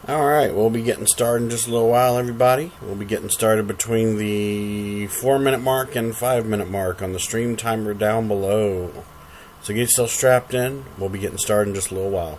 Alright, we'll be getting started in just a little while, everybody. We'll be getting started between the 4-minute mark and 5-minute mark on the stream timer down below. So get yourself strapped in. We'll be getting started in just a little while.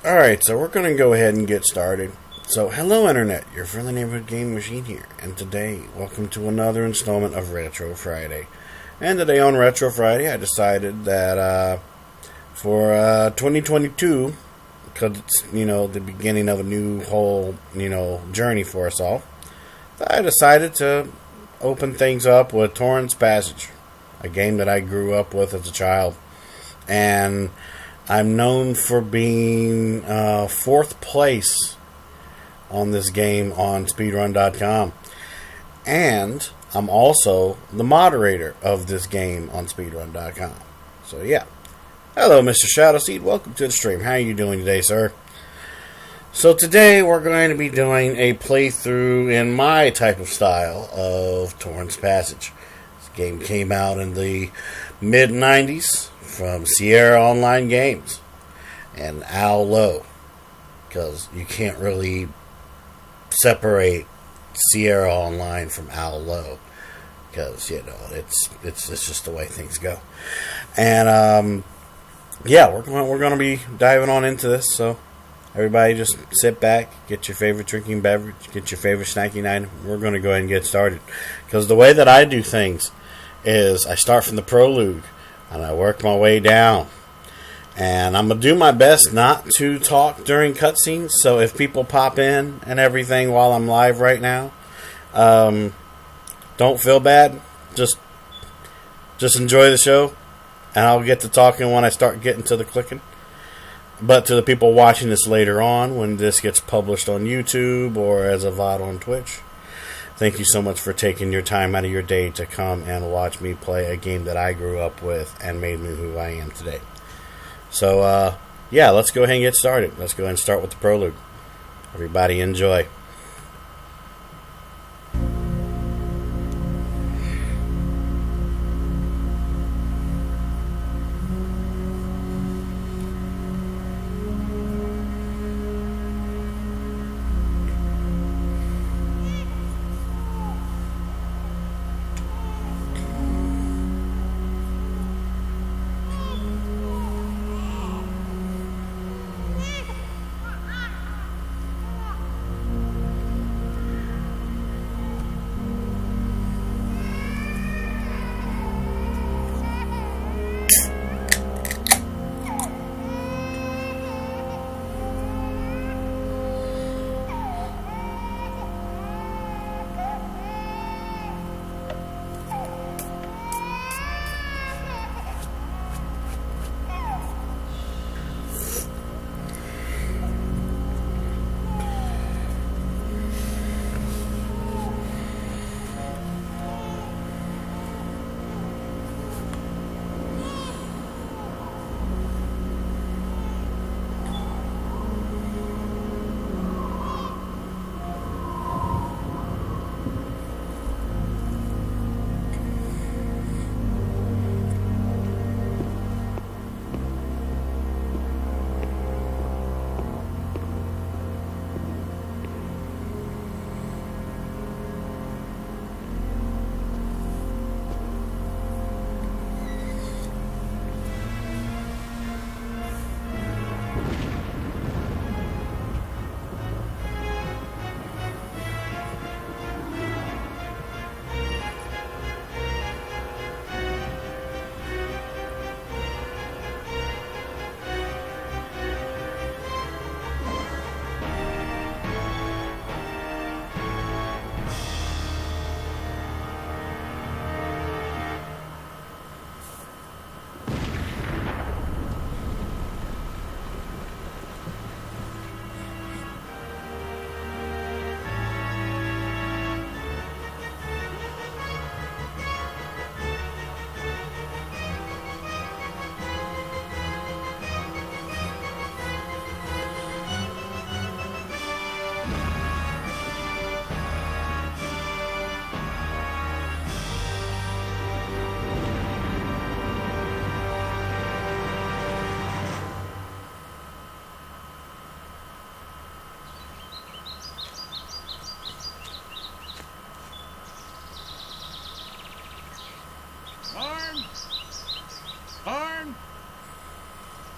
Alright, so we're going to go ahead and get started. So, hello Internet, your friendly neighborhood gaming machine here. And today, welcome to another installment of Retro Friday. And today on Retro Friday, I decided that for 2022, because it's, the beginning of a new whole, journey for us all, I decided to open things up with Torin's Passage, a game that I grew up with as a child. And I'm known for being 4th place on this game on speedrun.com. And I'm also the moderator of this game on speedrun.com. So yeah. Hello, Mr. Shadowseed. Welcome to the stream. How are you doing today, sir? So today we're going to be doing a playthrough in my type of style of Torin's Passage. This game came out in the mid-90s from Sierra Online Games and Al Lowe, because you can't really separate Sierra Online from Owl Low, because it's just the way things go. And yeah, we're gonna be diving on into this. So everybody, just sit back, get your favorite drinking beverage, get your favorite snacking item. We're gonna go ahead and get started, because the way that I do things is I start from the prelude and I work my way down. And I'm going to do my best not to talk during cutscenes. So if people pop in and everything while I'm live right now, don't feel bad. Just enjoy the show. And I'll get to talking when I start getting to the clicking. But to the people watching this later on, when this gets published on YouTube or as a VOD on Twitch, thank you so much for taking your time out of your day to come and watch me play a game that I grew up with and made me who I am today. So, yeah, let's go ahead and get started. Let's go ahead and start with the prelude. Everybody enjoy.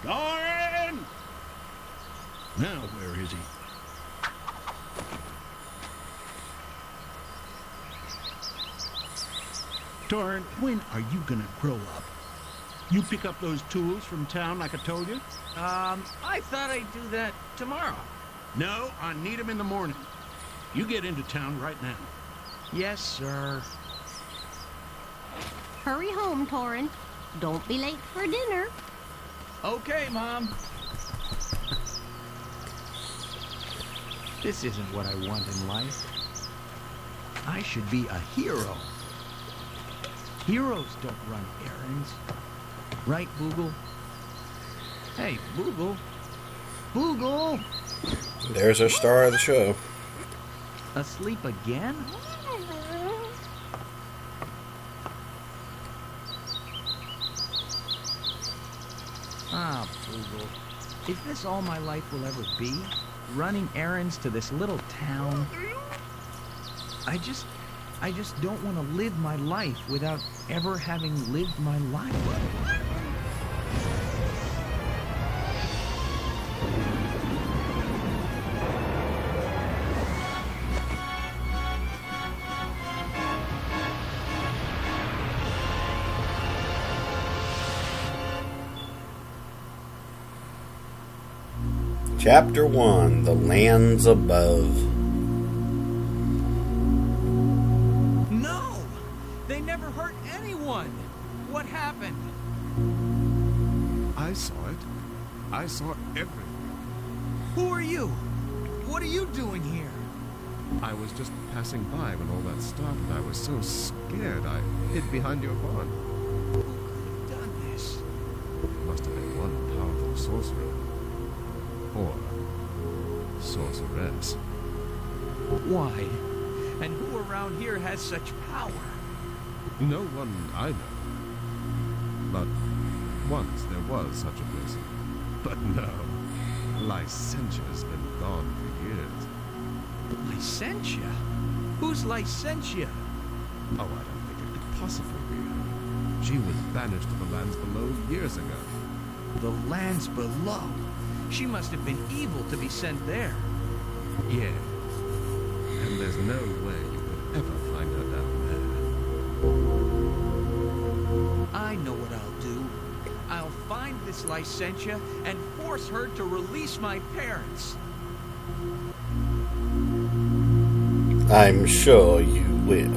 Torin! Now, where is he? Torin, when are you gonna grow up? You pick up those tools from town like I told you? I thought I'd do that tomorrow. No, I need them in the morning. You get into town right now. Yes, sir. Hurry home, Torin. Don't be late for dinner. Okay, Mom. This isn't what I want in life. I should be a hero. Heroes don't run errands. Right, Boogle? Hey, Boogle. Boogle! There's our star of the show. Asleep again? Ah, Boogle. Is this all my life will ever be? running errands to this little town. I just don't want to live my life without ever having lived my life. Chapter 1, The Lands Above. No! They never hurt anyone! What happened? I saw it. I saw everything. Who are you? What are you doing here? I was just passing by when all that started. I was so scared I hid behind your barn. Who could have done this? It must have been one powerful sorcerer. Or sorceress. Why? And who around here has such power? No one I know. But once there was such a person. But no. Licentia's been gone for years. Licentia? Who's Licentia? Oh, I don't think it could possibly be her. She was banished to the lands below years ago. The lands below? She must have been evil to be sent there. Yeah. And there's no way you could ever find her down there. I know what I'll do. I'll find this Licentia and force her to release my parents. I'm sure you will.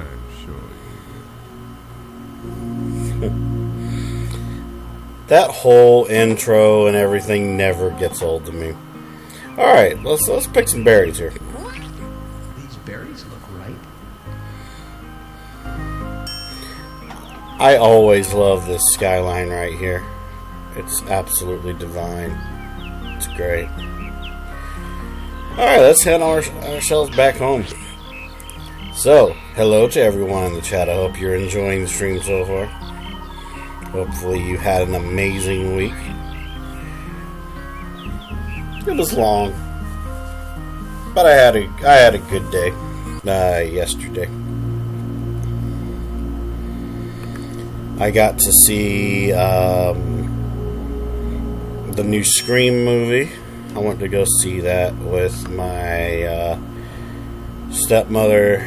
I'm sure you will. That whole intro and everything never gets old to me. Alright, let's pick some berries here. These berries look right. I always love this skyline right here. It's absolutely divine. It's great. Alright, let's head ourselves back home. So, hello to everyone in the chat. I hope you're enjoying the stream so far. Hopefully you had an amazing week. It was long, but I had a good day yesterday. I got to see the new Scream movie. I went to go see that with my stepmother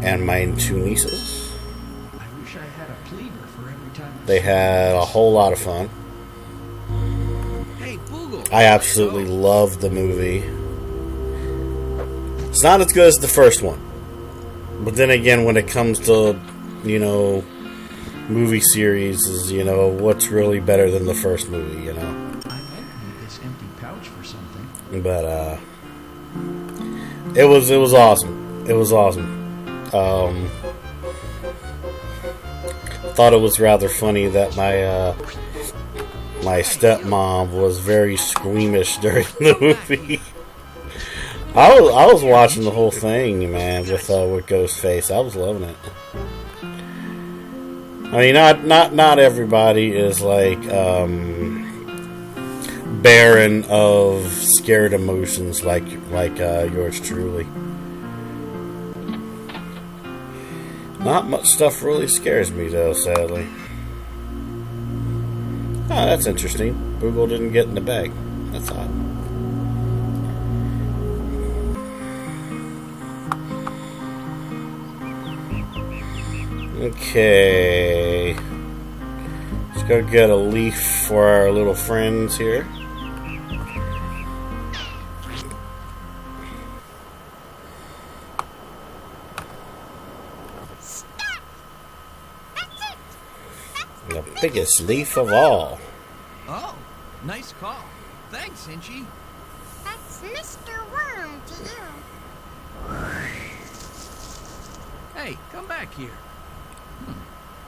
and my 2 nieces. I wish I had a pleader for every time. They had a whole lot of fun. Hey, Boogle. I absolutely love the movie. It's not as good as the first one. But then again, when it comes to, movie series, is, what's really better than the first movie, I might need this empty pouch for something. But, it was awesome. It was awesome. Thought it was rather funny that my stepmom was very squeamish during the movie. I was watching the whole thing, man, with Ghostface. I was loving it. I mean, not everybody is like barren of scared emotions like yours truly. Not much stuff really scares me, though, sadly. Oh, that's interesting. Google didn't get in the bag. That's odd. Okay. Let's go get a leaf for our little friends here. The biggest leaf of all. Oh, nice call. Thanks, Inchy. That's Mr. Worm to you. Hey, come back here.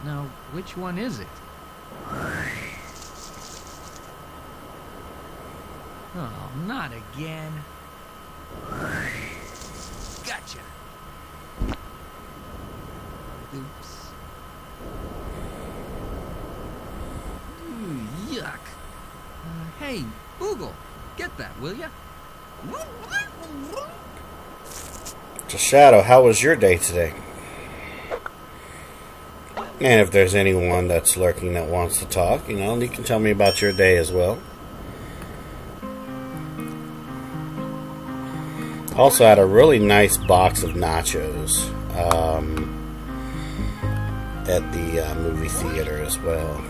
Now, which one is it? Oh, not again. Gotcha. Oops. Ooh, yuck. that, will ya? So, Shadow, how was your day today? And if there's anyone that's lurking that wants to talk, you know, you can tell me about your day as well. Also had a really nice box of nachos at the movie theater as well.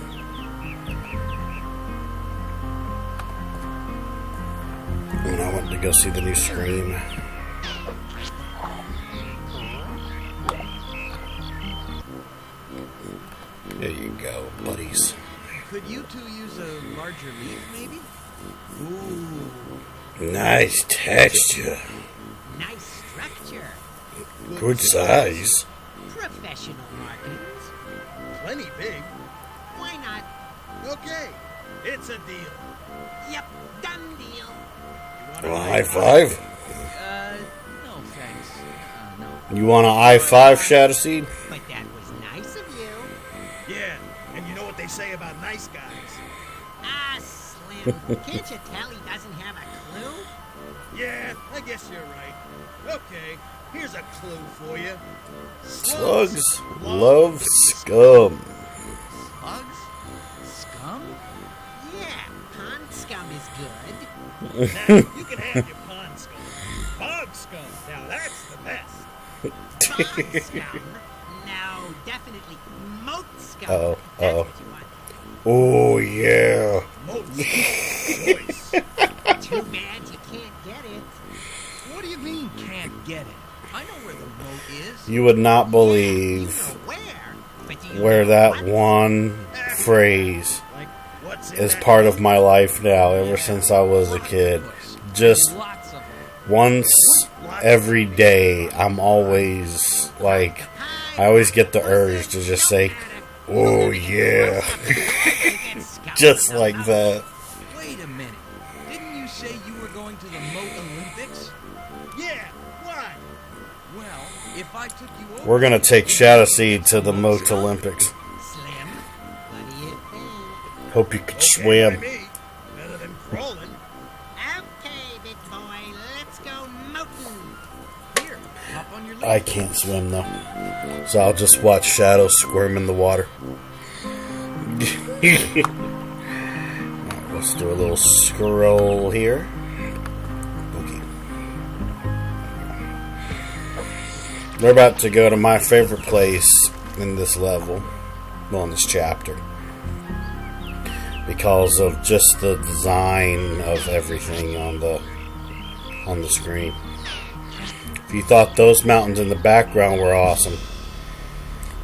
And I went to go see the new Scream. There you go, buddies. Could you two use a larger leaf, maybe? Ooh. Nice texture. Nice structure. Good size. Professional markings. Plenty big. Why not? Okay, it's a deal. Yep, done deal. Well, high five. No thanks. No. You want an I-5, Shadow Seed? But that was nice of you. Yeah, and you know what they say about nice guys. Ah, Slim. Can't you tell he doesn't have a clue? Yeah, I guess you're right. Okay, here's a clue for you. Slugs love scum. Slugs? Scum? Yeah, pond scum is good. Now, you can have your pond scum. Bog scum, now that's the best. Pond scum? No, definitely moat scum. Uh-oh, That's uh-oh. what you want. Oh, yeah. Most choice. Too bad you can't get it. What do you mean, can't get it? I know where the moat is. You would not You believe know where, but do you where know that what? one phrase Like, what's in is that part of my life now, ever since I was a kid. Just Lots of them. once every day, I'm always like, I always get the urge to just say, oh, yeah. Just like that. Wait a minute. Didn't you say you were going to the Moat Olympics? Yeah, why? Well, if I took you over... We're going to take Shadow Seed to the Moat Olympics. Slim, what do you think? Hope you could Okay, swim. by me. Better than crawling. Okay, big boy, let's go mountain. Here, hop on your leaf. I can't swim though, so I'll just watch Shadow squirm in the water. Alright, let's do a little scroll here. Okay. We're about to go to my favorite place in this level, well, in this chapter, because of just the design of everything on the screen. If you thought those mountains in the background were awesome,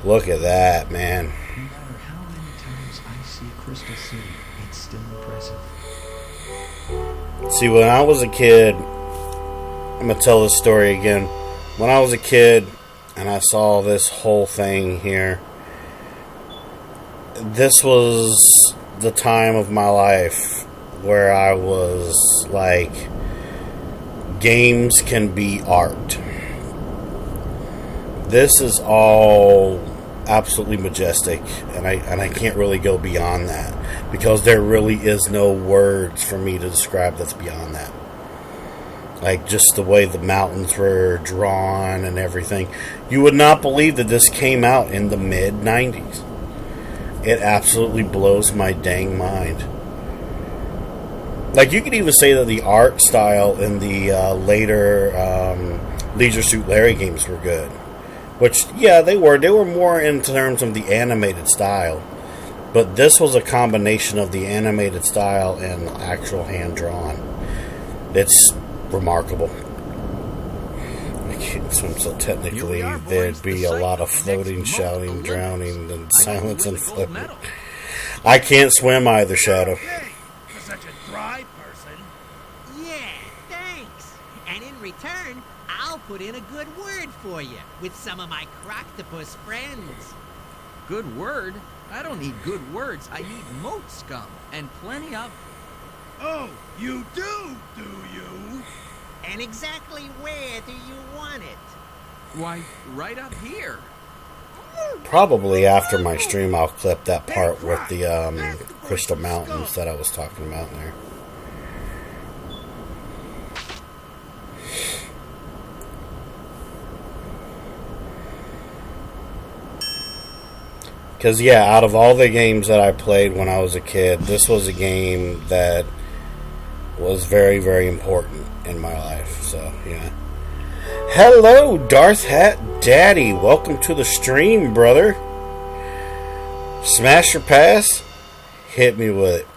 look at that, man. No matter how many times I see Crystal City, it's still impressive. See, when I was a kid, I'm going to tell this story again. When I was a kid and I saw this whole thing here, this was the time of my life where I was like, games can be art. This is all absolutely majestic, and I can't really go beyond that, because there really is no words for me to describe that's beyond that. Like, just the way the mountains were drawn and everything. You would not believe that this came out in the mid-90s. It absolutely blows my dang mind. Like, you could even say that the art style in the later Leisure Suit Larry games were good. Which, yeah, they were. They were more in terms of the animated style. But this was a combination of the animated style and actual hand-drawn. It's remarkable. I can't swim, so technically Here we are, boys. there'd be The a site lot of of the floating, next shouting, Moat drowning, and I silence can and win the gold floating. medal. I can't swim either, Shadow. Okay, for such a dry person. Yeah, thanks. And in return, I'll put in a good word for you with some of my croctopus friends. Good word? I don't need good words. I need moat scum. And plenty of... Oh, you do you? And exactly where do you want it? Why, right up here. Probably after my stream, I'll clip that part with the Crystal Mountains that I was talking about there. Because, yeah, out of all the games that I played when I was a kid, this was a game that was very, very important in my life. So, yeah. Hello, Darth Hat Daddy. Welcome to the stream, brother. Smash your pass? Hit me with it.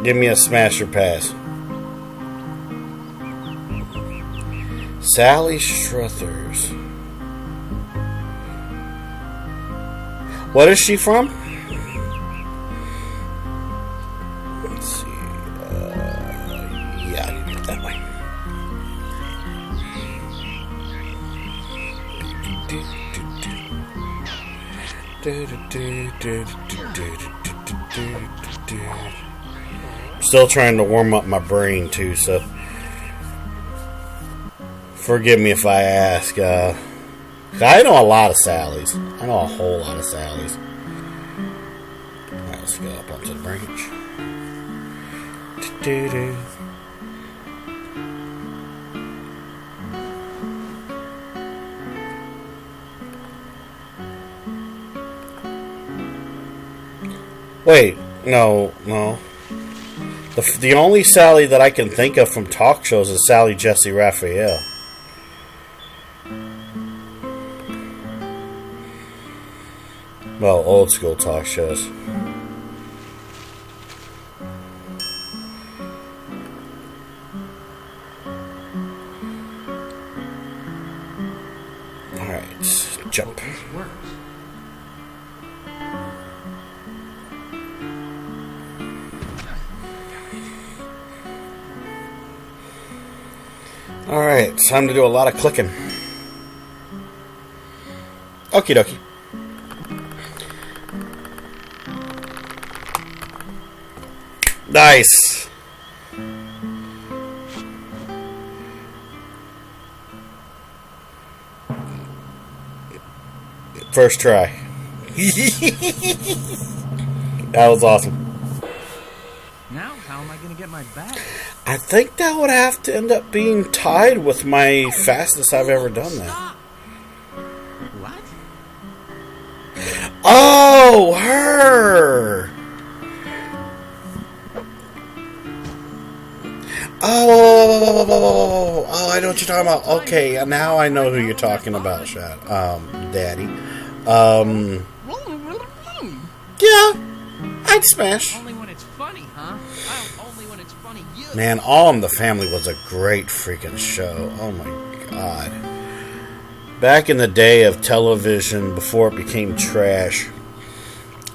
Give me a smasher pass. Sally Struthers. What is she from? Let's see. Yeah, I can get that way. Still trying to warm up my brain too, so forgive me if I ask. I know a lot of Sallys. I know a whole lot of Sallys. Alright, let's go up onto the branch. Wait, no. The only Sally that I can think of from talk shows is Sally Jesse Raphael. Well, old school talk shows. Alright, jump. Alright, time to do a lot of clicking. Okie dokie. Nice. First try. That was awesome. Now, how am I going to get my bag? I think that would have to end up being tied with my fastest I've ever done that. What? Oh, her! Oh, I know what you're talking about. Okay, now I know who you're talking about, Daddy. Yeah, I'd smash. Only when it's funny, huh? Only when it's funny. Man, All in the Family was a great freaking show. Oh my god. Back in the day of television, before it became trash.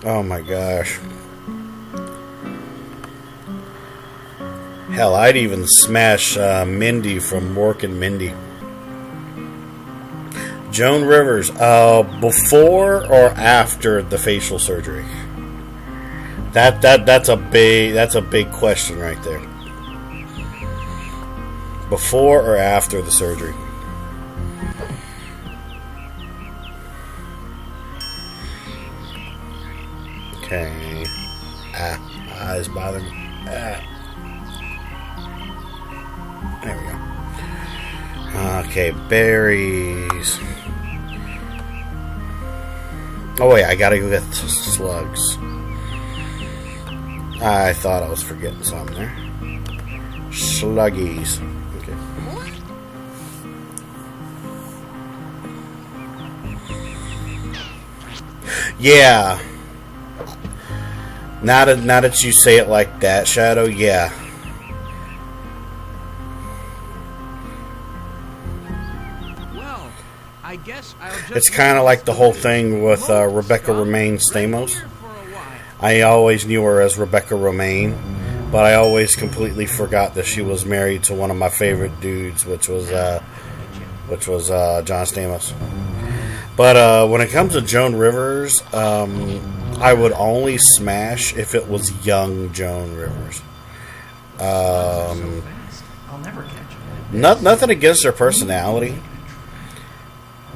Oh my gosh. Hell, I'd even smash Mindy from Mork and Mindy. Joan Rivers, before or after the facial surgery? That's a big question right there. Before or after the surgery? Okay. Eyes bother me. There we go. Okay, berries. Oh wait, I gotta go get slugs. I thought I was forgetting something there. Sluggies. Okay. Yeah. Now that you say it like that, Shadow, yeah. Well, I guess I'll just... It's kind of like the whole thing with Rebecca Romaine Stamos. I always knew her as Rebecca Romaine, but I always completely forgot that she was married to one of my favorite dudes, which was John Stamos. But when it comes to Joan Rivers, I would only smash if it was young Joan Rivers. I'll never catch it. Nothing against her personality.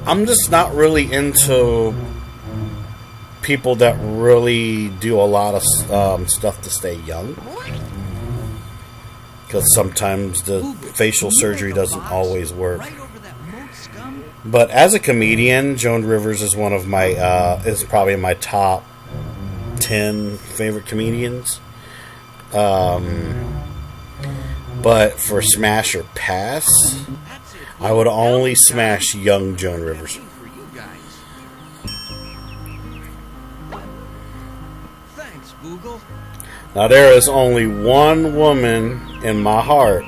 I'm just not really into people that really do a lot of stuff to stay young. Because sometimes the facial surgery doesn't always work. Right over that moat scum? But as a comedian, Joan Rivers is one of my is probably my top 10 favorite comedians. But for smash or pass, I would only smash young Joan Rivers. Thanks, Boogle. Now there is only one woman in my heart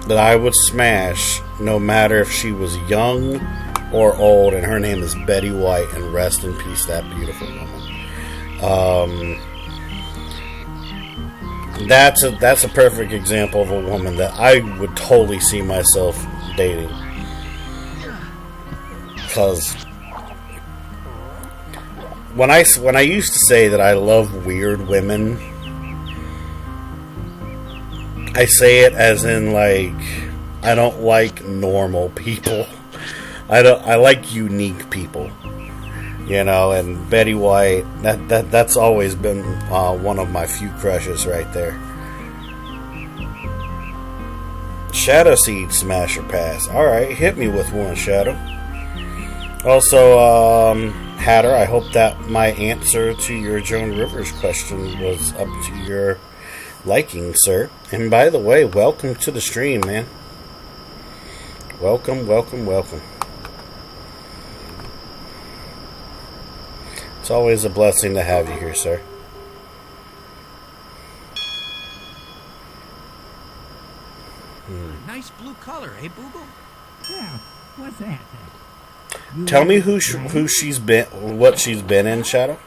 that I would smash, no matter if she was young or old, and her name is Betty White, and rest in peace, that beautiful woman. That's a perfect example of a woman that I would totally see myself dating. Because when I used to say that I love weird women, I say it as in, like, I don't like normal people. I like unique people, you know. And Betty White, that's always been one of my few crushes right there. Shadow Seed, smash or pass. All right, hit me with one, Shadow. Also, Hatter, I hope that my answer to your Joan Rivers question was up to your liking, sir. And by the way, welcome to the stream, man. Welcome, welcome, welcome. It's always a blessing to have you here, sir. Nice blue color, eh, Boogle? Yeah, what's that? Tell me who she's been, what she's been in, Shadow.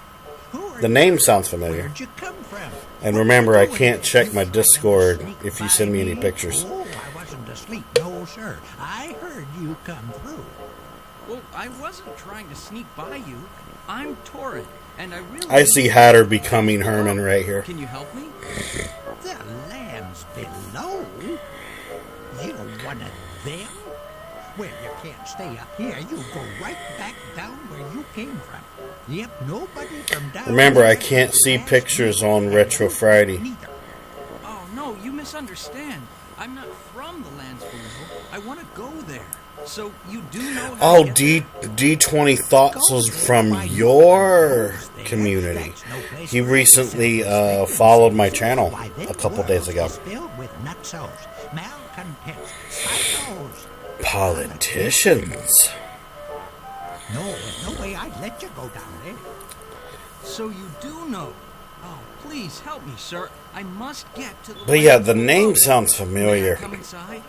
The name sounds familiar. Where'd you come from? And remember, I can't check my Discord if you send me any pictures. Oh, I wasn't asleep. No, sir. I heard you come through. Well, I wasn't trying to sneak by you. I'm Torin, and I really... I see Hatter becoming Herman right here. Can you help me? The land's below. You one of them? Well, you can't stay up here. You go right back down where you came from. Yep, nobody from down Remember, I there can't see has pictures me, on and Retro you Friday. neither. Oh, no, you misunderstand. I'm not from the lands below. I want to go there. So you do know how Oh, to get there? D20 Thoughts was from your community. He recently followed my channel a couple days ago. Filled with nutsos, malcontents, psychos. Politicians. No, there's no way I'd let you go down there. So you do know. Oh, please help me, sir. I must get to the... But yeah, lands the below. name sounds May I familiar. come inside?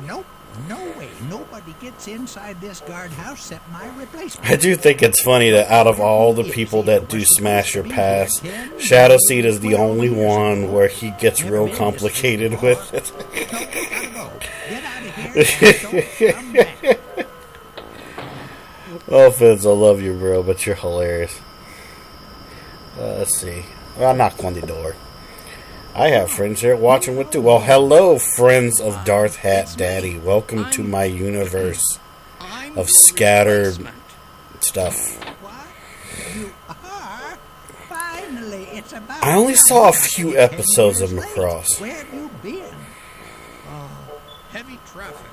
Nope, no way. Nobody gets inside this guardhouse except my replacement. I do think it's funny that out of all the people that do Smash or Pass, Shadow Seed is the only one where he gets real complicated with it. Get out of here and don't come back. Oh, Fizz, I love you, bro, but you're hilarious. Let's see. Well, I'll knock on the door. I have friends here watching with too. Well, hello, friends of Darth Hat Daddy. Welcome to my universe I'm of the scattered replacement. stuff. What? You are? Finally, it's about I only saw a few 10 episodes of years Macross. late. Where have you been? Heavy traffic.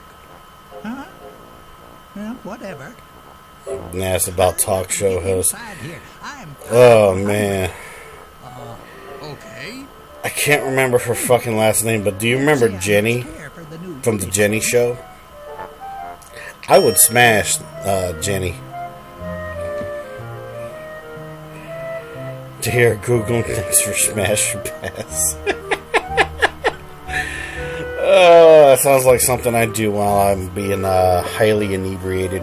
Huh? Well, whatever. Nah, it's about talk show hosts. Inside here. I'm Oh, man. Okay. I can't remember her fucking last name, but do you remember Jenny from the Jenny Show? I would smash Jenny. Dear Google, thanks for Smash Your Pass. That sounds like something I do while I'm being highly inebriated.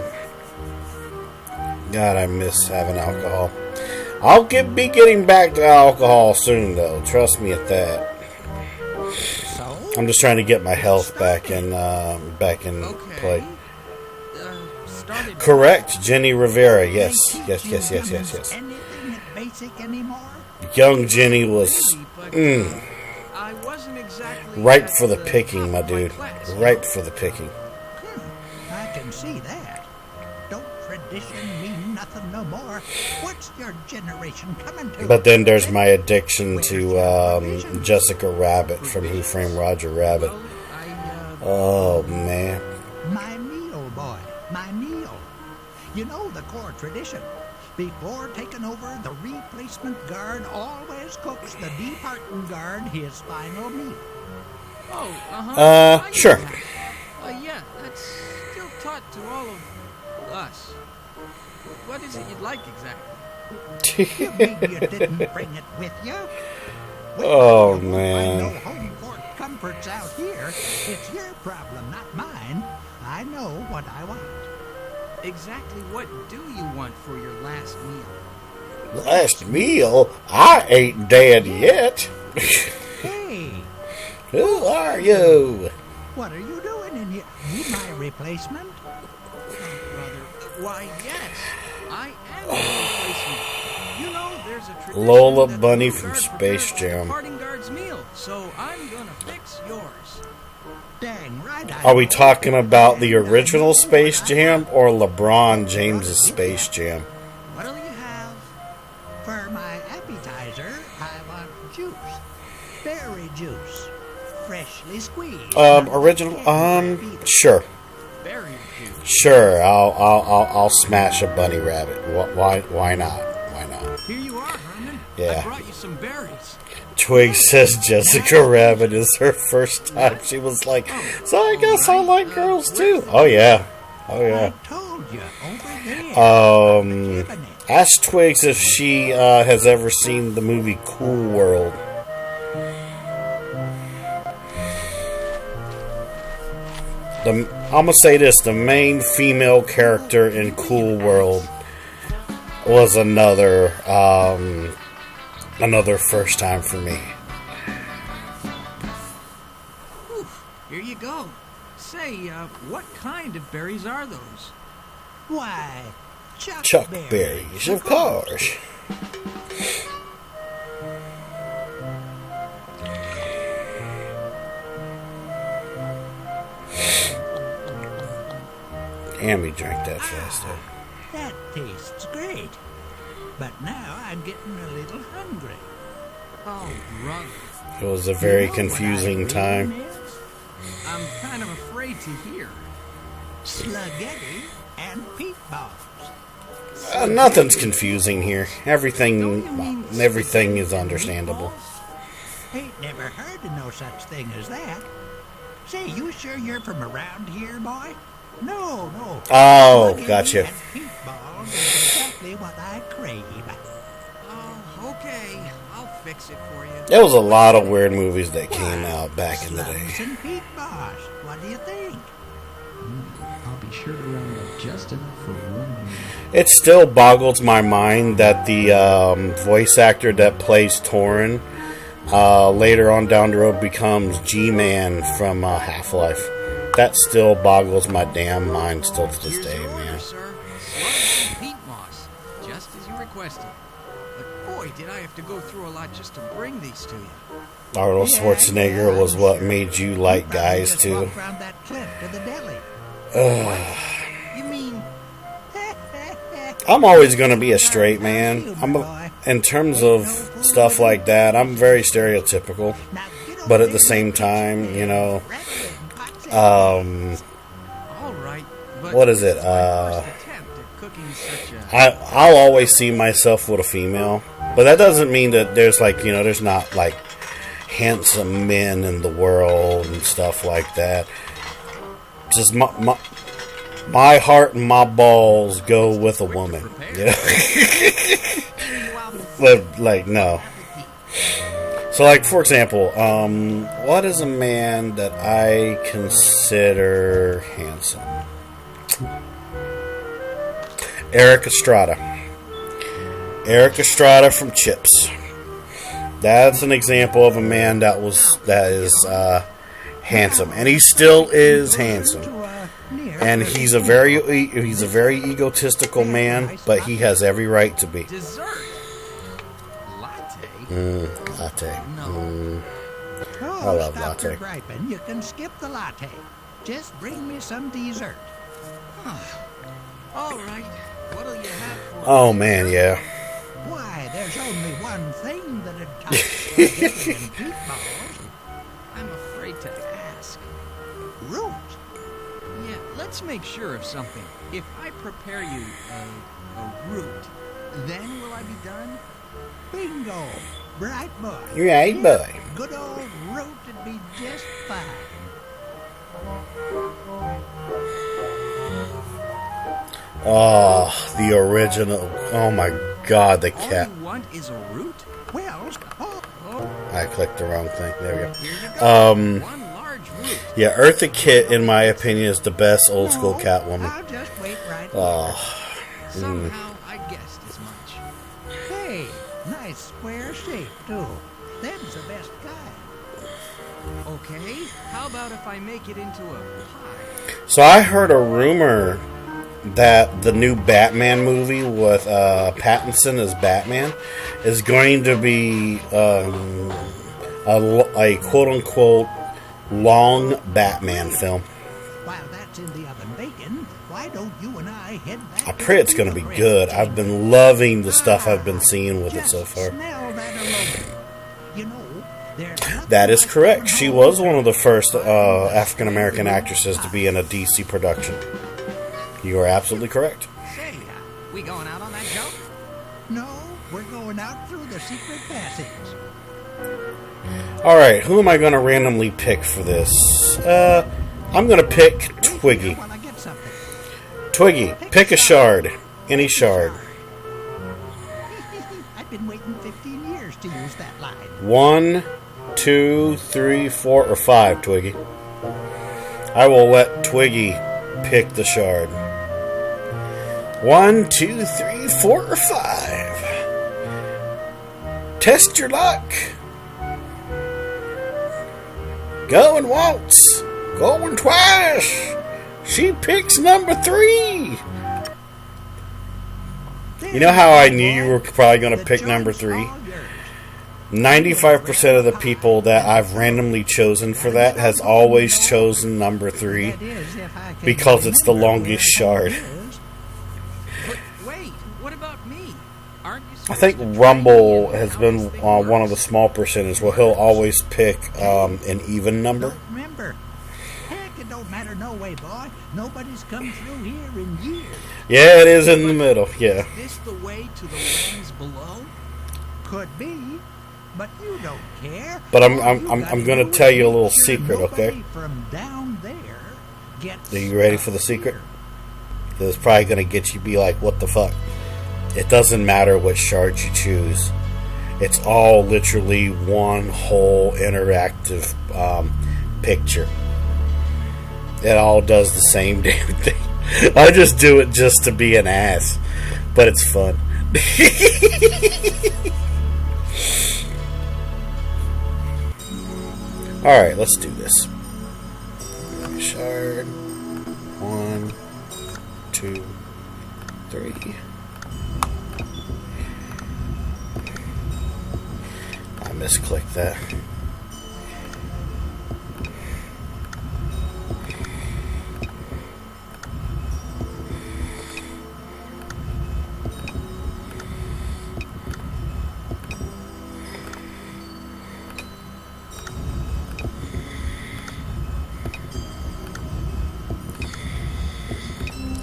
God, I miss having alcohol. I'll be getting back to alcohol soon, though. Trust me at that. I'm just trying to get my health back in play. Started... Correct, Jenny Rivera. Yes. Anything basic anymore? Young Jenny was I wasn't exactly ripe at for the top picking, my of dude. class. Ripe for the picking. I can see that. Don't tradition mean nothing no more? What's your generation coming to? But then there's my addiction to Jessica Rabbit from Who Framed Roger Rabbit. Well, Oh, man. My meal, boy. My meal You know the core tradition. Before taking over, the replacement guard always cooks the departing guard his final meal. Oh, I get sure. that. Yeah, that's still taught to all of us. What is it you'd like exactly? You mean you didn't bring it with you? Oh, you won't man. find no home court comforts out here. It's your problem, not mine. I know what I want. Exactly what do you want for your last meal? Last meal? I ain't dead yet. Hey, Who are you? what are you doing in here? You my replacement? Oh, brother. Why, yes. I am the replacement. You know, there's a tradition Lola that Bunny the from guard Space prepares the Jam. parting guard's meal, so I'm gonna fix yours. Dang right. Are we talking about the original Space Jam or LeBron James's Space Jam? What'll you have? For my appetizer, I want juice. Berry juice. Freshly squeezed. Original. Sure, Berry juice. sure. I'll smash a bunny rabbit. Why not? Why not? Here you are, Herman. Yeah. I brought you some berries. Twig says Jessica Rabbit is her first time. She was like, so I guess I like girls too. Oh yeah, oh yeah. I told you, over there. Cabinet. Ask Twigs if she has ever seen the movie Cool World. I'm gonna say this: the main female character in Cool World was another first time for me. Whew, here you go. Say, what kind of berries are those? Why, Chuck berries, of course. And we drank that fast though. That tastes great. But now I'm getting a little hungry. Oh, brother. It was a very You know what confusing I time. really miss? I'm kind of afraid to hear. Sluggetti and peat balls. Nothing's confusing here. Everything is understandable. Ain't never heard of no such thing as that. Say, you sure you're from around here, boy? No. Oh, Sluggetti gotcha. and peat balls is exactly what I crave. Oh, okay. I'll fix it for you. There was a lot of weird movies that came out back in the day. Slugs and peat balls. What do you think? I'll be sure to round up just enough for one meal. It still boggles my mind that the voice actor that plays Torin later on down the road becomes G-Man from Half-Life. That still boggles my damn mind still to this Here's day, your order, man. sir. Slugs and peat moss, just as you requested. But boy, did I have to go through a lot just to bring these to you. Arnold Schwarzenegger was what made you like guys Just too. walk round that cliff to the deli. You mean, I'm always going to be a straight man. In terms of stuff like that, I'm very stereotypical. Now get over But at the there same and time, you know, all right, but what is it? this my first attempt at cooking such a... I'll always see myself with a female, but that doesn't mean that there's there's not like handsome men in the world and stuff like that. Just my heart and my balls go with a woman. You know? But no. So, for example, what is a man that I consider handsome? Eric Estrada. Eric Estrada from Chips. That's an example of a man that is handsome, and he still is handsome. And he's a very egotistical man, but he has every right to be. Dessert? Latte? Latte. No. I love stop latte. your griping. You can skip the latte. Just bring me some dessert. All right. What'll you have for Oh man, yeah. Why, there's only one thing that'd top spaghetti and meatballs. I'm afraid to ask. Root. Now, let's make sure of something. If I prepare you a root, then will I be done? Bingo! Bright boy. Right, boy. Good old root would be just fine. Oh, the original. Oh my god, the All cat. you want is a root? Well, I clicked the wrong thing. There we go. Here you go. One large root. Yeah, Eartha Kitt, in my opinion, is the best old school Catwoman. I'll just wait right Oh, Somehow I guessed as much. Hey, nice square shape, too. Them's the best kind. Okay, how about if I make it into a pie? so I heard a rumor that the new Batman movie with Pattinson as Batman is going to be a quote-unquote long Batman film. While that's in the oven baking, why don't you and I head back? I pray it's going to be good. I've been loving the stuff I've been seeing with it so far. Smell that aroma. You know, there's nothing That is like correct. going She home was one of the first African-American actresses to be in a DC production. You are absolutely correct. Say, we going out on that joke? No, we're going out through the secret passage. Alright, who am I going to randomly pick for this? I'm going to pick Twiggy. While I get something. Twiggy, pick a shard. Any shard. I've been waiting 15 years to use that line. 1, 2, 3, 4, or 5, Twiggy. I will let Twiggy pick the shard. 1, 2, 3, 4, or 5. Test your luck. Going once. Going twice. She picks number 3. You know how I knew you were probably going to pick number 3? 95% of the people that I've randomly chosen for that has always chosen number 3 because it's the longest shard. But wait, what about me? Aren't you I think Rumble has been one of the small percentage where he'll always pick an even number. Remember, heck, it don't matter no way, boy. Nobody's come through here in years. Yeah, it is in the middle. Yeah. Is this the way to the lands below? Could be, but you don't care. But All you I'm gotta going to do tell is you a little make sure secret, okay? nobody from down there gets Are you ready for the secret? It's probably going to get you be like, what the fuck? It doesn't matter what shard you choose. It's all literally one whole interactive picture. It all does the same damn thing. I just do it just to be an ass. But it's fun. Alright, let's do this. Shard. 1, 2, 3. I misclicked that.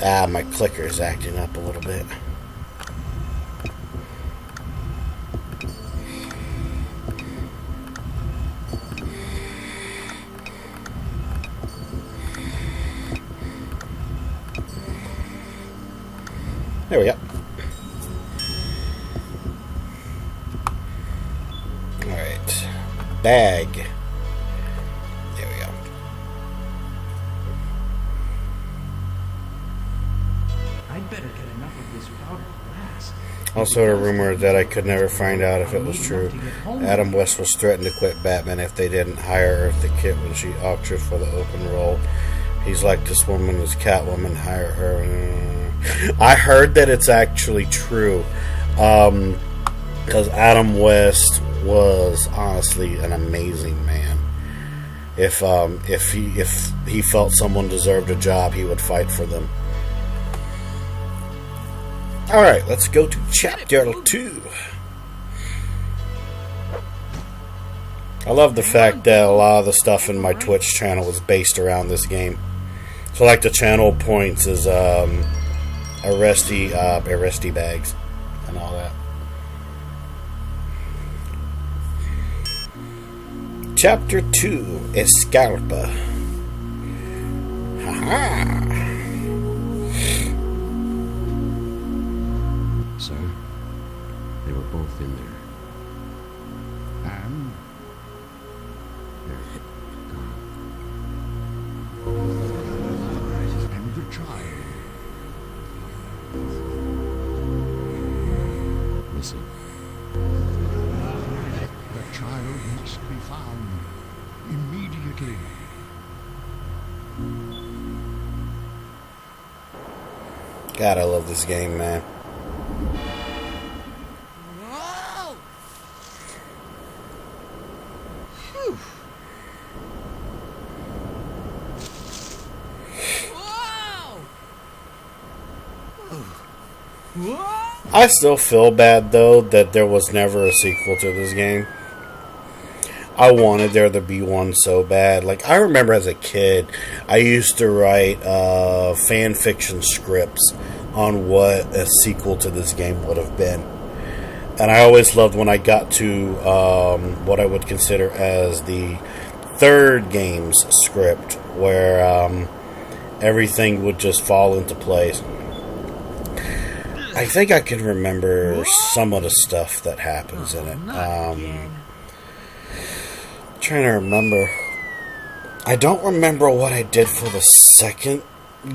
Ah, my clicker is acting up a little bit. There we go. Alright. Bag. There we go. I'd better get enough of this powder to last. Also heard a rumor that I could never find out if it was true. Adam West was threatened to quit Batman if they didn't hire Eartha Kitt when she auctioned for the open role. He's like, this woman is Catwoman, hire her. I heard that it's actually true. Because Adam West was honestly an amazing man. If he felt someone deserved a job, he would fight for them. Alright, let's go to chapter 2. I love the fact that a lot of the stuff in my Twitch channel is based around this game. So like the channel points is arrestee bags and all that. Chapter 2, Escarpa. Haha. Sir, they were both in there. And They're gone. and the child. Missing. The child must be found immediately. God, I love this game, man. Whoa! Whoa! I still feel bad, though, that there was never a sequel to this game. I wanted there to be one so bad. Like, I remember as a kid, I used to write fan fiction scripts on what a sequel to this game would have been. And I always loved when I got to what I would consider as the third game's script, where everything would just fall into place. I think I can remember some of the stuff that happens in it. Trying to remember. I don't remember what I did for the second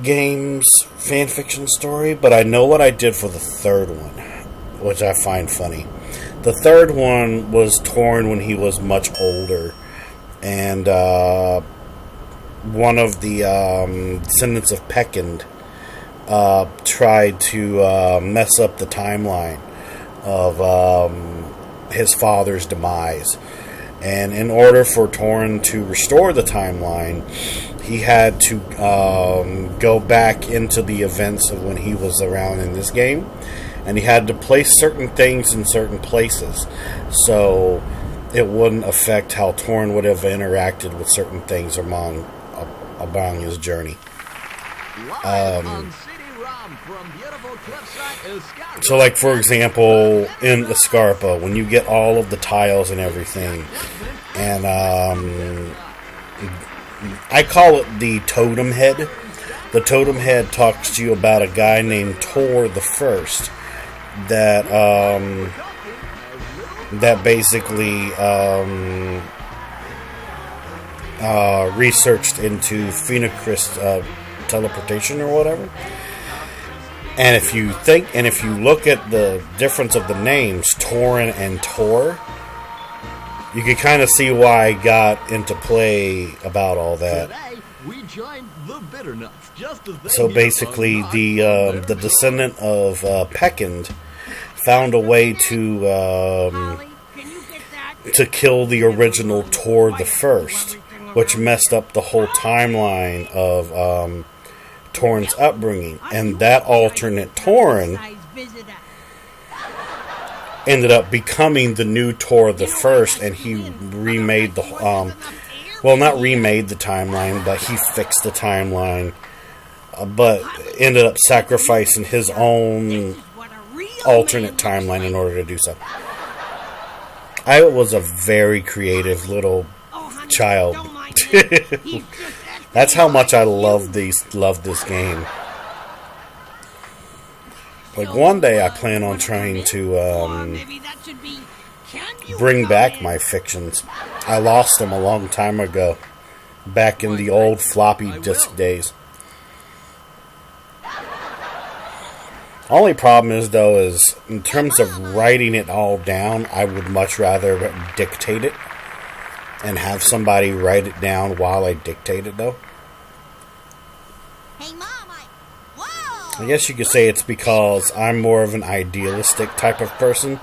game's fanfiction story, but I know what I did for the third one, which I find funny. The third one was Torin when he was much older, and one of the descendants of Pekind tried to mess up the timeline of his father's demise. And in order for Torin to restore the timeline, he had to go back into the events of when he was around in this game. And he had to place certain things in certain places, so it wouldn't affect how Torin would have interacted with certain things along his journey. So, like, for example, in Escarpa, when you get all of the tiles and everything, and I call it the totem head. The totem head talks to you about a guy named Tor the First that basically researched into Phoenix teleportation or whatever. And if you look at the difference of the names, Torin and Tor, you can kind of see why I got into play about all that. So basically, the descendant of Pekind found a way to kill the original Tor the First, which messed up the whole timeline of Torin's upbringing, and that alternate Torin ended up becoming the new Tor the First, and he remade the not remade the timeline, but he fixed the timeline, but ended up sacrificing his own alternate timeline in order to do so. I was a very creative little child. That's how much I love this game. Like, one day I plan on trying to bring back my fictions. I lost them a long time ago, back in the old floppy disk days. Only problem is, though, is in terms of writing it all down, I would much rather dictate it and have somebody write it down while I dictate it, though. Hey, Mom, I guess you could say it's because I'm more of an idealistic type of person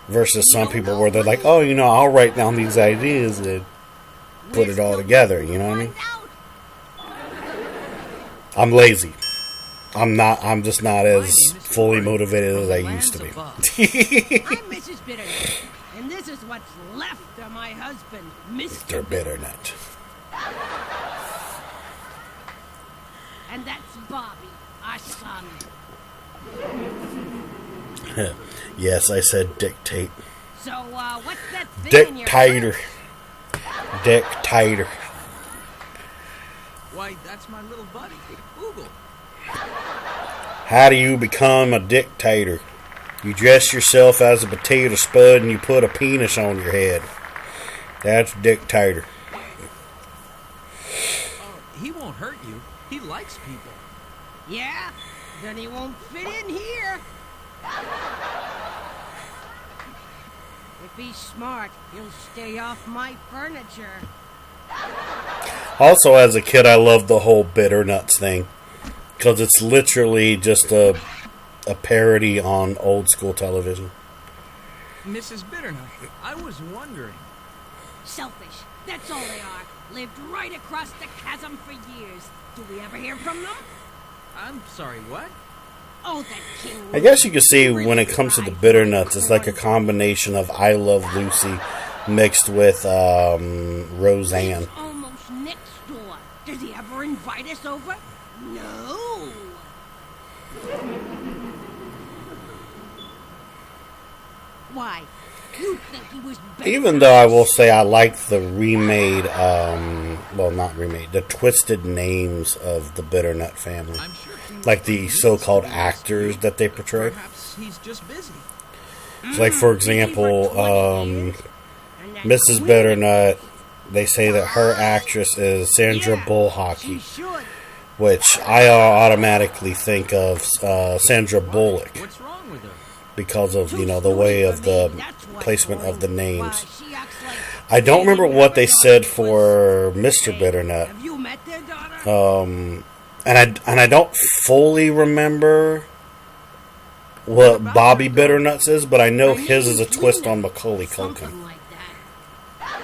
versus some people where they're like, oh, I'll write down these ideas and put it all together, you know what I mean? I'm lazy. I'm just not as fully motivated as I used to be. I'm Mrs. Bitternut, and this is what's left of my husband, Mr. Bitternut. And that's Bobby, our son. Yes, I said dictate. So, what's that thing in your Dictator. purse? Dictator. Why, that's my little buddy, Google. How do you become a dictator? You dress yourself as a potato spud and you put a penis on your head. That's dictator. He won't hurt you. He likes people. Yeah? Then he won't fit in here. If he's smart, he'll stay off my furniture. Also, as a kid, I loved the whole bitter nuts thing. Because it's literally just a parody on old school television. Mrs. Bitternut, I was wondering. Selfish. That's all they are. Lived right across the chasm for years. Do we ever hear from them? I'm sorry, what? Oh, that king. I guess you could see when it comes to the bitter nuts, it's like a combination of I Love Lucy mixed with Roseanne. He's almost next door. Does he ever invite us over? No. Why? You'd think he was better. Even though I will say I like the remade, well, not remade, the twisted names of the Bitternut family. I'm sure he Like the so-called actors that they portray. Perhaps he's just busy. So like, for example, Mrs. Bitternut, they say that her actress is Sandra Bullock, She should. which I automatically think of Sandra Bullock What's wrong with her? because of, you know, the way of the placement of the Why, names. she acts like I don't remember what they said for Mr. Bitternut. Have you met their daughter? And I don't fully remember what Bobby Bitternuts is, but I know his is a twist on Macaulay Something Culkin. like that.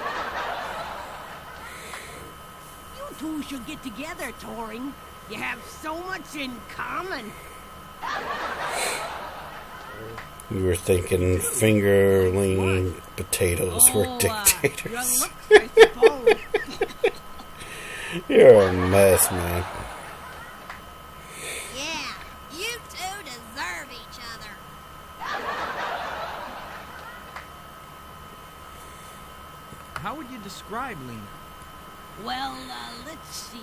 You two should get together, Torin. You have so much in common. We were thinking fingerling potatoes were dictators. Your looks, I suppose. You're a mess, man. Yeah, you two deserve each other. How would you describe Lena? Well, let's see.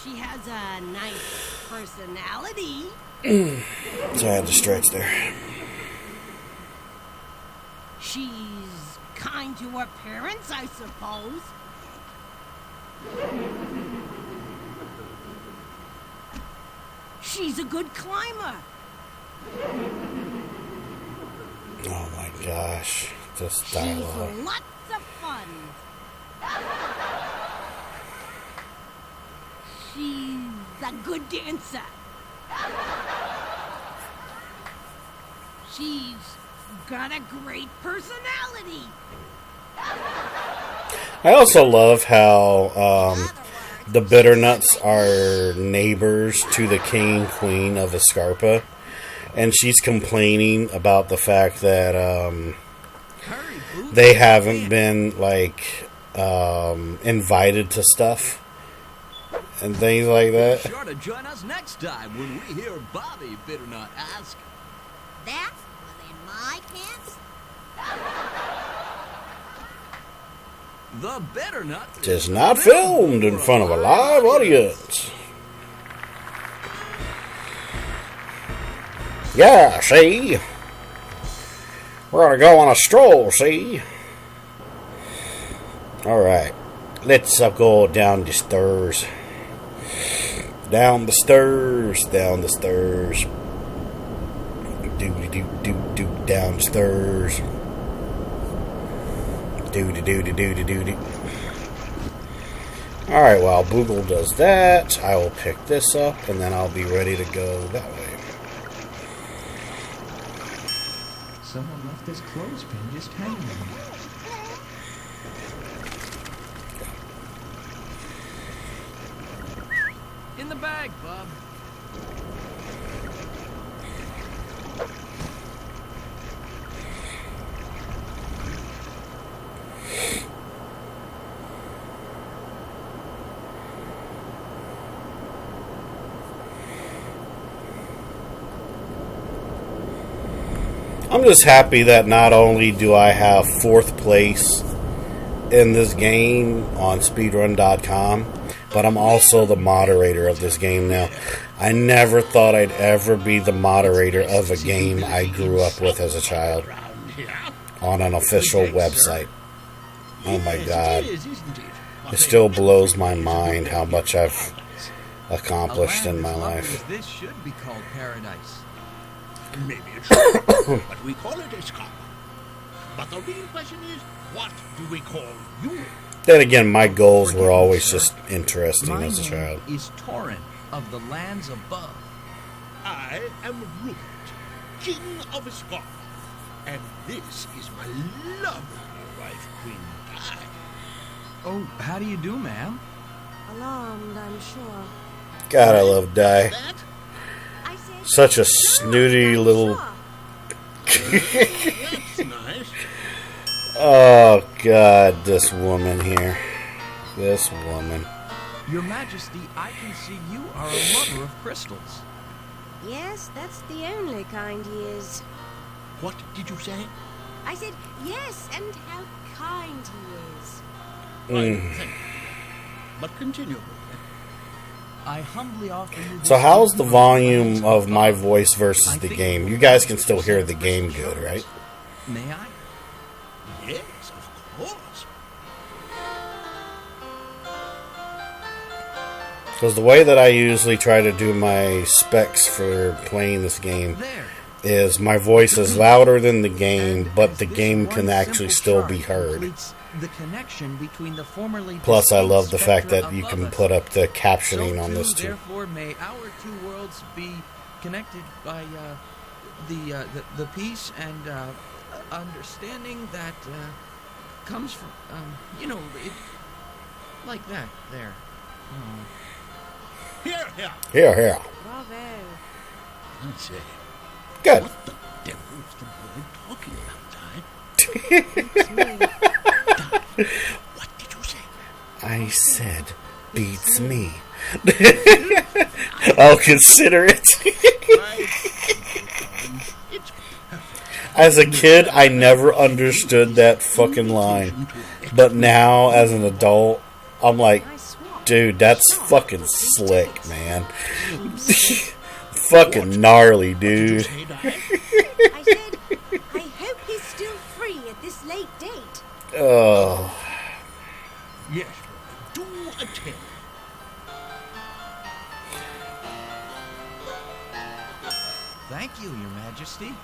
She has a nice personality. So I had to stretch there. She's kind to her parents, I suppose. She's a good climber. Oh my gosh. This She's dialogue. lots of fun. She's a good dancer. She's got a great personality. I also love how the Bitternuts are neighbors to the king and queen of Escarpa. And she's complaining about the fact that they haven't been, like, invited to stuff and things like that. Sure to join us next time when we hear Bobby Bitternut ask. That was in my pants? The Bitternut Just not filmed in front of a live audience. Yeah, see? We're gonna go on a stroll, see? Alright. Let's go down the stairs. Down the stairs. Down the stairs. Do down the stairs. Do. Alright, while Boogle does that, I will pick this up and then I'll be ready to go that way. Someone left this clothespin just hanging there. In the bag, Bob. I'm just happy that not only do I have 4th place in this game on speedrun.com, but I'm also the moderator of this game now. I never thought I'd ever be the moderator of a game I grew up with as a child on an official website. Oh my god. It still blows my mind how much I've accomplished in my life. This should be called paradise. Maybe it's true, but we call it a scarp. But the real question is, what do we call you? Then again, my goals were always just interesting as a child. My name is Torin of the lands above. I am Rupert, King of Scarp. And this is my lovely wife, Queen Di. Oh, how do you do, ma'am? Alarmed, I'm sure. God, I love Di. That? Such a snooty little... That's nice. Oh, God, this woman here. This woman. Your Majesty, I can see you are a lover of crystals. Yes, that's the only kind he is. What did you say? I said yes, and how kind he is. Thank you. But continue. I humbly offer you. So how's the volume of my voice versus the game? You guys can still hear the game good, right? May I? Yes, of course. Because the way that I usually try to do my specs for playing this game is my voice is louder than the game, but the game can actually still be heard. The connection between the formerly Plus, I love the fact that you can put up the captioning on this too. Therefore, may our two worlds be connected by the peace and understanding that comes from it, like that there. Here, here. Here, here. Bravo. Let's see. Good. What the devil is the boy talking about, Di? What did you say? I said, beats me. I'll consider it. As a kid, I never understood that fucking line. But now, as an adult, I'm like, dude, that's fucking slick, man. Fucking gnarly, dude. I said, I hope he's still free at this late date. Oh. Yes, do attend. Thank you, Your Majesty.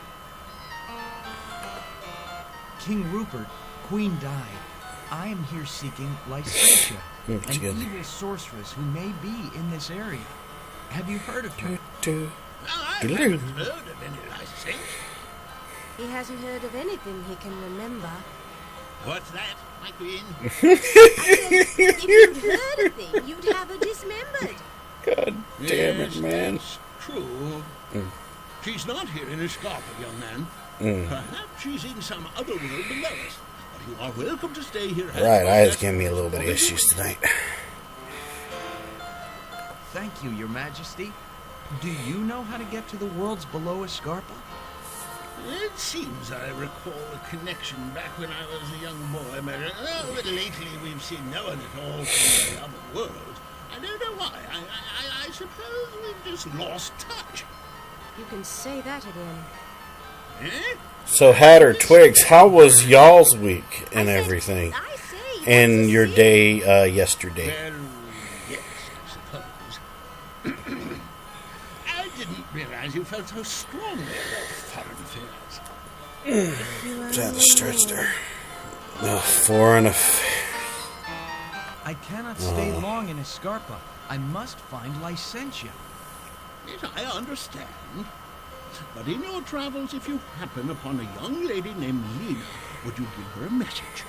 King Rupert, Queen Di, I am here seeking Lycentia, an evil sorceress who may be in this area. Have you heard of her? I haven't heard of any Lycentia. He hasn't heard of anything he can remember. What's that, my queen? I said, if you'd heard a thing, you'd have her dismembered. God damn it, man. That's true. She's not here in Escarpa, young man. Perhaps she's in some other world below us. But you are welcome to stay here. Right, eyes give me a little bit of issues tonight. Thank you, Your Majesty. Do you know how to get to the worlds below Escarpa? It seems I recall a connection back when I was a young boy, but lately we've seen no one at all from the other world. I don't know why. I suppose we've just lost touch. You can say that again. Eh? So, Hatter Twigs, how was y'all's week and everything? And your day yesterday? Well, yes, I suppose. I didn't realize you felt so strongly about foreign affairs. Had to stretch there. No, foreign affairs. I cannot stay long in Escarpa. I must find Lycentia. Yes, I understand. But in your travels, if you happen upon a young lady named Lena, would you give her a message?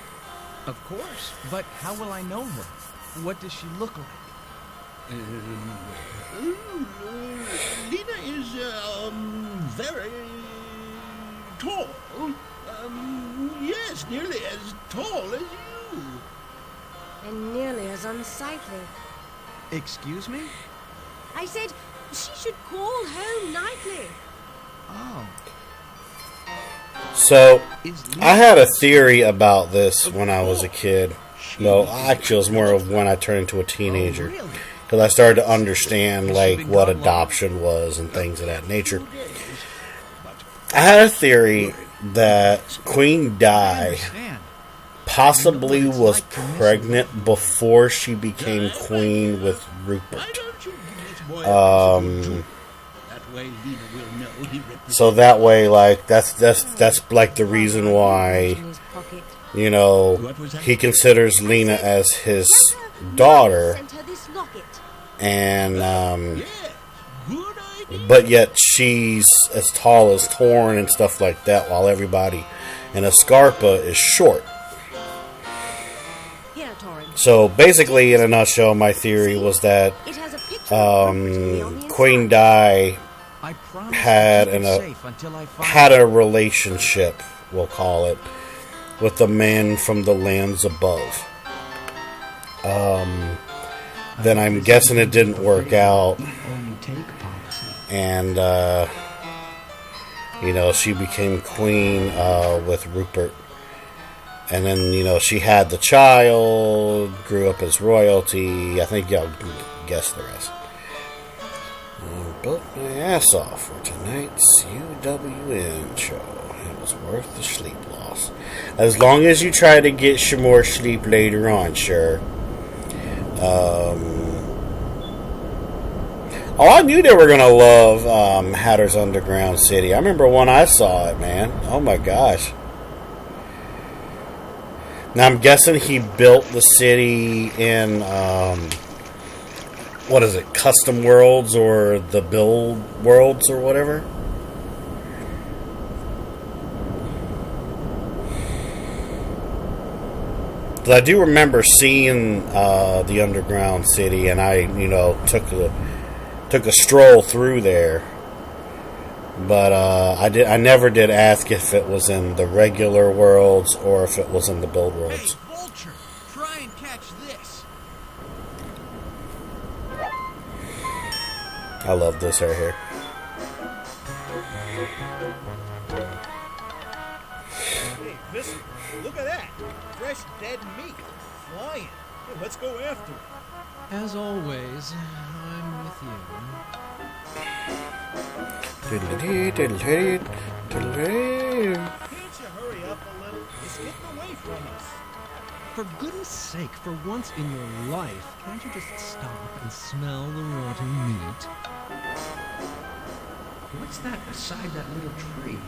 Of course. But how will I know her? What does she look like? Lena is, very tall. Yes, nearly as tall as you. And nearly as unsightly. Excuse me? I said she should call home nightly. Oh. So, I had a theory about this when I was a kid. No, actually, it was more of when I turned into a teenager. Because I started to understand, like, what adoption was and things of that nature. I had a theory that Queen Di possibly was pregnant before she became queen with Rupert. So that way, like, that's like the reason why, you know, he considers Lena as his daughter, and but yet she's as tall as Torin and stuff like that, while everybody in Escarpa is short. So basically, in a nutshell, my theory was that Queen Di had a relationship, we'll call it, with the man from the lands above. Then I'm guessing it didn't work out, and you know, she became queen with Rupert, and then, you know, she had the child, grew up as royalty. I think y'all can guess the rest. I built my ass off for tonight's UWN show. It was worth the sleep loss. As long as you try to get some more sleep later on, sure. Oh, I knew they were going to love Hatter's Underground City. I remember when I saw it, man. Oh my gosh. Now, I'm guessing he built the city in, what is it, Custom Worlds or the Build Worlds or whatever? But I do remember seeing the Underground City, and I, you know, took a stroll through there. But I never did ask if it was in the regular worlds or if it was in the build worlds. Hey, Vulture, try and catch this. I love this right here. Hey, listen, look at that. Fresh dead meat. Flying. Hey, let's go after it. As always, I'm with you. Can't you hurry up a little? It's getting away from us. For goodness sake, for once in your life, can't you just stop and smell the rotten meat? What's that beside that little tree?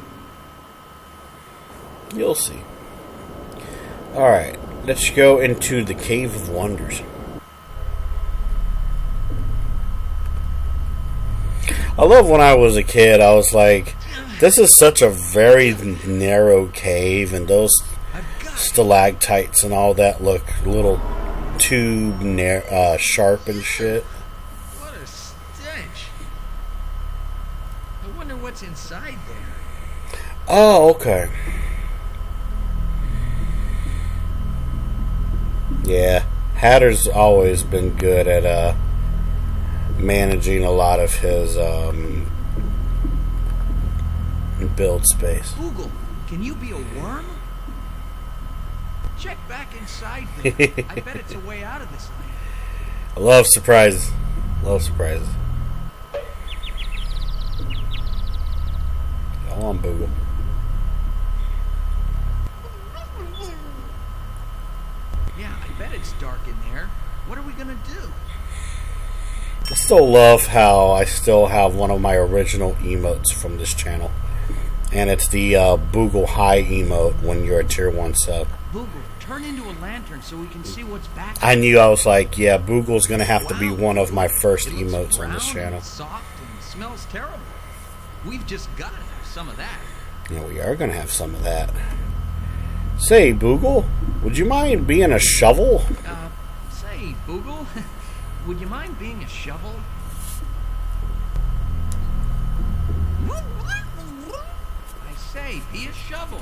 You'll see. Alright, let's go into the Cave of Wonders. I love when I was a kid, I was like, this is such a very narrow cave, and those stalactites and all that look a little too sharp and shit. What a stench. I wonder what's inside there. Oh, okay. Yeah, Hatter's always been good at managing a lot of his build space. Google, can you be a worm? Check back inside there. I bet it's a way out of this land. I love surprises. Love surprises. Go on, Boogle. Yeah, I bet it's dark in there. What are we gonna do? I still love how I still have one of my original emotes from this channel. And it's the Boogle High emote when you're a tier 1 sub. Boogle, turn into a lantern so we can see what's back. I knew, I was like, yeah, Boogle's going to have to be one of my first emotes on this channel. And soft and smells terrible. We've just got to have some of that. Yeah, we are going to have some of that. Say, Boogle, would you mind being a shovel? Say, Boogle, would you mind being a shovel? I say, be a shovel.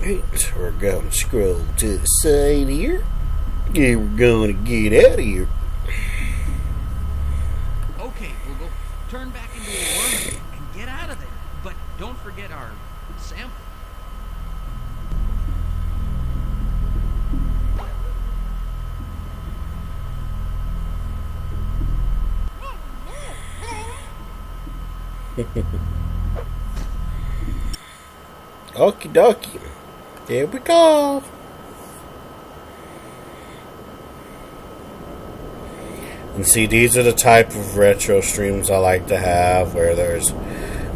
Right, we're going to scroll to the side here. Yeah, we're going to get out of here. turn back into a worm and get out of there. But don't forget our sample. Okie dokie. Here we go. And see, these are the type of retro streams I like to have, where there's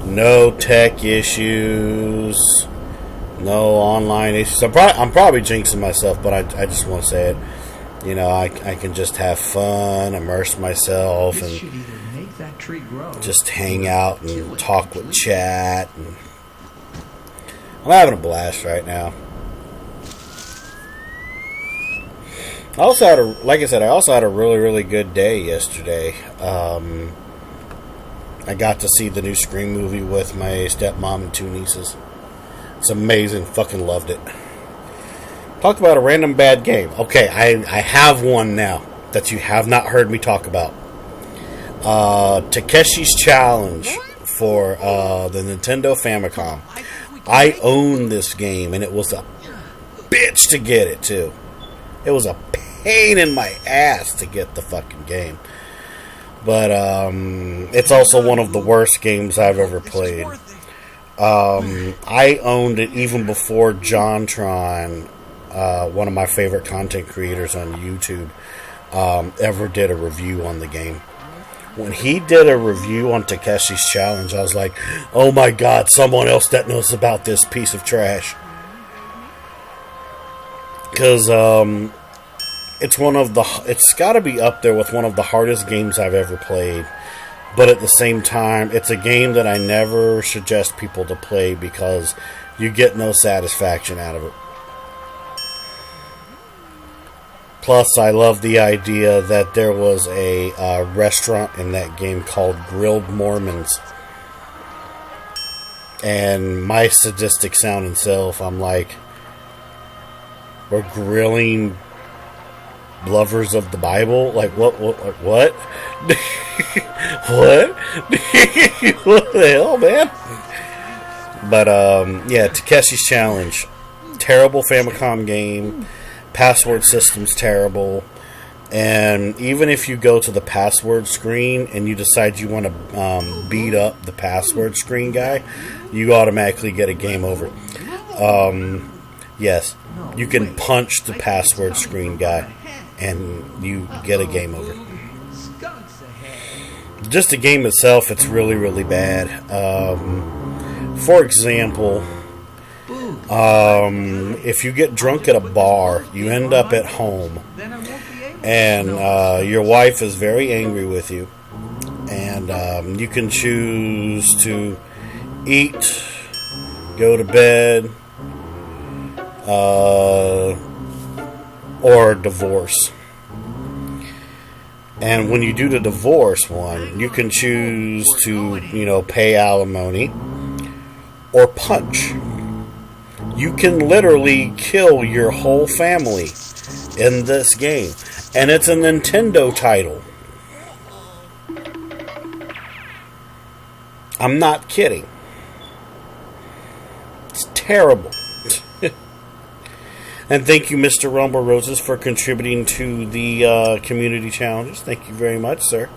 no tech issues, no online issues. I'm probably jinxing myself, but I just want to say it. You know, I can just have fun, immerse myself, and make that tree grow, just hang out and talk with chat. And I'm having a blast right now. I also had like I said, I also had a really, really good day yesterday. I got to see the new Scream movie with my stepmom and 2 nieces. It's amazing. Fucking loved it. Talk about a random bad game. Okay, I have one now that you have not heard me talk about. Takeshi's Challenge for the Nintendo Famicom. I own this game, and it was a bitch to get it, too. It was a pain in my ass to get the fucking game. But it's also one of the worst games I've ever played. I owned it even before JonTron, one of my favorite content creators on YouTube, ever did a review on the game. When he did a review on Takeshi's Challenge, I was like, oh my god, someone else that knows about this piece of trash. Because it's got to be up there with one of the hardest games I've ever played. But at the same time, it's a game that I never suggest people to play because you get no satisfaction out of it. Plus, I love the idea that there was a restaurant in that game called Grilled Mormons. And my sadistic sounding self, I'm like, we're grilling lovers of the Bible? Like, what? What? What the hell, man? But, yeah, Takeshi's Challenge. Terrible Famicom game. Password system's terrible. And even if you go to the password screen and you decide you want to beat up the password screen guy, you automatically get a game over. Yes, you can punch the password screen guy and you get a game over. Just the game itself, it's really, really bad. For example, if you get drunk at a bar, you end up at home, and your wife is very angry with you, and you can choose to eat, go to bed, or divorce. And when you do the divorce one, you can choose to, pay alimony or punch. You can literally kill your whole family in this game. And it's a Nintendo title. I'm not kidding. It's terrible. And thank you, Mr. Rumble Roses, for contributing to the community challenges. Thank you very much, sir.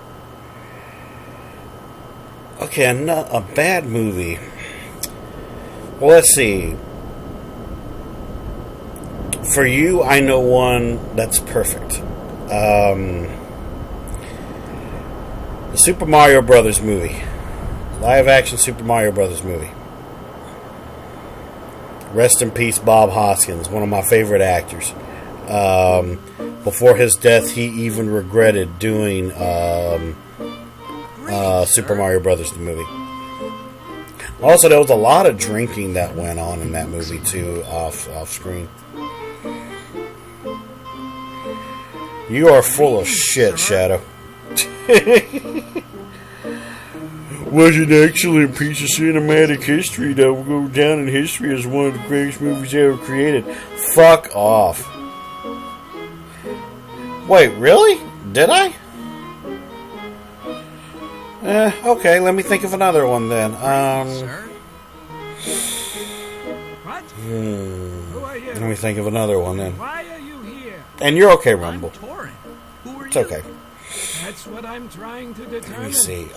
Okay, a bad movie. Well, let's see. For you, I know one that's perfect. The Super Mario Brothers movie. Live-action Super Mario Brothers movie. Rest in peace, Bob Hoskins, one of my favorite actors. Before his death, he even regretted doing Super Mario Brothers, the movie. Also, there was a lot of drinking that went on in that movie, too, off screen. You are full of shit, Shadow. Was an excellent piece of cinematic history that will go down in history as one of the greatest movies ever created. Fuck off. Wait, really? Did I? Okay, let me think of another one then. Let me think of another one then. Why are you here? And you're okay, Rumble. Torin. Who are It's you? okay. That's what I'm trying to determine. Let me see.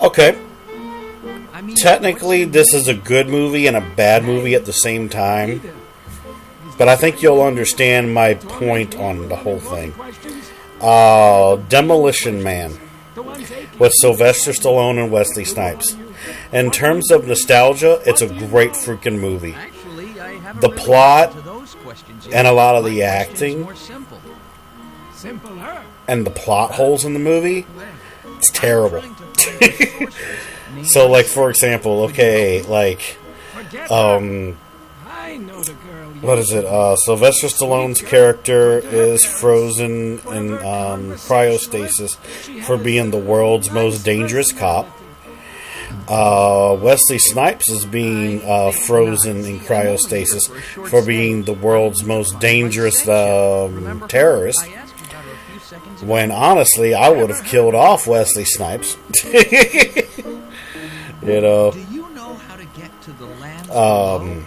Okay. I mean, Technically, this is a good movie and a bad movie at the same time. But I think you'll understand my point on the whole thing. Demolition Man with Sylvester Stallone and Wesley Snipes. In terms of nostalgia, it's a great freaking movie. The plot and a lot of the acting and the plot holes in the movie, it's terrible. So, like, for example, okay, like, what is it? Sylvester Stallone's character is frozen in cryostasis for being the world's most dangerous cop. Wesley Snipes is being frozen in cryostasis for being the world's most dangerous terrorist. When honestly, I would have killed off Wesley Snipes. You know. Do you know how to get to the land?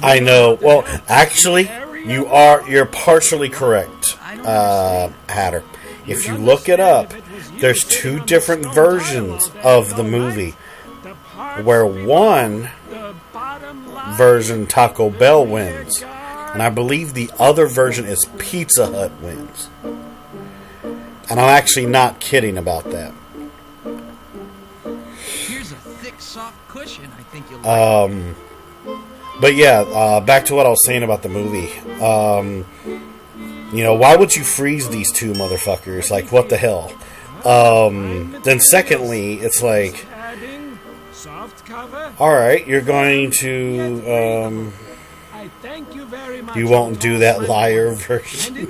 I know. Well, actually, you're partially correct, Hatter. If you look it up, there's two different versions of the movie. Where one version, Taco Bell wins. And I believe the other version is Pizza Hut wins. And I'm actually not kidding about that. Here's a thick, soft cushion. I think you'll like. But yeah, back to what I was saying about the movie. You know, why would you freeze these two motherfuckers? Like, what the hell? Then secondly, it's like, alright, you're going to, you won't do that liar version.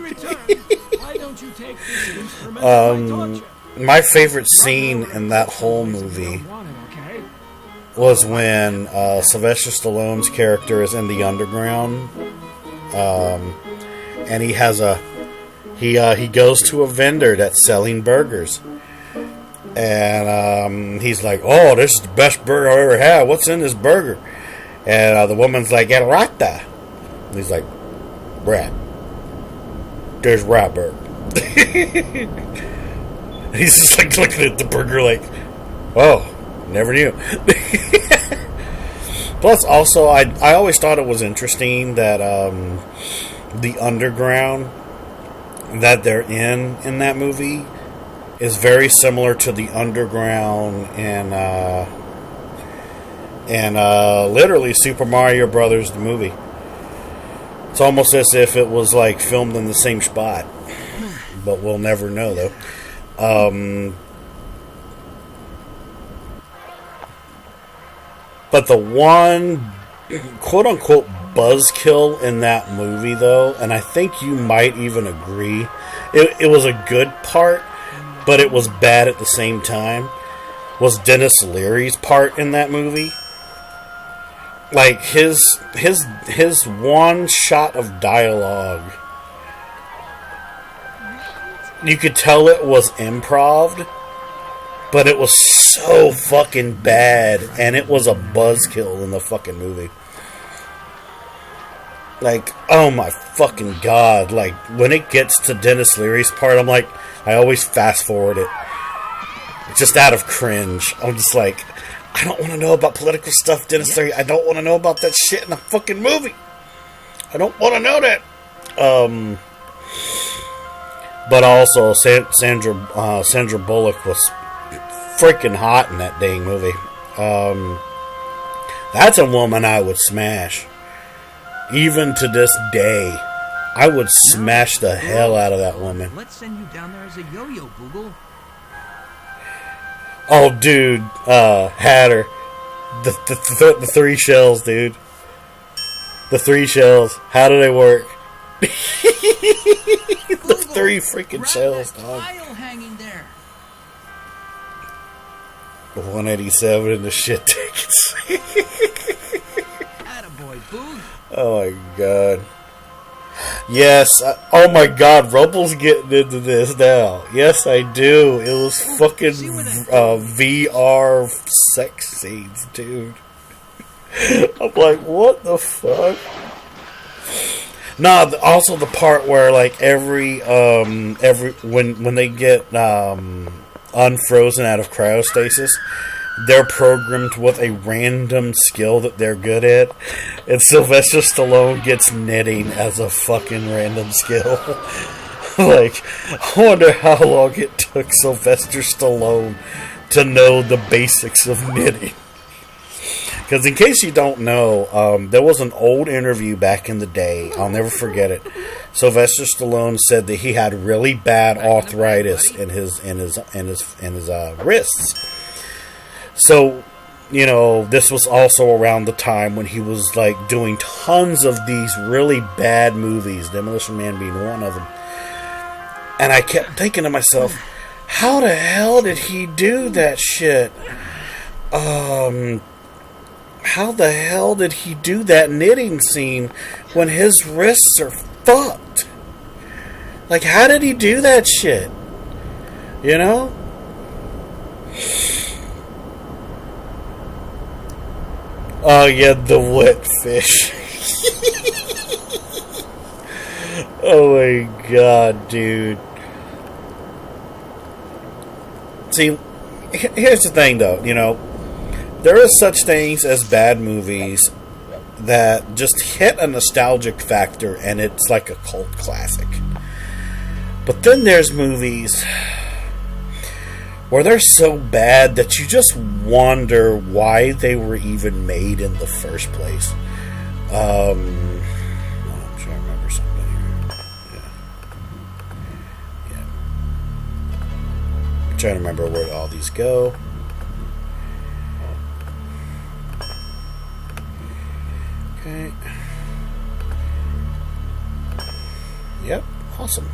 My favorite scene in that whole movie was when Sylvester Stallone's character is in the underground, and he has he goes to a vendor that's selling burgers, and he's like, "Oh, this is the best burger I've ever had. What's in this burger?" And the woman's like, "El rata." And he's like, "Rat. There's rat burger." He's just like looking at the burger like, "Oh, never knew." Plus, also, I always thought it was interesting that the underground that they're in that movie is very similar to the underground in literally Super Mario Brothers the movie. It's almost as if it was like filmed in the same spot, but we'll never know though. But the one quote-unquote buzzkill in that movie, though, and I think you might even agree, it was a good part, but it was bad at the same time, was Dennis Leary's part in that movie. Like, his one shot of dialogue, you could tell it was improv, but it was so fucking bad, and it was a buzzkill in the fucking movie. Like, oh my fucking god. Like, when it gets to Dennis Leary's part, I'm like, I always fast forward it. Just out of cringe. I'm just like, I don't want to know about political stuff, Dennis Leary. I don't want to know about that shit in the fucking movie. I don't want to know that. But also, Sandra Bullock was freaking hot in that dang movie. That's a woman I would smash. Even to this day, I would smash the hell out of that woman. Let's send you down there as a yo-yo, Google. Oh, dude, Hatter, the three shells, dude. The three shells. How do they work? The three freaking shells, dog. Hanging there. 187 in the shit tickets. Attaboy, Boog. Oh my god. Yes. Oh my God, Rumple's getting into this now. Yes, I do. It was fucking VR sex scenes, dude. I'm like, what the fuck? No, also the part where like every when they get unfrozen out of cryostasis, they're programmed with a random skill that they're good at, and Sylvester Stallone gets knitting as a fucking random skill. Like, I wonder how long it took Sylvester Stallone to know the basics of knitting. Because in case you don't know, there was an old interview back in the day. I'll never forget it. Sylvester Stallone said that he had really bad arthritis in his wrists. So, you know, this was also around the time when he was like doing tons of these really bad movies, Demolition Man being one of them. And I kept thinking to myself, how the hell did he do that shit? How the hell did he do that knitting scene when his wrists are fucked? Like, how did he do that shit? You know? Oh, yeah, the wet fish. Oh my God, dude. See, here's the thing, though, you know. There is such things as bad movies that just hit a nostalgic factor and it's like a cult classic. But then there's movies where they're so bad that you just wonder why they were even made in the first place. I'm trying to remember something here. Yeah. I'm trying to remember where all these go. Okay. Yep. Awesome.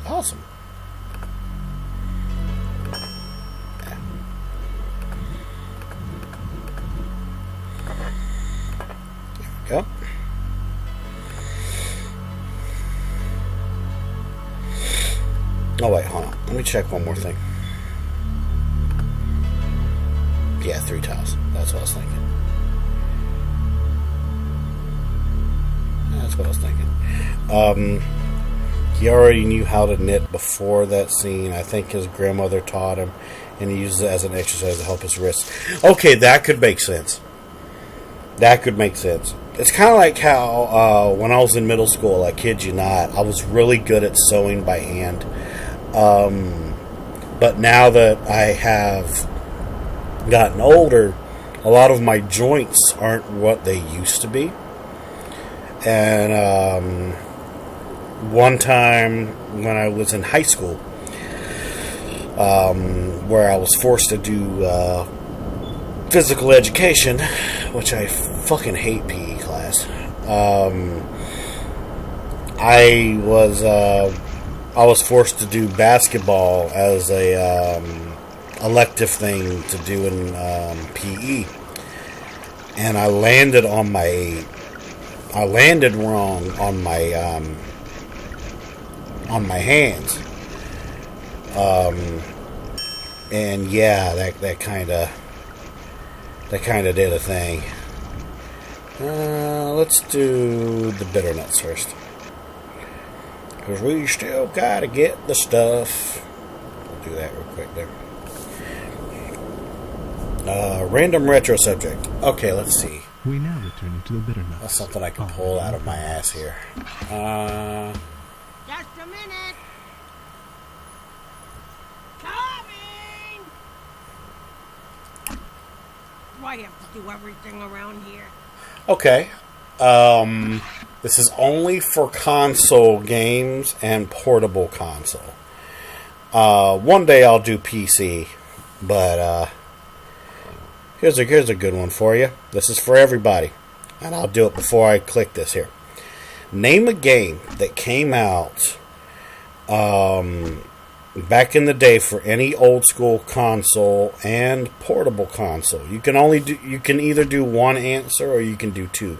Awesome. Yeah. There we go. Oh wait, hold on. Let me check one more thing. Yeah, 3 tiles. That's what I was thinking. That's what I was thinking. He already knew how to knit before that scene. I think his grandmother taught him, and he uses it as an exercise to help his wrists. Okay, that could make sense. That could make sense. It's kind of like how when I was in middle school, I kid you not, I was really good at sewing by hand. But now that I have gotten older, a lot of my joints aren't what they used to be. And one time when I was in high school, where I was forced to do physical education, which I fucking hate PE class, I was forced to do basketball as a elective thing to do in PE, and I landed wrong on my hands, and yeah, that kind of did a thing. Let's do the bitter nuts first, because we still gotta get the stuff. We'll do that real quick there. Random retro subject. Okay, let's see. We now return to the bitter nuts. That's something I can pull out of my ass here. Just a minute. Coming. Do I have to do everything around here? Okay. This is only for console games and portable console. One day I'll do PC, but here's a good one for you. This is for everybody, and I'll do it before I click this here. Name a game that came out back in the day for any old school console and portable console. You can either do one answer or you can do two.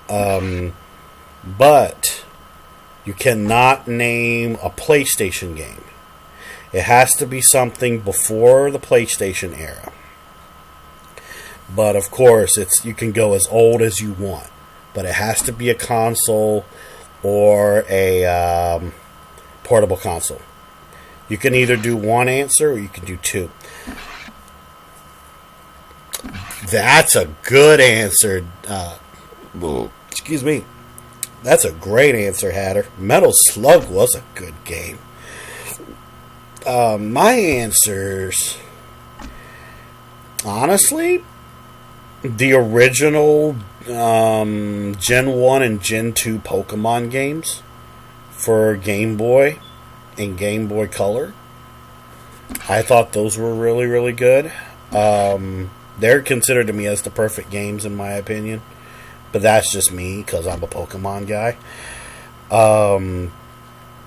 But you cannot name a PlayStation game. It has to be something before the PlayStation era. But of course, you can go as old as you want. But it has to be a console or a portable console. You can either do one answer or you can do two. That's a good answer. Excuse me. That's a great answer, Hatter. Metal Slug was a good game. My answers, honestly, the original Gen 1 and Gen 2 Pokemon games for Game Boy and Game Boy Color. I thought those were really, really good. They're considered to me as the perfect games in my opinion. But that's just me because I'm a Pokemon guy.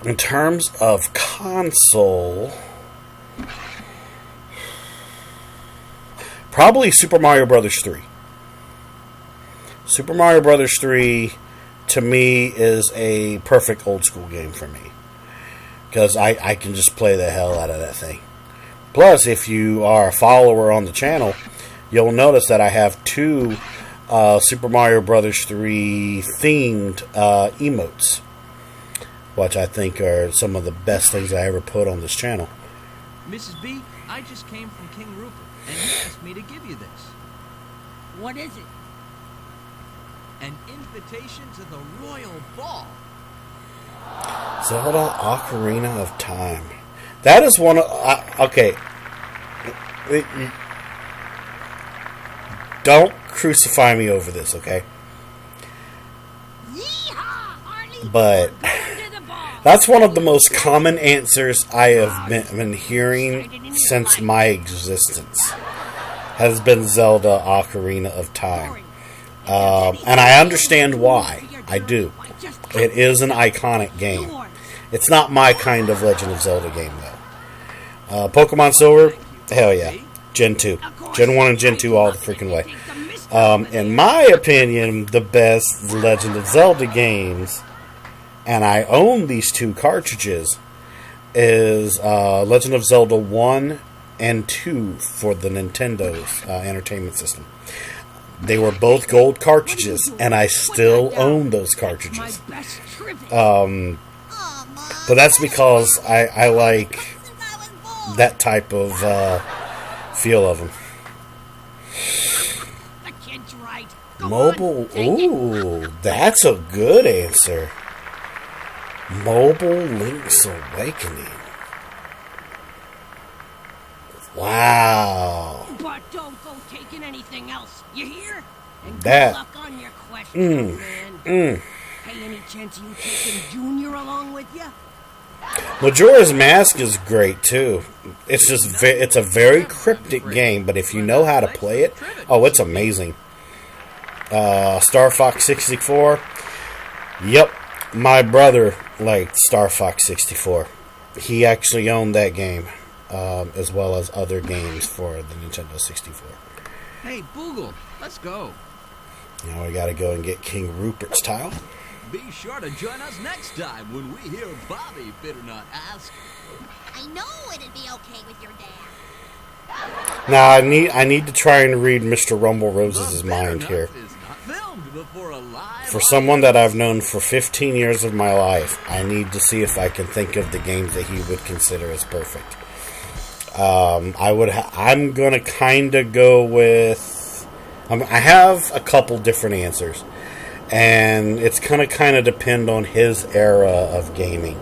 In terms of console, probably Super Mario Brothers 3. Super Mario Brothers 3, to me, is a perfect old school game for me. Because I can just play the hell out of that thing. Plus, if you are a follower on the channel, you'll notice that I have two Super Mario Brothers 3 themed emotes, which I think are some of the best things I ever put on this channel. Mrs. B, I just came from King Rupert, and he asked me to give you this. What is it? An invitation to the Royal Ball. Zelda Ocarina of Time. That is one of... okay. Don't crucify me over this, okay? But that's one of the most common answers I have been hearing since my existence. Has been Zelda Ocarina of Time. And I understand why. I do. It is an iconic game. It's not my kind of Legend of Zelda game, though. Pokemon Silver? Hell yeah. Gen 2. Gen 1 and Gen 2 all the freaking way. In my opinion, the best Legend of Zelda games, and I own these two cartridges, is Legend of Zelda 1 and 2 for the Nintendo's Entertainment System. They were both gold cartridges, and I still own those cartridges. But that's because I like that type of feel of them. Mobile, ooh, that's a good answer. Mobile Link's Awakening. Wow. But don't go taking anything else, you hear? And that. Good luck on your question, man. Hey, any chance you taking Junior along with you? Majora's Mask is great too. It's just it's a very cryptic game, but if you know how to play it, oh, it's amazing. Star Fox 64. Yep, my brother liked Star Fox 64. He actually owned that game, as well as other games for the Nintendo 64. Hey, Boogle, let's go. Now we gotta go and get King Rupert's tile. Be sure to join us next time when we hear Bobby Bitter Not ask. I know it'd be okay with your dad. Now I need to try and read Mr. Rumble Roses' mind here. For someone that I've known for 15 years of my life, I need to see if I can think of the games that he would consider as perfect. I'm gonna kind of go with. I have a couple different answers, and it's gonna kind of depend on his era of gaming.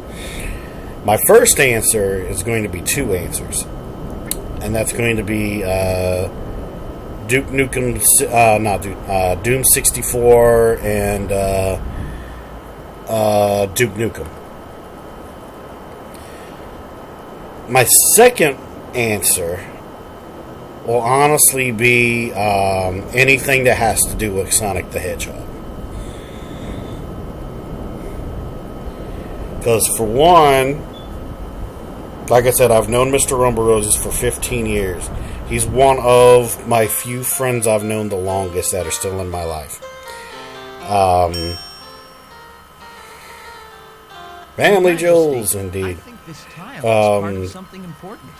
My first answer is going to be two answers, and that's going to be Duke Nukem, Doom 64 and Duke Nukem. My second answer will honestly be anything that has to do with Sonic the Hedgehog. Because for one, like I said, I've known Mr. Rumble Roses for 15 years. He's one of my few friends I've known the longest that are still in my life. Family jewels, indeed. I think this tile is part of something important.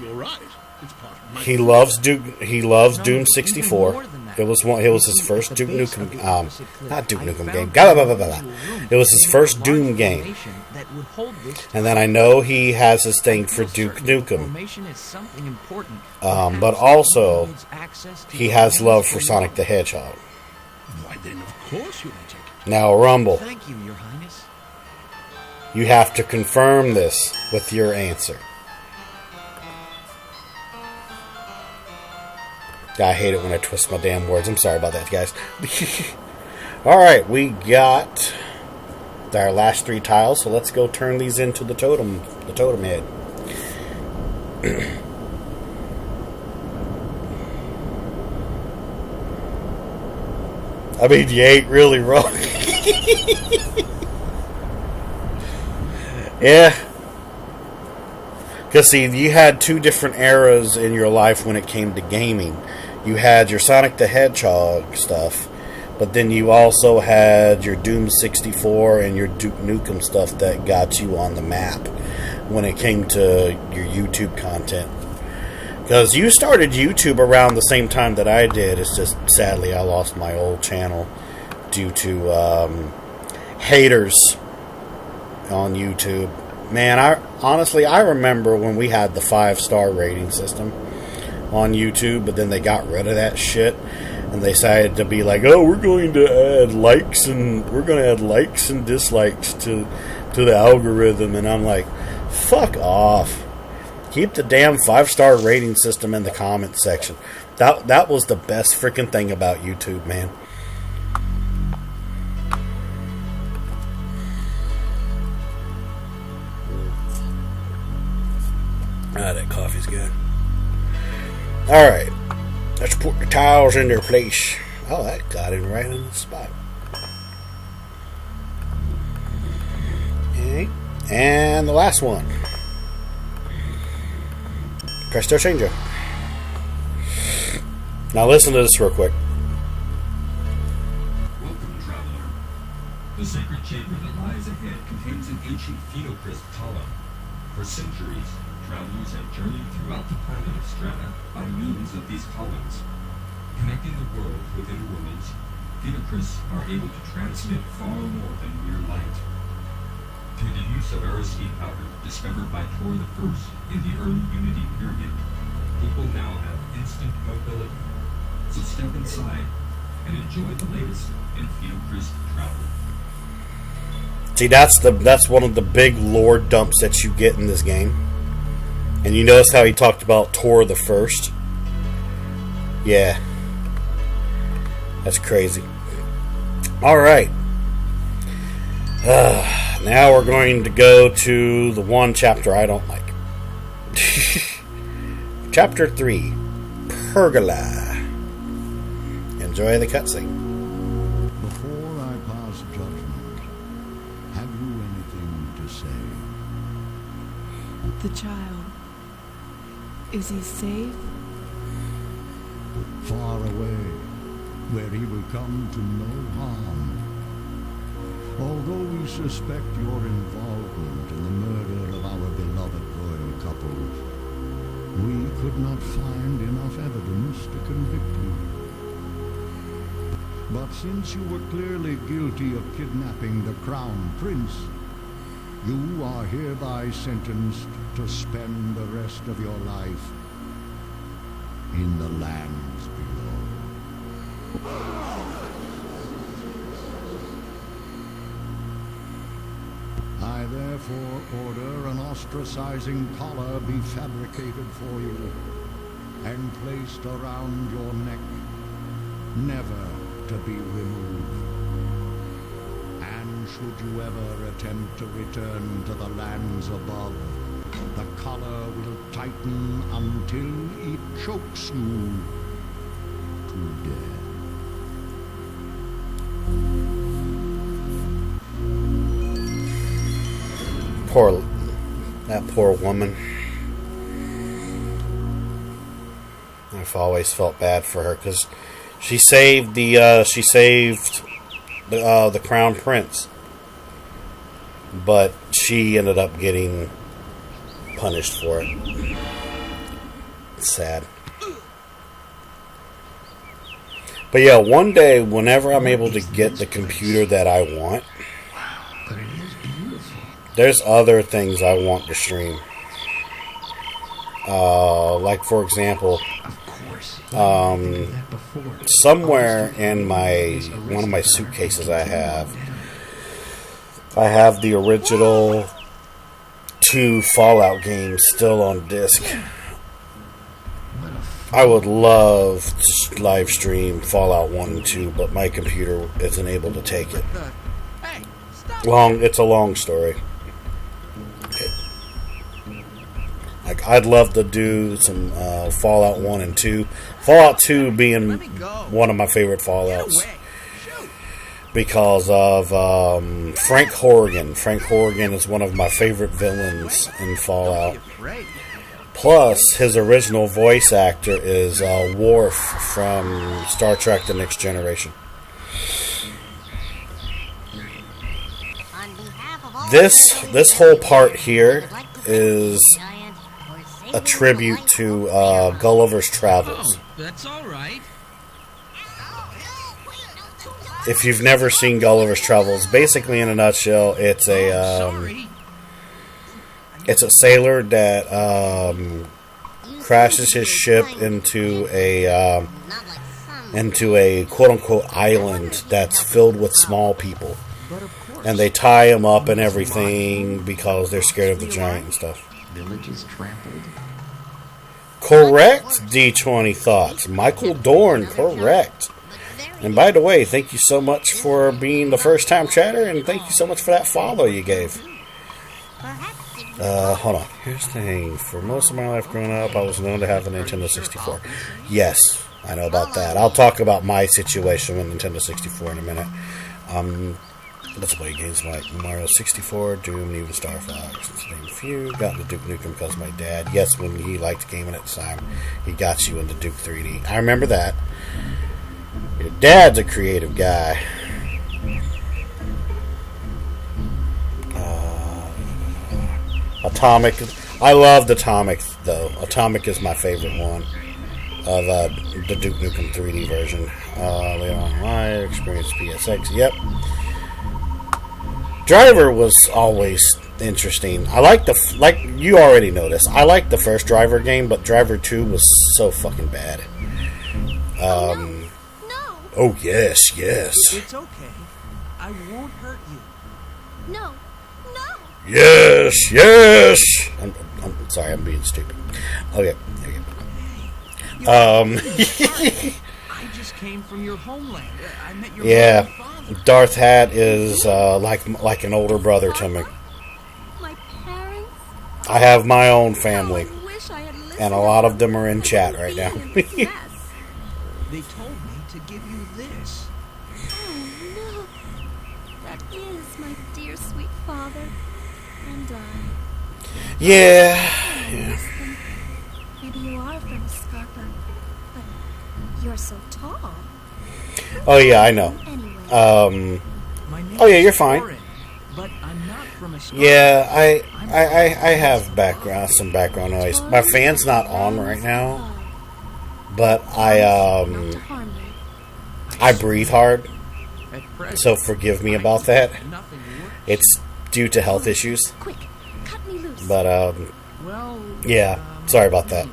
You're right. It's part of my... He loves Doom 64. It was his first Duke Nukem not Duke Nukem game. It was his first Doom game. And then I know he has his thing for Duke Nukem. But also he has love for Sonic the Hedgehog. Why then, of course, Lunatic. Now, Rumble. Thank you, Your Highness. You have to confirm this with your answer. I hate it when I twist my damn words. I'm sorry about that, guys. Alright, we got our last 3 tiles, so let's go turn these into the totem head. I mean, you ain't really wrong. Yeah. Because, see, you had 2 different eras in your life when it came to gaming. You had your Sonic the Hedgehog stuff, but then you also had your Doom 64 and your Duke Nukem stuff that got you on the map when it came to your YouTube content. Because you started YouTube around the same time that I did. It's just, sadly, I lost my old channel due to haters on YouTube. Man, I remember when we had the 5-star rating system on YouTube, but then they got rid of that shit, and they decided to be like, oh, we're going to add likes and dislikes to the algorithm, and I'm like, fuck off. Keep the damn 5-star rating system in the comment section. That was the best freaking thing about YouTube, man. That coffee's good. Alright. Let's put the tiles in their place. Oh, that got it right on the spot. Okay. And the last one. Presto Chango. Now listen to this real quick. Welcome, traveler. The sacred chamber that lies ahead contains an ancient phenocryst column. For centuries, travelers have journeyed throughout the planet of Strata by means of these columns. Connecting the world with interworlds, phenocrysts are able to transmit far more than mere light. Through the use of aerostate powder discovered by Tor the First in the early Unity period, people now have instant mobility. So step inside and enjoy the latest in phenocryst travel. See, that's one of the big lore dumps that you get in this game. And you notice how he talked about Tor the First? Yeah. That's crazy. Alright. Now we're going to go to the one chapter I don't like. Chapter 3. Pergola. Enjoy the cutscene. Before I pass judgment, have you anything to say? The child. Is he safe? Far away, where he will come to no harm. Although we suspect your involvement in the murder of our beloved royal couple, we could not find enough evidence to convict you. But since you were clearly guilty of kidnapping the Crown Prince, you are hereby sentenced to spend the rest of your life in the lands below. I therefore order an ostracizing collar be fabricated for you and placed around your neck, never to be removed. And should you ever attempt to return to the lands above, the collar will tighten until it chokes you to death. That poor woman. I've always felt bad for her because she saved the Crown Prince. But she ended up getting punished for it. It's sad. But yeah, one day, whenever I'm able to get the computer that I want, there's other things I want to stream. Like, for example, somewhere in one of my suitcases I have the original 2 Fallout games still on disc. I would love to live stream Fallout 1 and 2, but my computer isn't able to take it. It's a long story. Like, I'd love to do some Fallout 1 and 2. Fallout 2 being one of my favorite Fallouts. Because of Frank Horrigan. Frank Horrigan is one of my favorite villains in Fallout. Plus, his original voice actor is Worf from Star Trek The Next Generation. This whole part here is a tribute to Gulliver's Travels. That's all right. If you've never seen Gulliver's Travels, basically in a nutshell, it's a sailor that crashes his ship into a quote unquote island that's filled with small people, and they tie him up and everything because they're scared of the giant and stuff. Villages trampled. Correct. D20 Thoughts. Michael Dorn. Correct. And by the way, thank you so much for being the first time chatter, and thank you so much for that follow you gave. Hold on. Here's the thing. For most of my life growing up, I was known to have a Nintendo 64. Yes, I know about that. I'll talk about my situation with Nintendo 64 in a minute. Let's play games like Mario 64, Doom, and even Star Fox. To name a few. Got into Duke Nukem because of my dad. Yes, when he liked gaming at the time, he got you into Duke 3D. I remember that. Your dad's a creative guy. Atomic. I loved Atomic, though. Atomic is my favorite one of the Duke Nukem 3D version. Leon Live, Experience PSX. Yep. Driver was always interesting. I like like you already noticed. I liked the first Driver game, but Driver 2 was so fucking bad. Oh yes. It's okay. I won't hurt you. No. Yes. I'm sorry, I'm being stupid. Okay. I just came from your homeland. I met your yeah. mother and father. Darth Hat is like an older brother to me. My parents? I have my own family, I wish I had listened. and a lot of them are in chat right now. They told me to give you this. Oh no. That is my dear sweet father. And Yeah. maybe you are from Scarpa, but you're so tall. Oh yeah, I know. Oh yeah, you're fine. Torin, but I'm not from a Yeah, I have some background noise. My fan's not on right now, but I breathe hard, so forgive me about that. It's due to health issues. Quick, cut me loose. But yeah, sorry about that.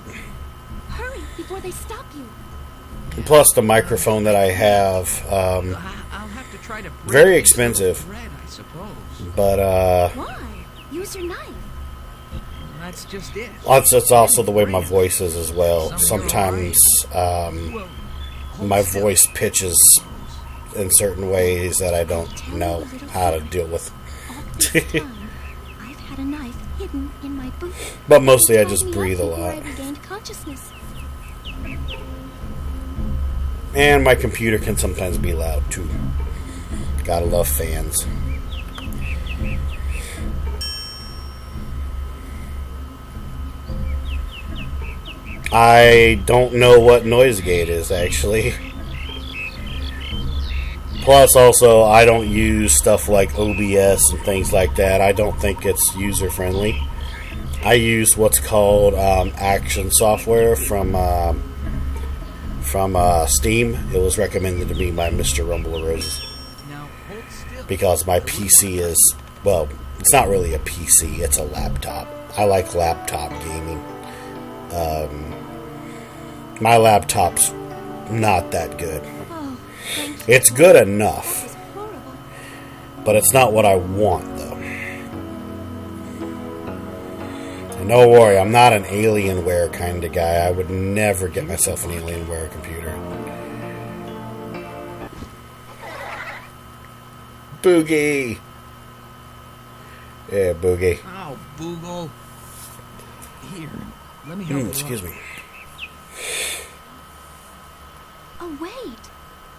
Hurry before they stop you. Plus the microphone that I have, I'll have to try to very expensive. bread, I suppose. But Why? Use your knife. That's just it. it's also the way my voice is as well. Sometimes my voice pitches in certain ways that I don't know how to deal with. I've had a knife hidden in my boot. But mostly I just breathe a lot. I regained consciousness. And my computer can sometimes be loud too. Gotta love fans. I don't know what noise gate is actually. Plus, also, I don't use stuff like OBS and things like that. I don't think it's user-friendly. I use what's called Action software from Steam. It was recommended to me by Mr. Rumble Roses. Because my PC is, well, it's not really a PC, it's a laptop. I like laptop gaming. My laptop's not that good. It's good enough. But it's not what I want, though. And don't worry, I'm not an Alienware kind of guy. I would never get myself an Alienware computer. Boogie! Yeah, Boogie. Oh, Boogle. Here, let me help you. Excuse me. Oh, wait.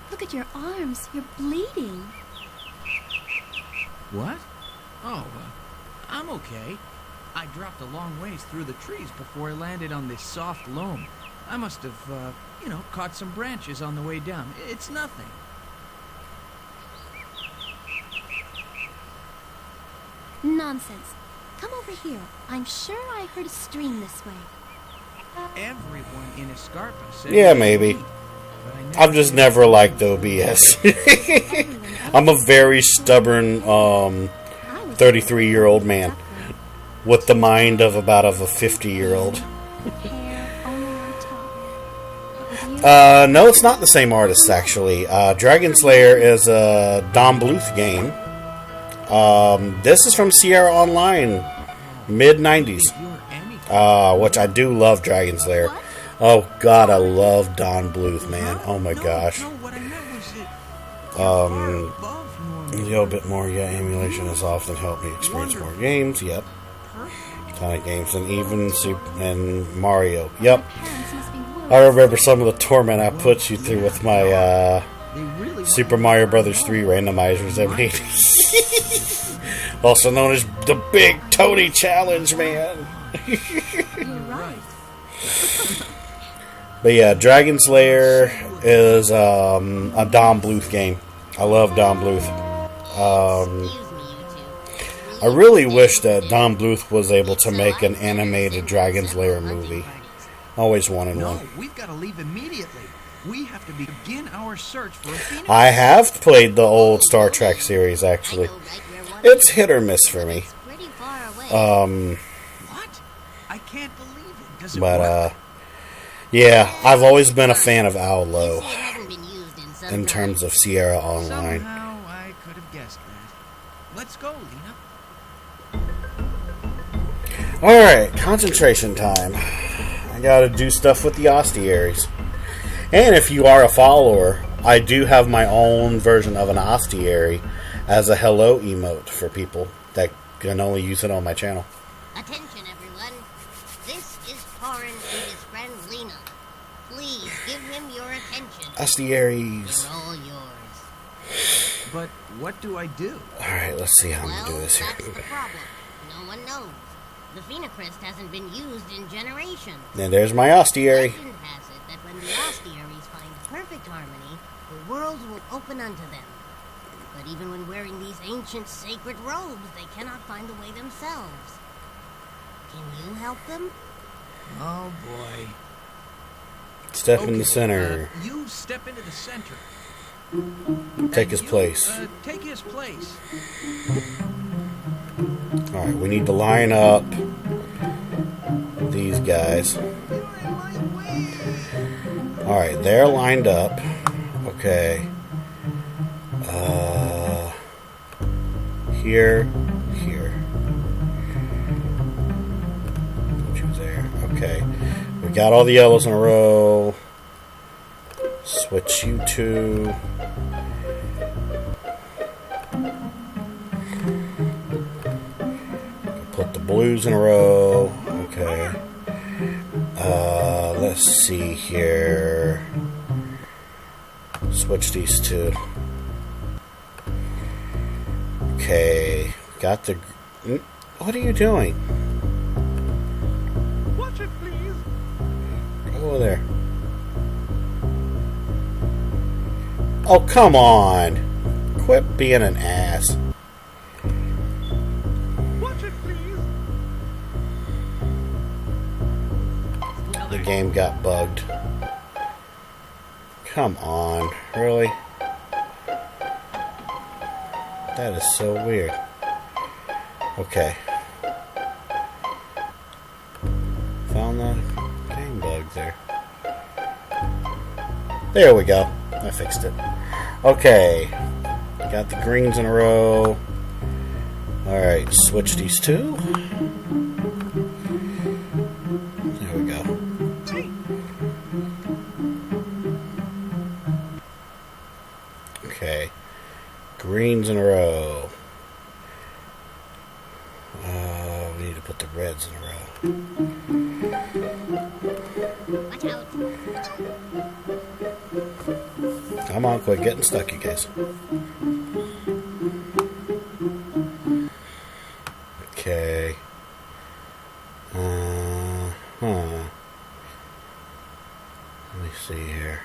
Look at your arms. You're bleeding. What? Oh, I'm okay. I dropped a long ways through the trees before I landed on this soft loam. I must have, caught some branches on the way down. It's nothing. Nonsense. Come over here. I'm sure I heard a stream this way. Everyone in Escarpa said... Yeah, maybe. I've just never liked OBS. I'm a very stubborn 33-year-old man with the mind of about a 50-year-old. No, it's not the same artist, actually. Dragon's Lair is a Don Bluth game. This is from Sierra Online, mid-90s, which I do love Dragon's Lair. Oh, God, I love Don Bluth, man. Oh, my gosh. A little bit more, yeah, emulation has often helped me experience more games, yep. Sonic games, and even and Mario, yep. I remember some of the torment I put you through with my Super Mario Brothers 3 randomizers I made. Also known as the Big Tony Challenge, man. But yeah, Dragon's Lair is a Don Bluth game. I love Don Bluth. I really wish that Don Bluth was able to make an animated Dragon's Lair movie. Always wanted one. We've got to leave immediately. We have to begin our search for a phoenix. I have played the old Star Trek series, actually. It's hit or miss for me. What? I can't believe it. Does it work? Yeah, I've always been a fan of Owlo in terms of Sierra Online. Somehow I could have guessed that. Let's go, Lena. Alright, concentration time. I gotta do stuff with the ostiaries. And if you are a follower, I do have my own version of an ostiary as a hello emote for people that can only use it on my channel. Attention, everyone. This is Torin and his friend Lena. Please give him your attention. Ostiaries. They're all yours. But what do I do? Alright, let's see how I'm gonna do this here. That's the problem. No one knows. The Phoenocrest hasn't been used in generations. And there's my ostiary. Legend has it that when the ostiaries find perfect harmony, the worlds will open unto them. But even when wearing these ancient sacred robes, they cannot find the way themselves. Can you help them? Oh, boy. Step in the center. You step into the center. Take his place. Take his place. Alright, we need to line up these guys. Alright, they're lined up. Okay. Here. Put you there. Okay. We got all the yellows in a row. Switch you two. Put the blues in a row. Okay. Let's see here. Switch these two. Okay. Got the... What are you doing? Watch it, please. Go over there. Oh, come on. Quit being an ass. Watch it, please. The game got bugged. Come on, really? That is so weird. Okay. Found the game bug there. There we go. I fixed it. Okay. Got the greens in a row. Alright, switch these two. There we go. Okay. Greens in a row. We need to put the reds in a row. Watch out. Come on, quit getting stuck, you guys. Okay. Let me see here.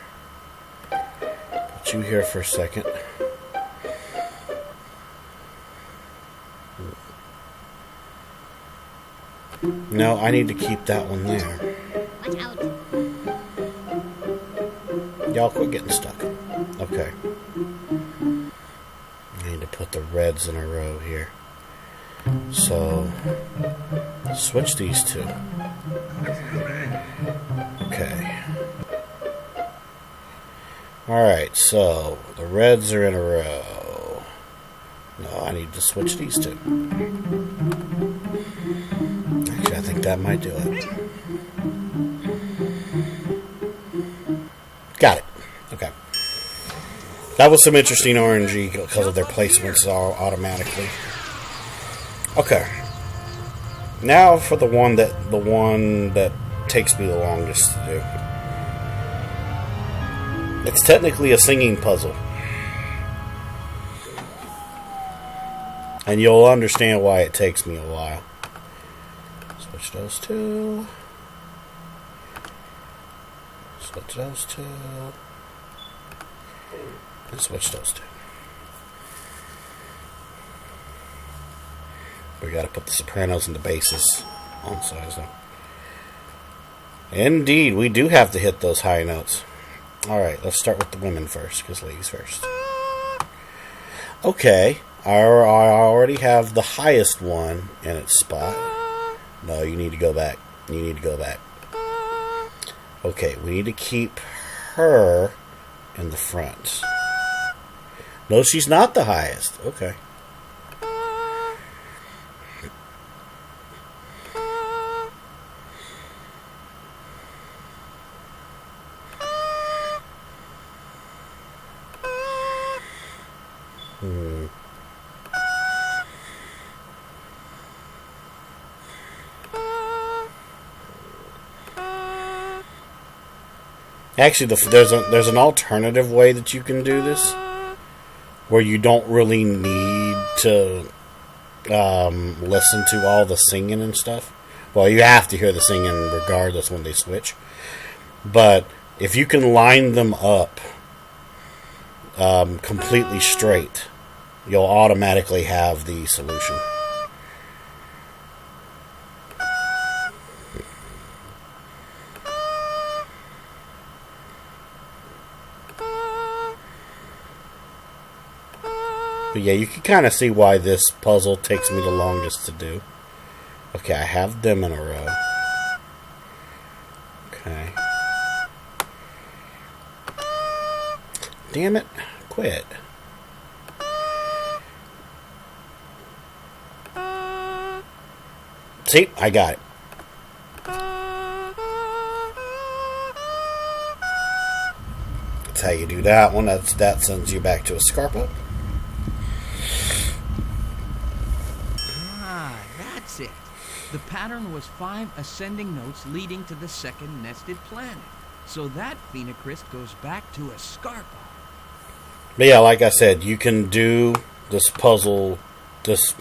Put you here for a second. No, I need to keep that one there. Watch out. Y'all quit getting stuck. Okay. I need to put the reds in a row here. So, switch these two. Okay. Alright, so the reds are in a row. No, I need to switch these two. Actually, I think that might do it. Got it. Okay. That was some interesting RNG because of their placements all automatically. Okay. Now for the one that takes me the longest to do. It's technically a singing puzzle. And you'll understand why it takes me a while. Switch those two. Switch those two. And switch those two. We gotta put the sopranos and the basses on size though. Indeed, we do have to hit those high notes. Alright, let's start with the women first, because ladies first. Okay, I already have the highest one in its spot. No, you need to go back. You need to go back. Okay, we need to keep her in the front. No, she's not the highest. Okay. Actually, there's an alternative way that you can do this, where you don't really need to listen to all the singing and stuff. Well, you have to hear the singing regardless when they switch. But if you can line them up completely straight, you'll automatically have the solution. But yeah, you can kind of see why this puzzle takes me the longest to do. Okay, I have them in a row. Okay. Damn it. Quit. See? I got it. That's how you do that one. That sends you back to a Scarpa. That's it. The pattern was 5 ascending notes leading to the second nested planet. So that phenocryst goes back to a Scarpa. But yeah, like I said, you can do this puzzle, this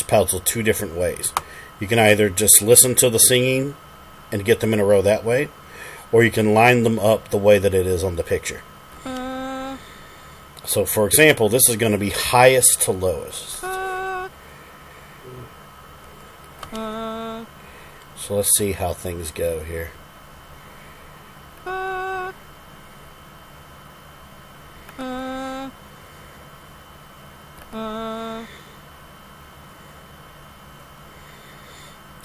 puzzle 2 different ways. You can either just listen to the singing and get them in a row that way, or you can line them up the way that it is on the picture. So, for example, this is going to be highest to lowest. So let's see how things go here.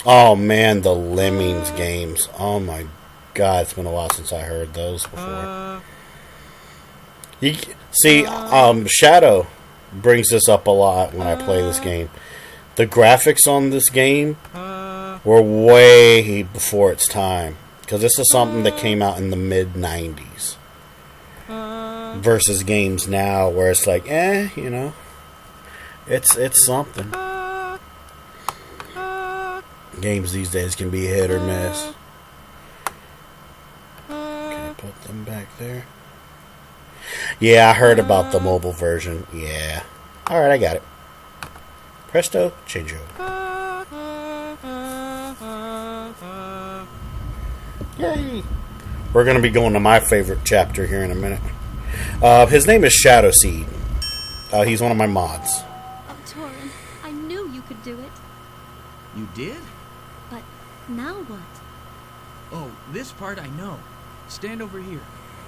Oh man, the Lemmings games. Oh my god, it's been a while since I heard those before. You see, Shadow brings this up a lot when I play this game. The graphics on this game were way before its time. Because this is something that came out in the mid-90s. Versus games now where it's like, you know. It's something. Games these days can be hit or miss. Okay, put them back there. Yeah, I heard about the mobile version. Yeah. Alright, I got it. Presto, change over. Yay! We're going to be going to my favorite chapter here in a minute. His name is Shadow Seed. He's one of my mods. Oh, Torin, I knew you could do it. You did? But now what? Oh, this part I know. Stand over here.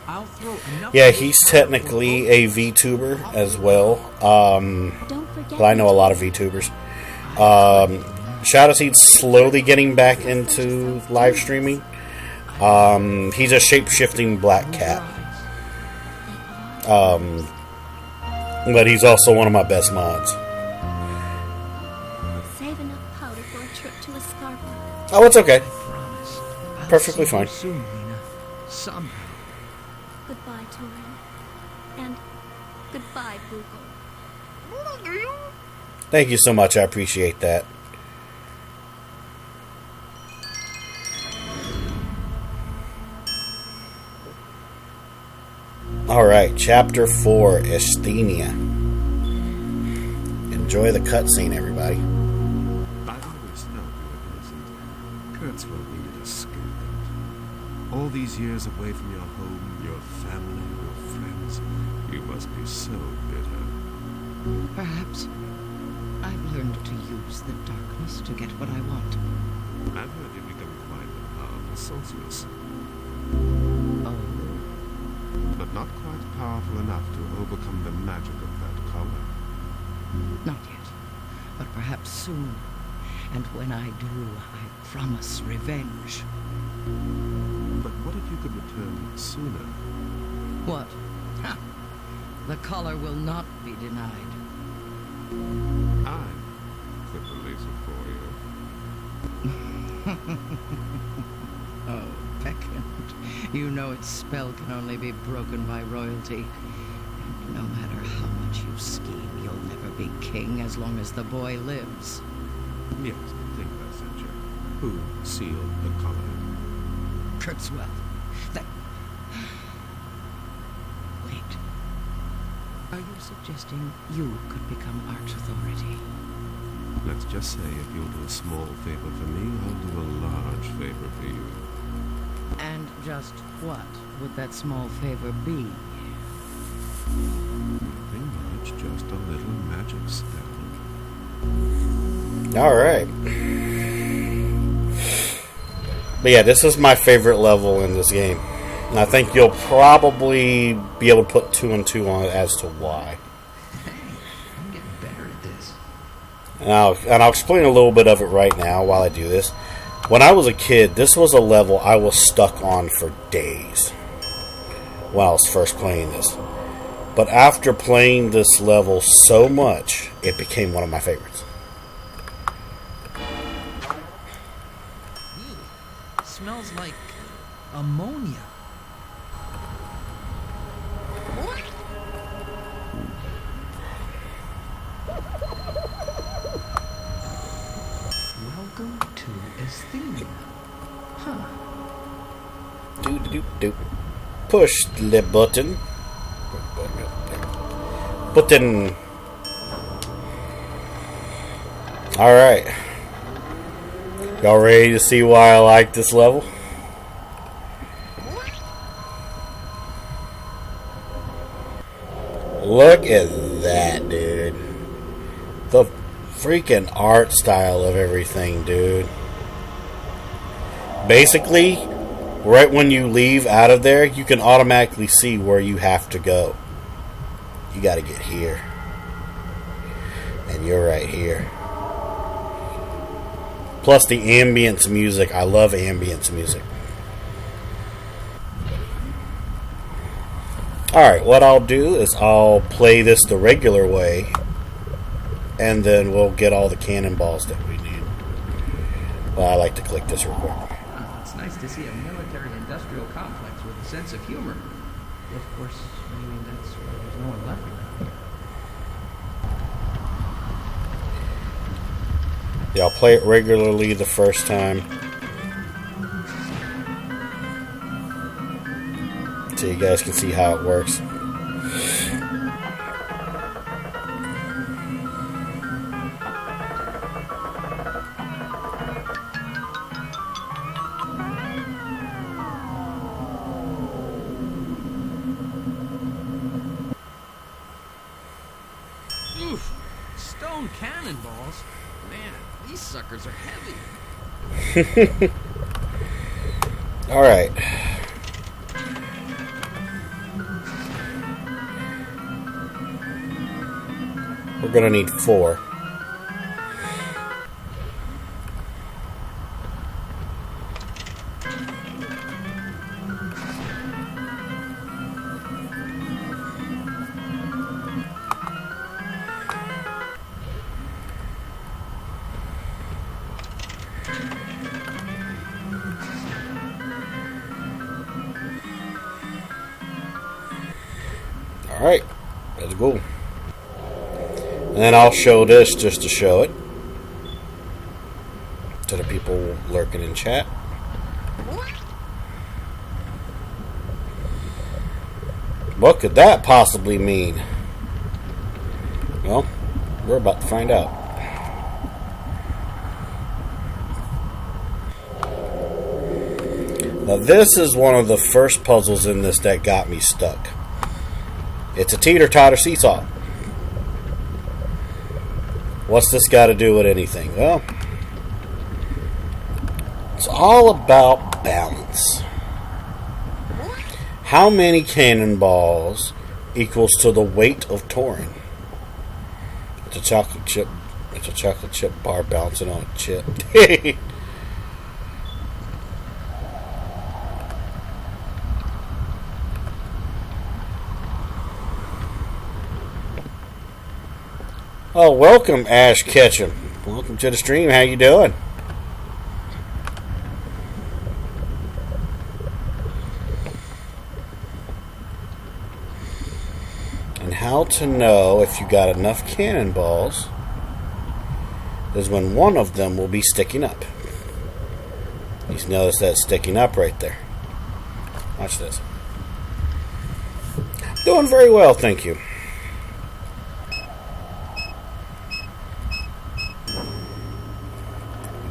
I'll throw enough. Yeah, he's technically a VTuber as well. But I know a lot of VTubers. Shadow Seed's slowly getting back into live streaming. He's a shape-shifting black cat. But he's also one of my best mods. Save enough powder for a trip to Escarpa. Oh, it's okay. Perfectly fine. Soon, Lena. Somehow. Goodbye, Torin. And goodbye, Google. Thank you so much. I appreciate that. Alright, Chapter 4, Asthenia. Enjoy the cutscene, everybody. I've always known you were innocent. Kurtzwell needed a scapegoat. All these years away from your home, your family, your friends, you must be so bitter. Perhaps I've learned to use the darkness to get what I want. I've heard you've become quite a powerful sorceress. Oh. But not quite powerful enough to overcome the magic of that collar. Not yet, but perhaps soon. And when I do, I promise revenge. But what if you could return sooner? What? Ha! The collar will not be denied. I could release it for you. Oh, Peccant. You know its spell can only be broken by royalty. And no matter how much you scheme, you'll never be king as long as the boy lives. Yes, think I sent you. Who sealed the collar? Kurtzwell. That... Wait. Are you suggesting you could become Arch Authority? Let's just say if you'll do a small favor for me, I'll do a large favor for you. And just what would that small favor be? Nothing much, just a little magic spell. Alright. But yeah, this is my favorite level in this game. And I think you'll probably be able to put 2 and 2 on it as to why. I'm getting better at this. And I'll explain a little bit of it right now while I do this. When I was a kid, this was a level I was stuck on for days when I was first playing this. But after playing this level so much, it became one of my favorites. Smells like ammonia. Welcome to Asthenia. Huh. Do. Push the button. Button. Alright. Y'all ready to see why I like this level? Look at that, dude. The freaking art style of everything, dude. Basically, right when you leave out of there, you can automatically see where you have to go. You gotta get here. And you're right here. Plus the ambience music. I love ambience music. Alright, what I'll do is I'll play this the regular way, and then we'll get all the cannonballs that we need. Well, I like to click this real quick. It's nice to see a military-industrial complex with a sense of humor. Of course, I mean, that's why there's no one left around. Yeah, I'll play it regularly the first time. So you guys can see how it works. Oof! Stone cannonballs? Man, these suckers are heavy. Alright. We're gonna need 4. Alright, let's go. And then I'll show this just to show it to the people lurking in chat. What could that possibly mean? Well, we're about to find out. Now this is one of the first puzzles in this that got me stuck. It's a teeter-totter seesaw. What's this got to do with anything? Well, it's all about balance. How many cannonballs equals to the weight of Torin? It's a chocolate chip. It's a chocolate chip bar bouncing on a chip. Oh, welcome, Ash Ketchum. Welcome to the stream. How you doing? And how to know if you got enough cannonballs is when one of them will be sticking up. You notice that sticking up right there. Watch this. Doing very well, thank you.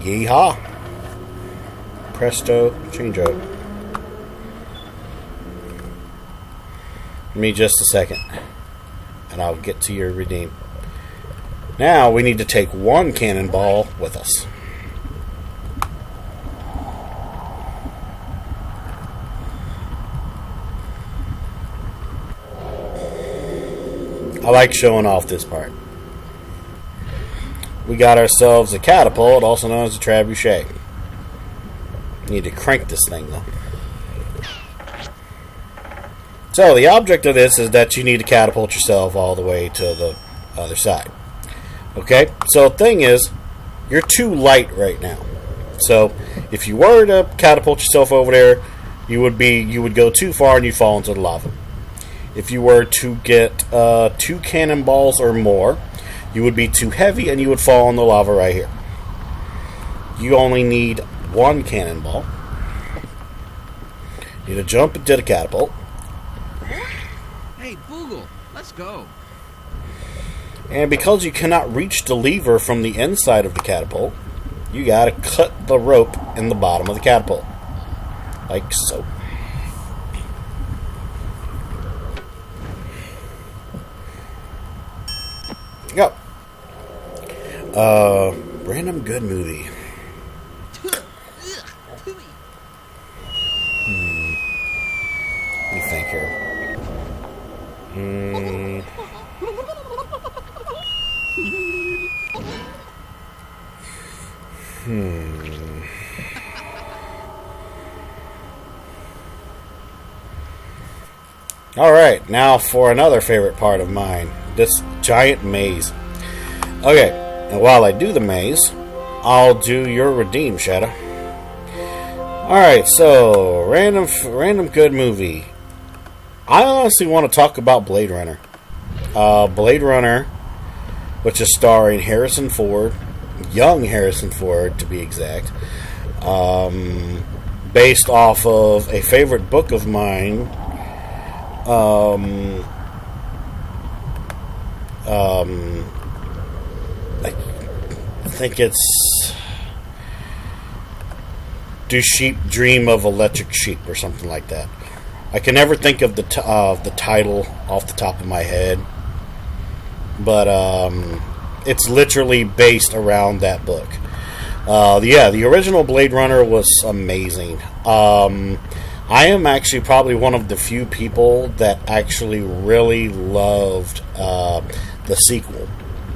Yeehaw. Presto, change out. Give me just a second, and I'll get to your redeem. Now we need to take one cannonball with us. I like showing off this part. We got ourselves a catapult, also known as a trebuchet. Need to crank this thing, though. So, the object of this is that you need to catapult yourself all the way to the other side. Okay? So, the thing is, you're too light right now. So, if you were to catapult yourself over there, you would go too far and you'd fall into the lava. If you were to get 2 cannonballs or more, you would be too heavy and you would fall in the lava right here. You only need 1 cannonball. You need to jump into the catapult. Hey, Boogle, let's go. And because you cannot reach the lever from the inside of the catapult, you gotta cut the rope in the bottom of the catapult. Like so. Yep. Random good movie. Let me think here. Alright, now for another favorite part of mine. This giant maze. Okay, and while I do the maze, I'll do your redeem, Shadow. Alright, so, random good movie. I honestly want to talk about Blade Runner. Blade Runner, which is starring Harrison Ford, young Harrison Ford to be exact, based off of a favorite book of mine, I think it's Do Sheep Dream of Electric Sheep or something like that. I can never think of the title off the top of my head, but it's literally based around that book. The original Blade Runner was amazing. I am actually probably one of the few people that actually really loved the sequel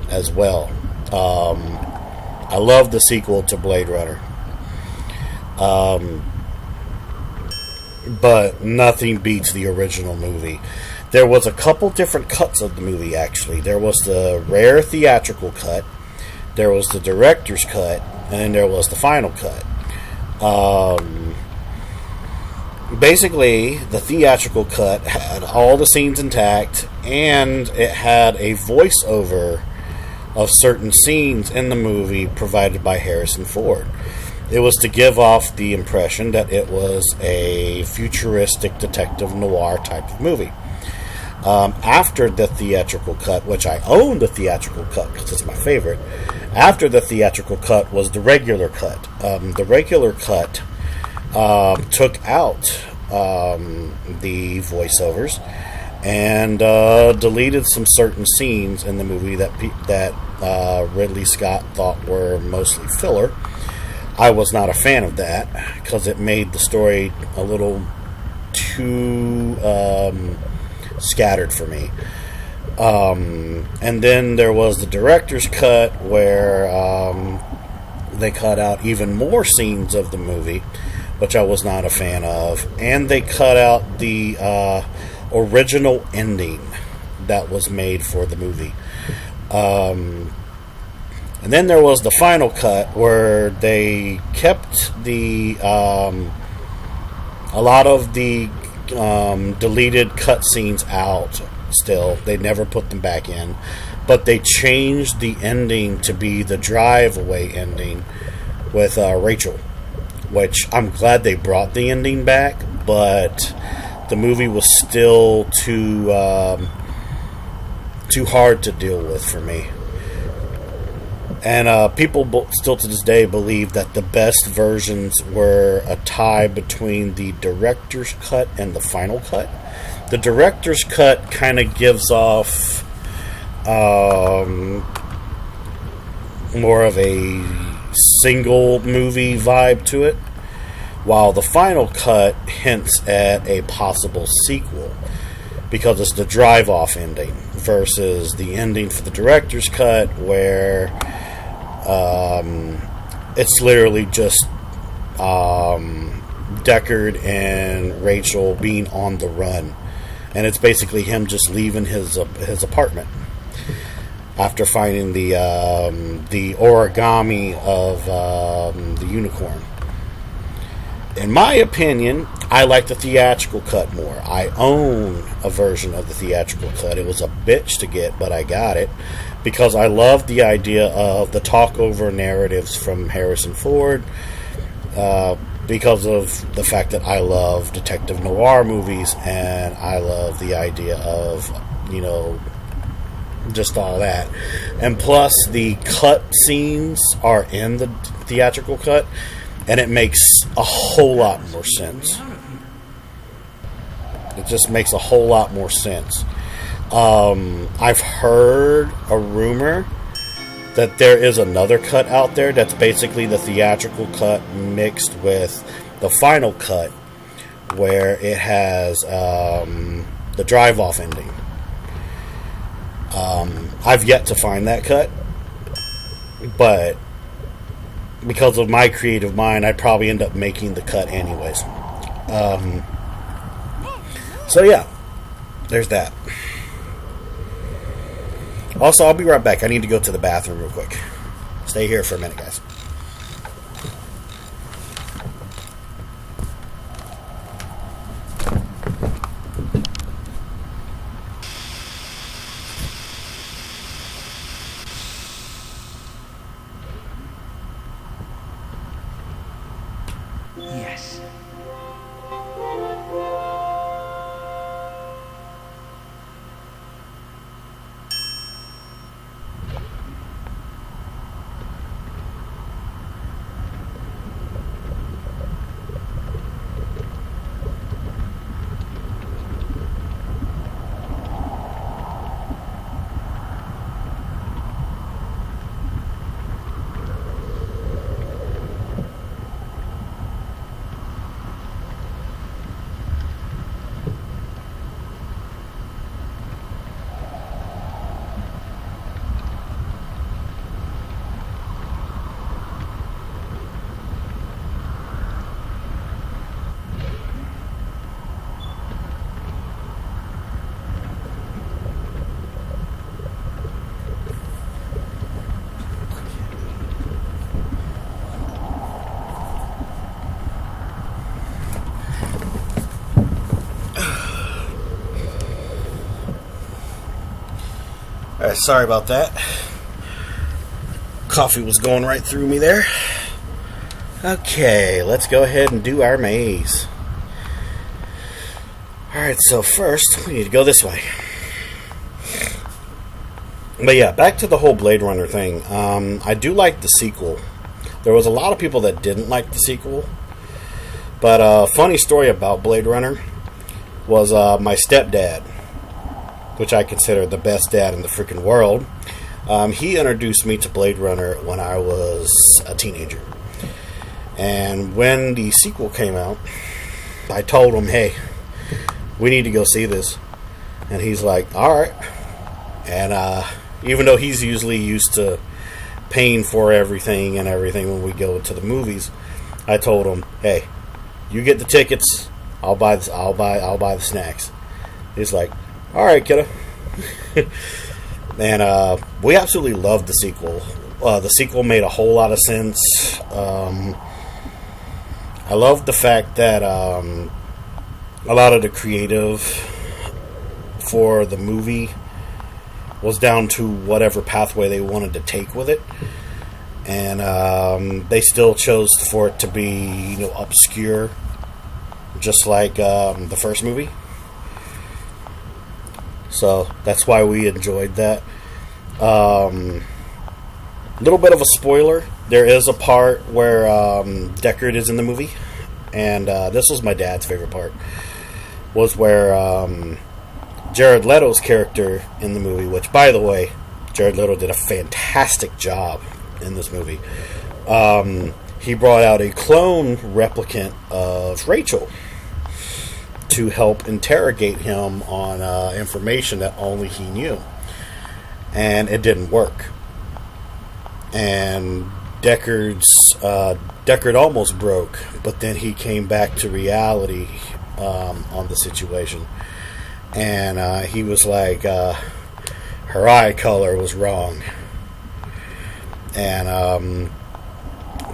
as well. I love the sequel to Blade Runner. But nothing beats the original movie. There was a couple different cuts of the movie, actually. There was the rare theatrical cut, there was the director's cut, and then there was the final cut. Basically, the theatrical cut had all the scenes intact, and it had a voiceover of certain scenes in the movie provided by Harrison Ford. It was to give off the impression that it was a futuristic detective noir type of movie. After the theatrical cut, which I own the theatrical cut because it's my favorite, after the theatrical cut was the regular cut. The regular cut took out the voiceovers and deleted some certain scenes in the movie that Ridley Scott thought were mostly filler. I was not a fan of that because it made the story a little too scattered for me. And then there was the director's cut where they cut out even more scenes of the movie, which I was not a fan of. And they cut out the original ending that was made for the movie. And then there was the final cut where they kept the a lot of the deleted cutscenes out still. They never put them back in. But they changed the ending to be the drive away ending with Rachel. Which I'm glad they brought the ending back, but the movie was still too hard to deal with for me. And people still to this day believe that the best versions were a tie between the director's cut and the final cut. The director's cut kind of gives off more of a single movie vibe to it, while the final cut hints at a possible sequel because it's the drive-off ending versus the ending for the director's cut where it's literally just Deckard and Rachel being on the run, and it's basically him just leaving his apartment after finding the origami of the unicorn. In my opinion, I like the theatrical cut more. I own a version of the theatrical cut. It was a bitch to get, but I got it because I love the idea of the talk-over narratives from Harrison Ford, because of the fact that I love detective noir movies, and I love the idea of, just all that. And plus, the cut scenes are in the theatrical cut, and it makes a whole lot more sense. It just makes a whole lot more sense. I've heard a rumor that there is another cut out there that's basically the theatrical cut mixed with the final cut, where it has the drive-off ending. I've yet to find that cut, but because of my creative mind, I'd probably end up making the cut anyways. So yeah, there's that. Also, I'll be right back. I need to go to the bathroom real quick. Stay here for a minute, guys. Yes. Alright, sorry about that. Coffee was going right through me there. Okay, let's go ahead and do our maze. Alright, so first, we need to go this way. But yeah, back to the whole Blade Runner thing. I do like the sequel. There was a lot of people that didn't like the sequel. But a funny story about Blade Runner was my stepdad, which I consider the best dad in the freaking world. He introduced me to Blade Runner when I was a teenager. And when the sequel came out, I told him, hey, we need to go see this. And he's like, alright. And even though he's usually used to paying for everything when we go to the movies, I told him, hey, you get the tickets, I'll buy the snacks. He's like, alright, kiddo. And we absolutely loved the sequel. The sequel made a whole lot of sense. I loved the fact that a lot of the creative for the movie was down to whatever pathway they wanted to take with it. And they still chose for it to be, obscure, just like the first movie. So that's why we enjoyed that. Little bit of a spoiler. There is a part where Deckard is in the movie, and this was my dad's favorite part. Was where Jared Leto's character in the movie, which, by the way, Jared Leto did a fantastic job in this movie. He brought out a clone replicant of Rachel to help interrogate him on information that only he knew. And it didn't work. And Deckard almost broke, but then he came back to reality on the situation. And he was like, her eye color was wrong. And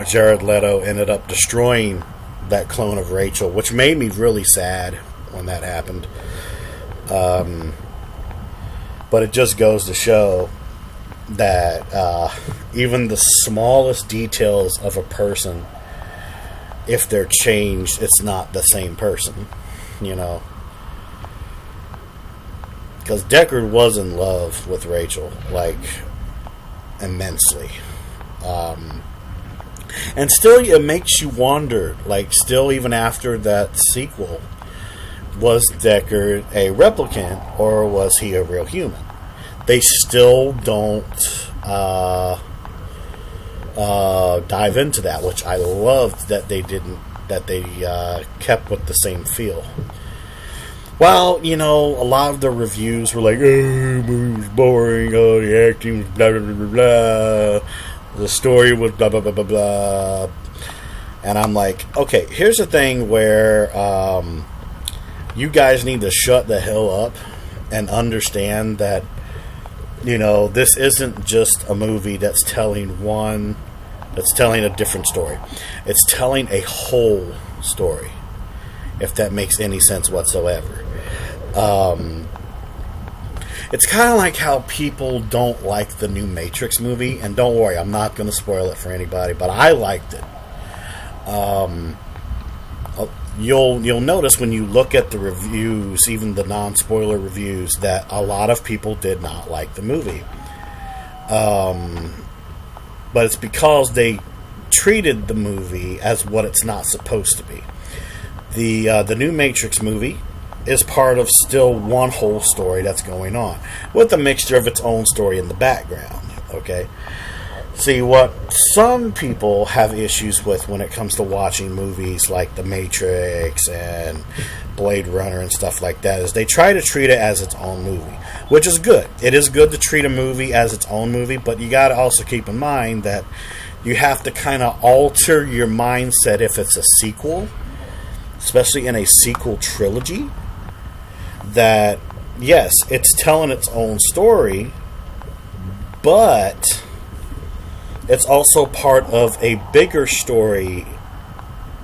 Jared Leto ended up destroying that clone of Rachel, which made me really sad when that happened. But it just goes to show that even the smallest details of a person, if they're changed, it's not the same person, because Deckard was in love with Rachel, like, immensely. And still, it makes you wonder, like, still even after that sequel, was Deckard a replicant or was he a real human? They still don't dive into that, which I loved that they didn't. That they kept with the same feel. Well, you know, a lot of the reviews were like, "Oh, the movie was boring. Oh, the acting was blah blah blah blah blah. The story was blah blah blah blah blah." And I'm like, okay, here's the thing where you guys need to shut the hell up and understand that, you know, this isn't just a movie that's telling a different story. It's telling a whole story, if that makes any sense whatsoever. It's kind of like how people don't like the new Matrix movie, and don't worry, I'm not going to spoil it for anybody, but I liked it. You'll notice when you look at the reviews, even the non-spoiler reviews, that a lot of people did not like the movie. But it's because they treated the movie as what it's not supposed to be. The new Matrix movie is part of still one whole story that's going on, with a mixture of its own story in the background. Okay? See, what some people have issues with when it comes to watching movies like The Matrix and Blade Runner and stuff like that is they try to treat it as its own movie, which is good. It is good to treat a movie as its own movie, but you got to also keep in mind that you have to kind of alter your mindset if it's a sequel, especially in a sequel trilogy, that, yes, it's telling its own story, but it's also part of a bigger story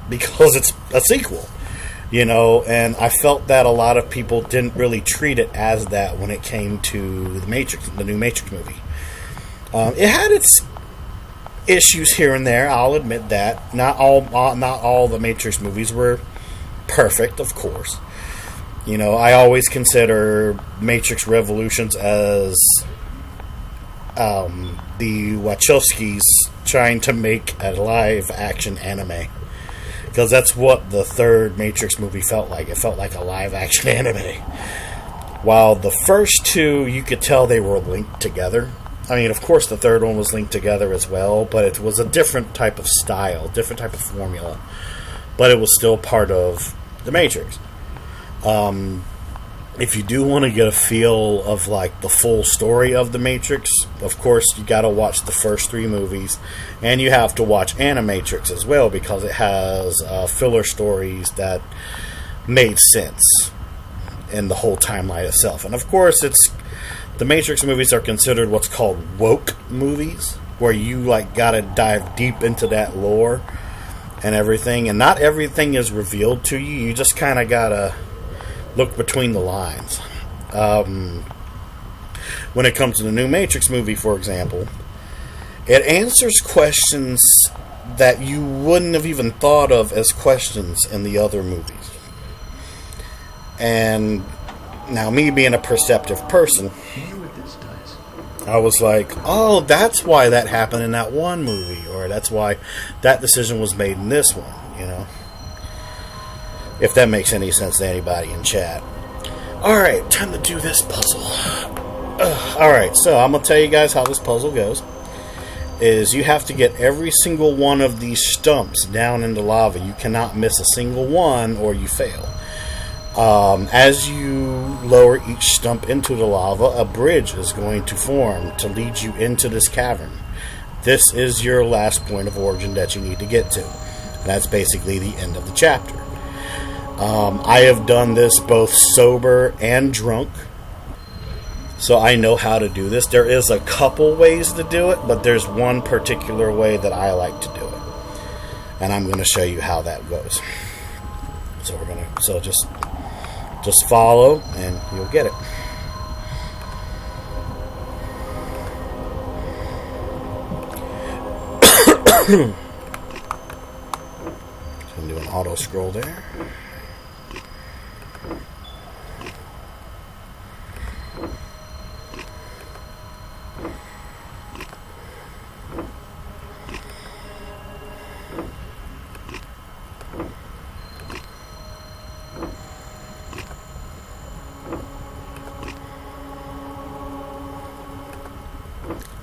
because it's a sequel, you know, and I felt that a lot of people didn't really treat it as that when it came to the Matrix, the new Matrix movie. It had its issues here and there, I'll admit that. Not all the Matrix movies were perfect, of course. You know, I always consider Matrix Revolutions as the Wachowskis trying to make a live-action anime. Because that's what the third Matrix movie felt like. It felt like a live-action anime. While the first two, you could tell they were linked together. I mean, of course, the third one was linked together as well, but it was a different type of style, different type of formula. But it was still part of the Matrix. If you do want to get a feel of like the full story of the Matrix, of course you got to watch the first three movies, and you have to watch Animatrix as well because it has filler stories that made sense in the whole timeline itself. And of course, the Matrix movies are considered what's called woke movies, where you like got to dive deep into that lore and everything, and not everything is revealed to you. You just kind of gotta look between the lines. When it comes to the new Matrix movie, for example, it answers questions that you wouldn't have even thought of as questions in the other movies. And now, me being a perceptive person, I was like, oh, that's why that happened in that one movie, or that's why that decision was made in this one, you know? If that makes any sense to anybody in chat. Alright, time to do this puzzle. Alright, so I'm going to tell you guys how this puzzle goes. Is you have to get every single one of these stumps down into lava. You cannot miss a single one or you fail. As you lower each stump into the lava, a bridge is going to form to lead you into this cavern. This is your last point of origin that you need to get to. And that's basically the end of the chapter. I have done this both sober and drunk, so I know how to do this. There is a couple ways to do it, but there's one particular way that I like to do it, and I'm going to show you how that goes. So just follow, and you'll get it. So I'm doing auto scroll there.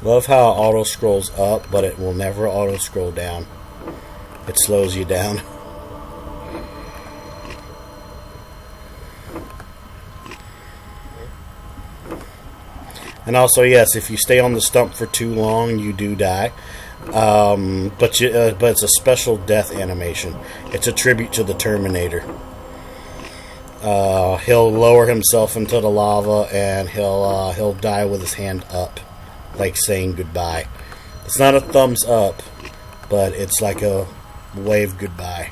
Love how it auto scrolls up, but it will never auto scroll down. It slows you down. And also, yes, if you stay on the stump for too long, you do die. But it's a special death animation. It's a tribute to the Terminator. He'll lower himself into the lava, and he'll die with his hand up, like saying goodbye. It's not a thumbs up, but it's like a wave goodbye.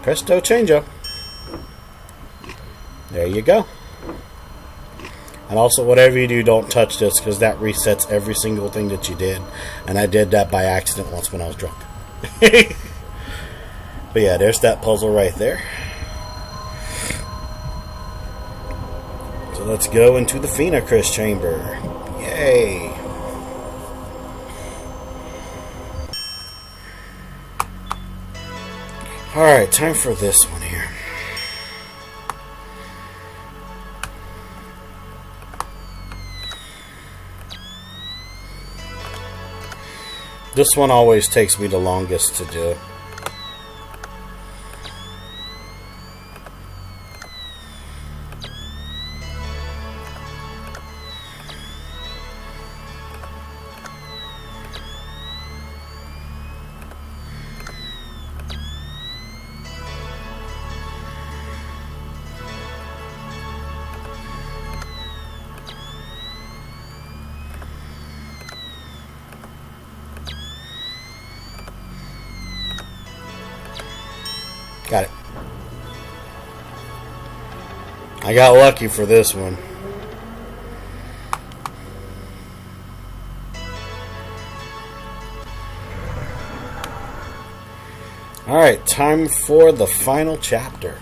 Presto changeo. There you go. And also, whatever you do, don't touch this, because that resets every single thing that you did. And I did that by accident once when I was drunk. But yeah, there's that puzzle right there. So let's go into the Phoenix chamber. Yay! Alright, time for this one here. This one always takes me the longest to do. Got it. I got lucky for this one. Alright, time for the final chapter.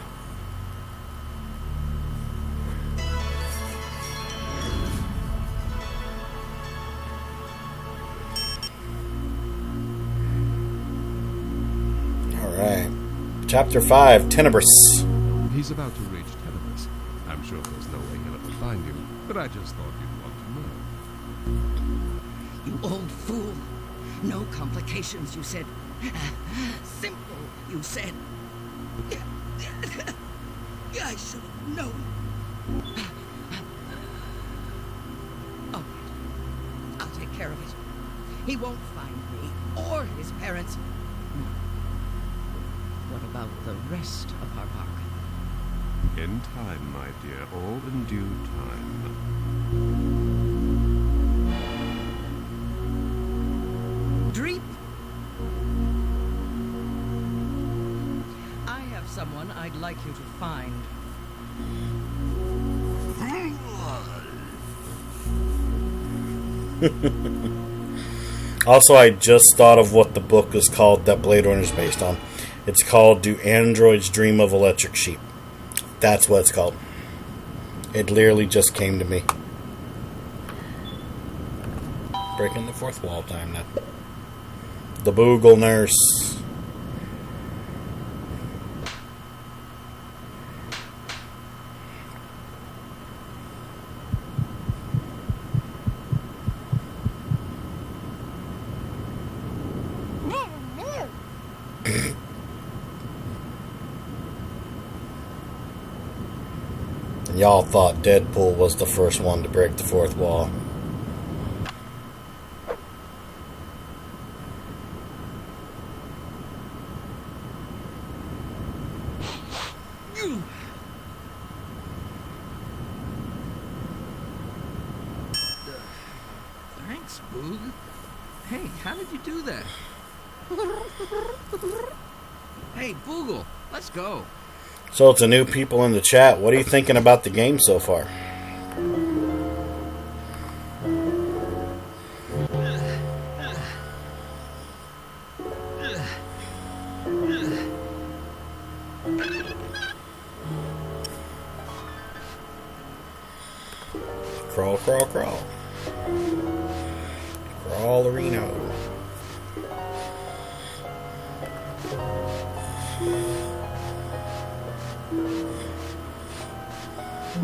Alright. Chapter 5, Tenebris. He's about to reach Tenebris. I'm sure there's no way he'll ever find you, but I just thought you'd want to know. You old fool. No complications, you said. Simple, you said. I should have known. All right. I'll take care of it. He won't find me or his parents. What about the rest of our bargain? In time, my dear, all in due time. Dreep! I have someone I'd like you to find. Also, I just thought of what the book is called that Blade Runner is based on. It's called Do Androids Dream of Electric Sheep? That's what it's called. It literally just came to me. Breaking the fourth wall time now. The Boogle Nurse. Y'all thought Deadpool was the first one to break the fourth wall. Thanks, Boog. Hey, how did you do that? Hey, Boogle, let's go. So to new people in the chat, what are you thinking about the game so far? Crawl, crawl, crawl. Crawlerino. Oops.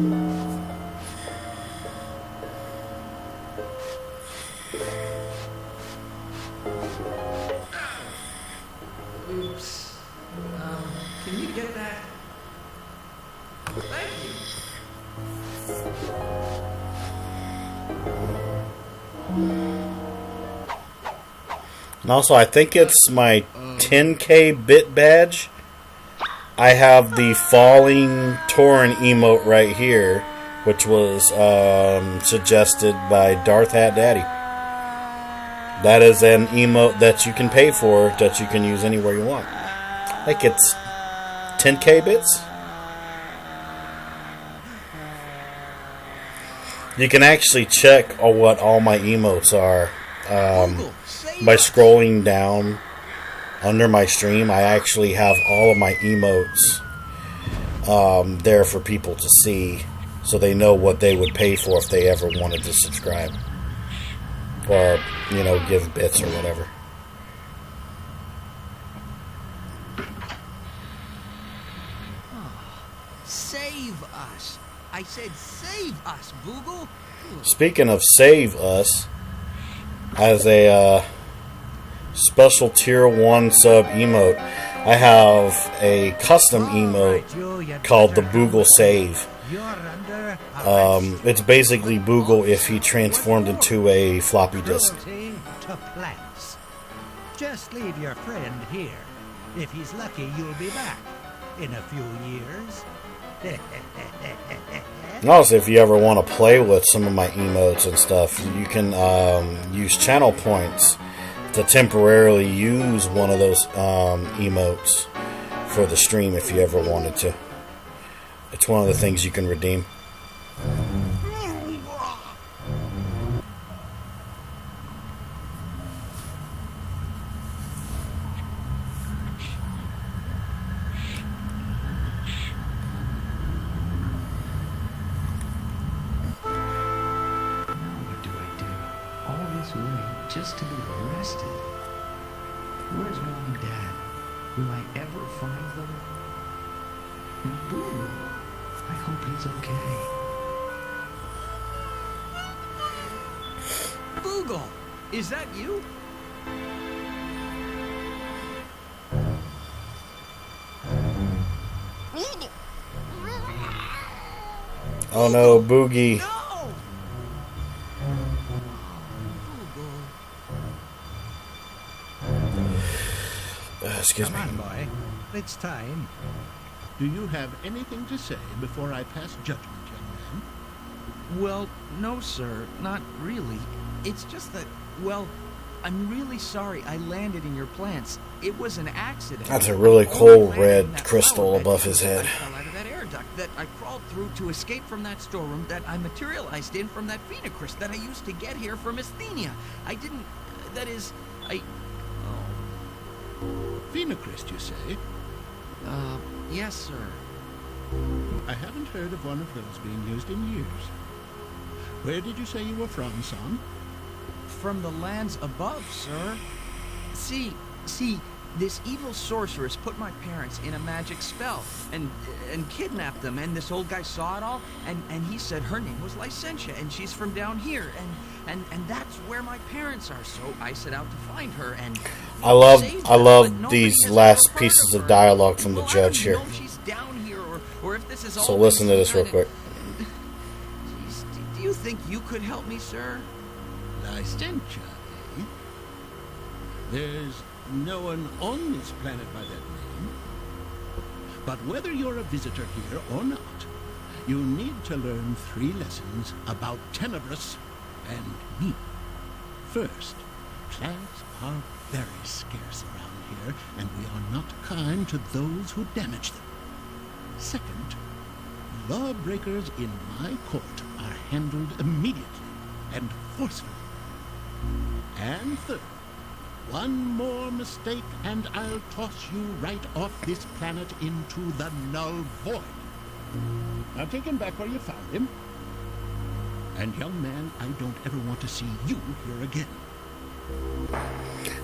Can you get that? Thank you. And also, I think it's my 10K bit badge. I have the falling Torin emote right here, which was suggested by Darth Hat Daddy. That is an emote that you can pay for, that you can use anywhere you want. I think it's 10K bits. You can actually check what all my emotes are by scrolling down under my stream. I actually have all of my emotes there for people to see, so they know what they would pay for if they ever wanted to subscribe or, you know, give bits or whatever. Save us. I said save us, Boogle. Speaking of save us, as a special tier 1 sub emote, I have a custom emote called the Boogle Save. It's basically Boogle if he transformed into a floppy disk. Cruelty to plants. Just leave your friend here. If he's lucky, you'll be back in a few years. And also, if you ever want to play with some of my emotes and stuff, you can use channel points to temporarily use one of those emotes for the stream if you ever wanted to. It's one of the things you can redeem. Just to be arrested. Where's Mom and Dad? Will I ever find them? And Boo, I hope he's okay. Boogle, is that you? Oh no, Boogie. No! Excuse me. Come on, boy. It's time. Do you have anything to say before I pass judgment, young man? Well, no, sir, not really. It's just that, well, I'm really sorry I landed in your plants. It was an accident. That's a really cool red crystal above his head. I fell out of that air duct that I crawled through to escape from that storeroom that I materialized in from that phoenocryst that I used to get here from Asthenia. I didn't... that is... Phoenocryst, you say? Yes, sir. I haven't heard of one of those being used in years. Where did you say you were from, son? From the lands above, sir. See, this evil sorceress put my parents in a magic spell and kidnapped them, and this old guy saw it all, and he said her name was Licentia, and she's from down here, and that's where my parents are. So I set out to find her, and I love these last pieces of dialogue from the judge here. She's down here, or if this is all. So listen to this real quick. Do you think you could help me, sir? Licentia, eh? There's no one on this planet by that name. But whether you're a visitor here or not, you need to learn 3 lessons about Tenebris and me. First, plants are very scarce around here, and we are not kind to those who damage them. Second, lawbreakers in my court are handled immediately and forcefully. And third, one more mistake and I'll toss you right off this planet into the null void. Now take him back where you found him. And young man, I don't ever want to see you here again.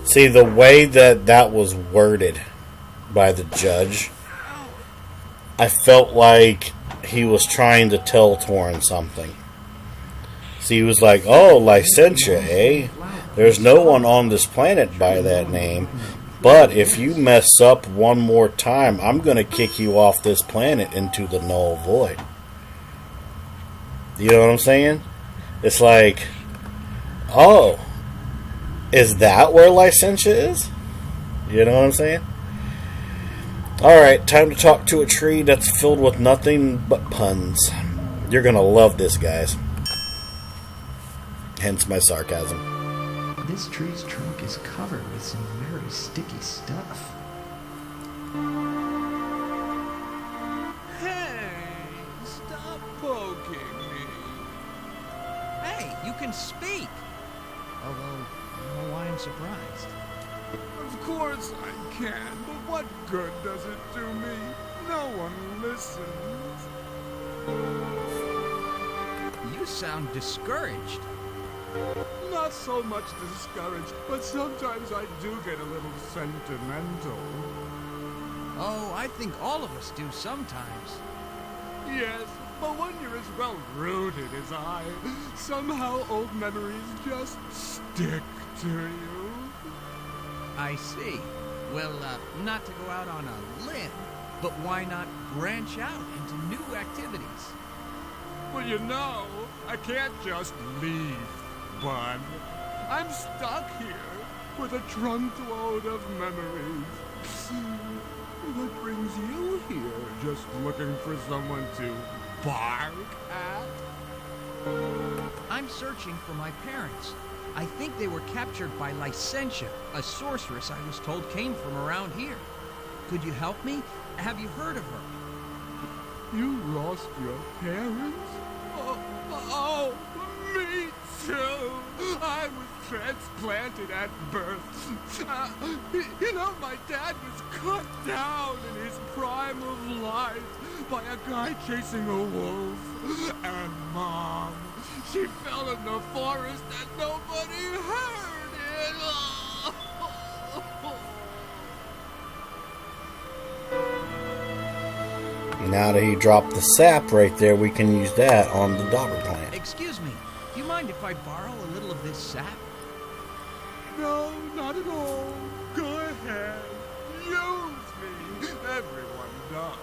See, the way that was worded by the judge, I felt like he was trying to tell Torin something. See, he was like, "Oh, Licentia, eh? There's no one on this planet by that name. But if you mess up one more time, I'm going to kick you off this planet into the null void." You know what I'm saying? It's like, oh, is that where Licentia is? You know what I'm saying? Alright, time to talk to a tree that's filled with nothing but puns. You're going to love this, guys. Hence my sarcasm. This tree's trunk is covered with some very sticky stuff. Hey, stop poking me. Hey, you can speak. Although, I don't know why I'm surprised. Of course I can, but what good does it do me? No one listens. You sound discouraged. Not so much discouraged, but sometimes I do get a little sentimental. Oh, I think all of us do sometimes. Yes, but when you're as well rooted as I, somehow old memories just stick to you. I see. Well, not to go out on a limb, but why not branch out into new activities? Well, you know, I can't just leave, Bud. I'm stuck here with a trunk load of memories. What brings you here? Just looking for someone to bark at? I'm searching for my parents. I think they were captured by Licentia, a sorceress I was told came from around here. Could you help me? Have you heard of her? You lost your parents? Oh, me too. I was transplanted at birth. You know, my dad was cut down in his prime of life by a guy chasing a wolf. And Mom, she fell in the forest and nobody heard it. Now that he dropped the sap right there, we can use that on the daughter plant. Excuse me, do you mind if I borrow a little of this sap? No, not at all. Go ahead. Use me. Everyone does.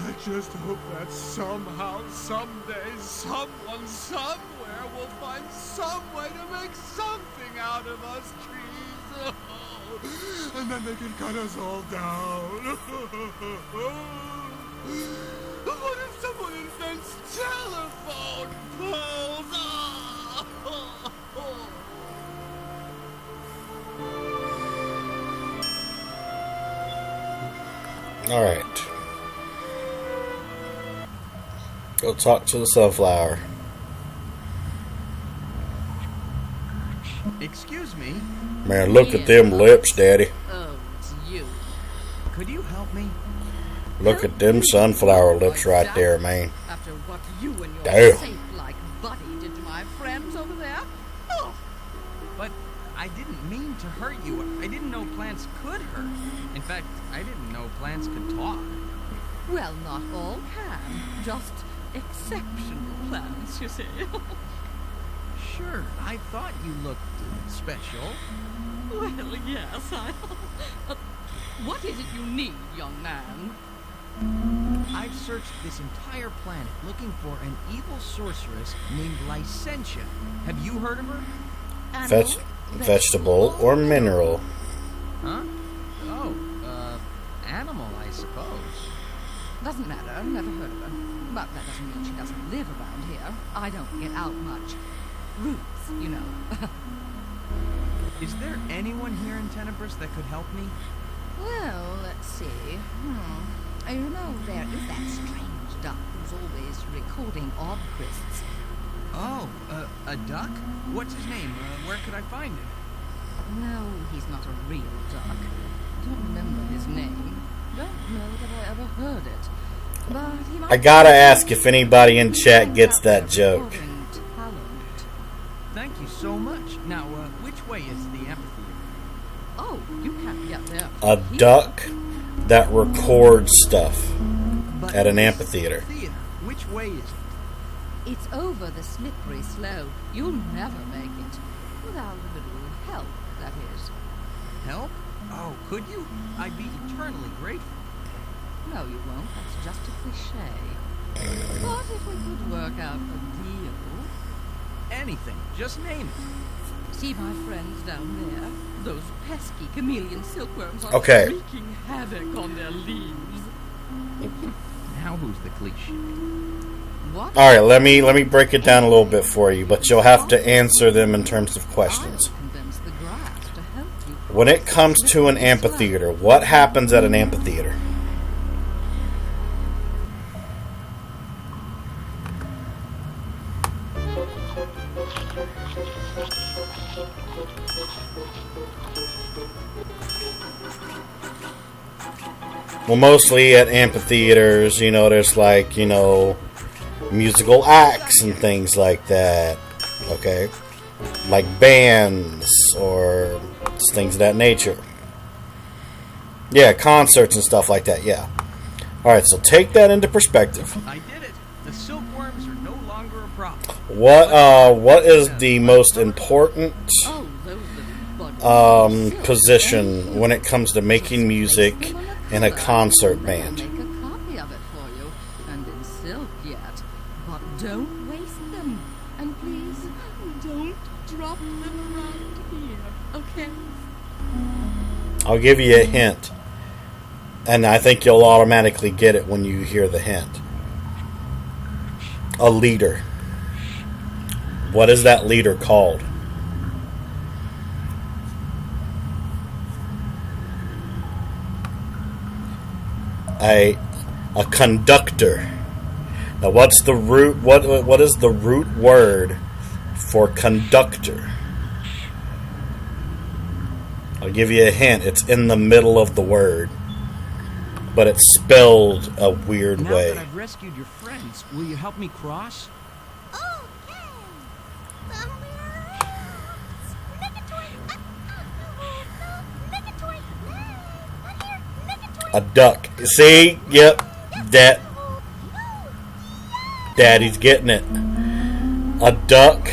I just hope that somehow, someday, someone, somewhere will find some way to make something out of us trees. And then they can cut us all down. What if someone invents telephone poles? Alright. Go talk to the sunflower. Excuse me? Man, look at them lips, Daddy. Oh, it's you. Could you help me? Look at them sunflower lips right there, man. After what you and your Damn. safe-like buddy did to my friends over there? Oh. But I didn't mean to hurt you. I didn't know plants could hurt. In fact, I didn't know plants could talk. Well, not all can. Just exceptional plants, you see. Sure, I thought you looked special. Well, yes, what is it you need, young man? I've searched this entire planet looking for an evil sorceress named Licentia. Have you heard of her? Vegetable or mineral? Huh? Oh, animal, I suppose. Doesn't matter, never heard of her. But that doesn't mean she doesn't live around here. I don't get out much. Roots, you know. Is there anyone here in Tenebris that could help me? Well, let's see. You know, there is that strange duck who's always recording odd crisps. Oh, a duck? What's his name? Where could I find him? No, he's not a real duck. Don't remember his name. Don't know that I ever heard it. But he might I gotta ask if anybody in chat gets that joke. Thank you so much. Now, which way is the amphitheater? Oh, you can't get there. A duck that records stuff. But at an this amphitheater. Theater, which way is it? It's over the slippery slope. You'll never make it. Without a little help, that is. Help? Oh, could you? I'd be eternally grateful. No, you won't. That's just a cliche. But if we could work out a deal... Anything. Just name it. See my friends down there? Those pesky chameleon silkworms are Okay. wreaking havoc on their leaves. Now who's the cliche? What? All right, let me break it down a little bit for you, but you'll have to answer them in terms of questions. Convince the grass to help you. When it comes to an amphitheater, what happens at an amphitheater? Well, mostly at amphitheaters, there's like, musical acts and things like that. Okay? Like bands or things of that nature. Yeah, concerts and stuff like that, yeah. Alright, so take that into perspective. I did it. The silkworms are no longer a problem. What is the most important position when it comes to making music in a concert band? Make a copy of it for you, and in silk yet. But don't waste them, and please don't drop them around here, okay? I'll give you a hint, and I think you'll automatically get it when you hear the hint. A leader. What is that leader called? A conductor. Now, what's the root? What is the root word for conductor? I'll give you a hint. It's in the middle of the word, but it's spelled a weird Now way. that I've rescued your friends, will you help me cross? A duck. See? Yep. Daddy's getting it. A duck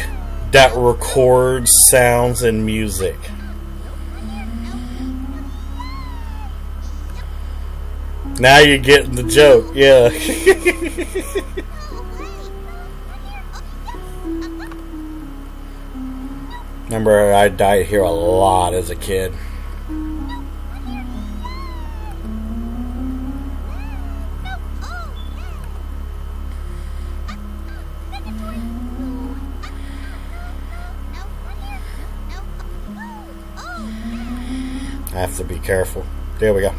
that records sounds and music. Now you're getting the joke. Yeah. Remember, I died here a lot as a kid. I have to be careful. There we go.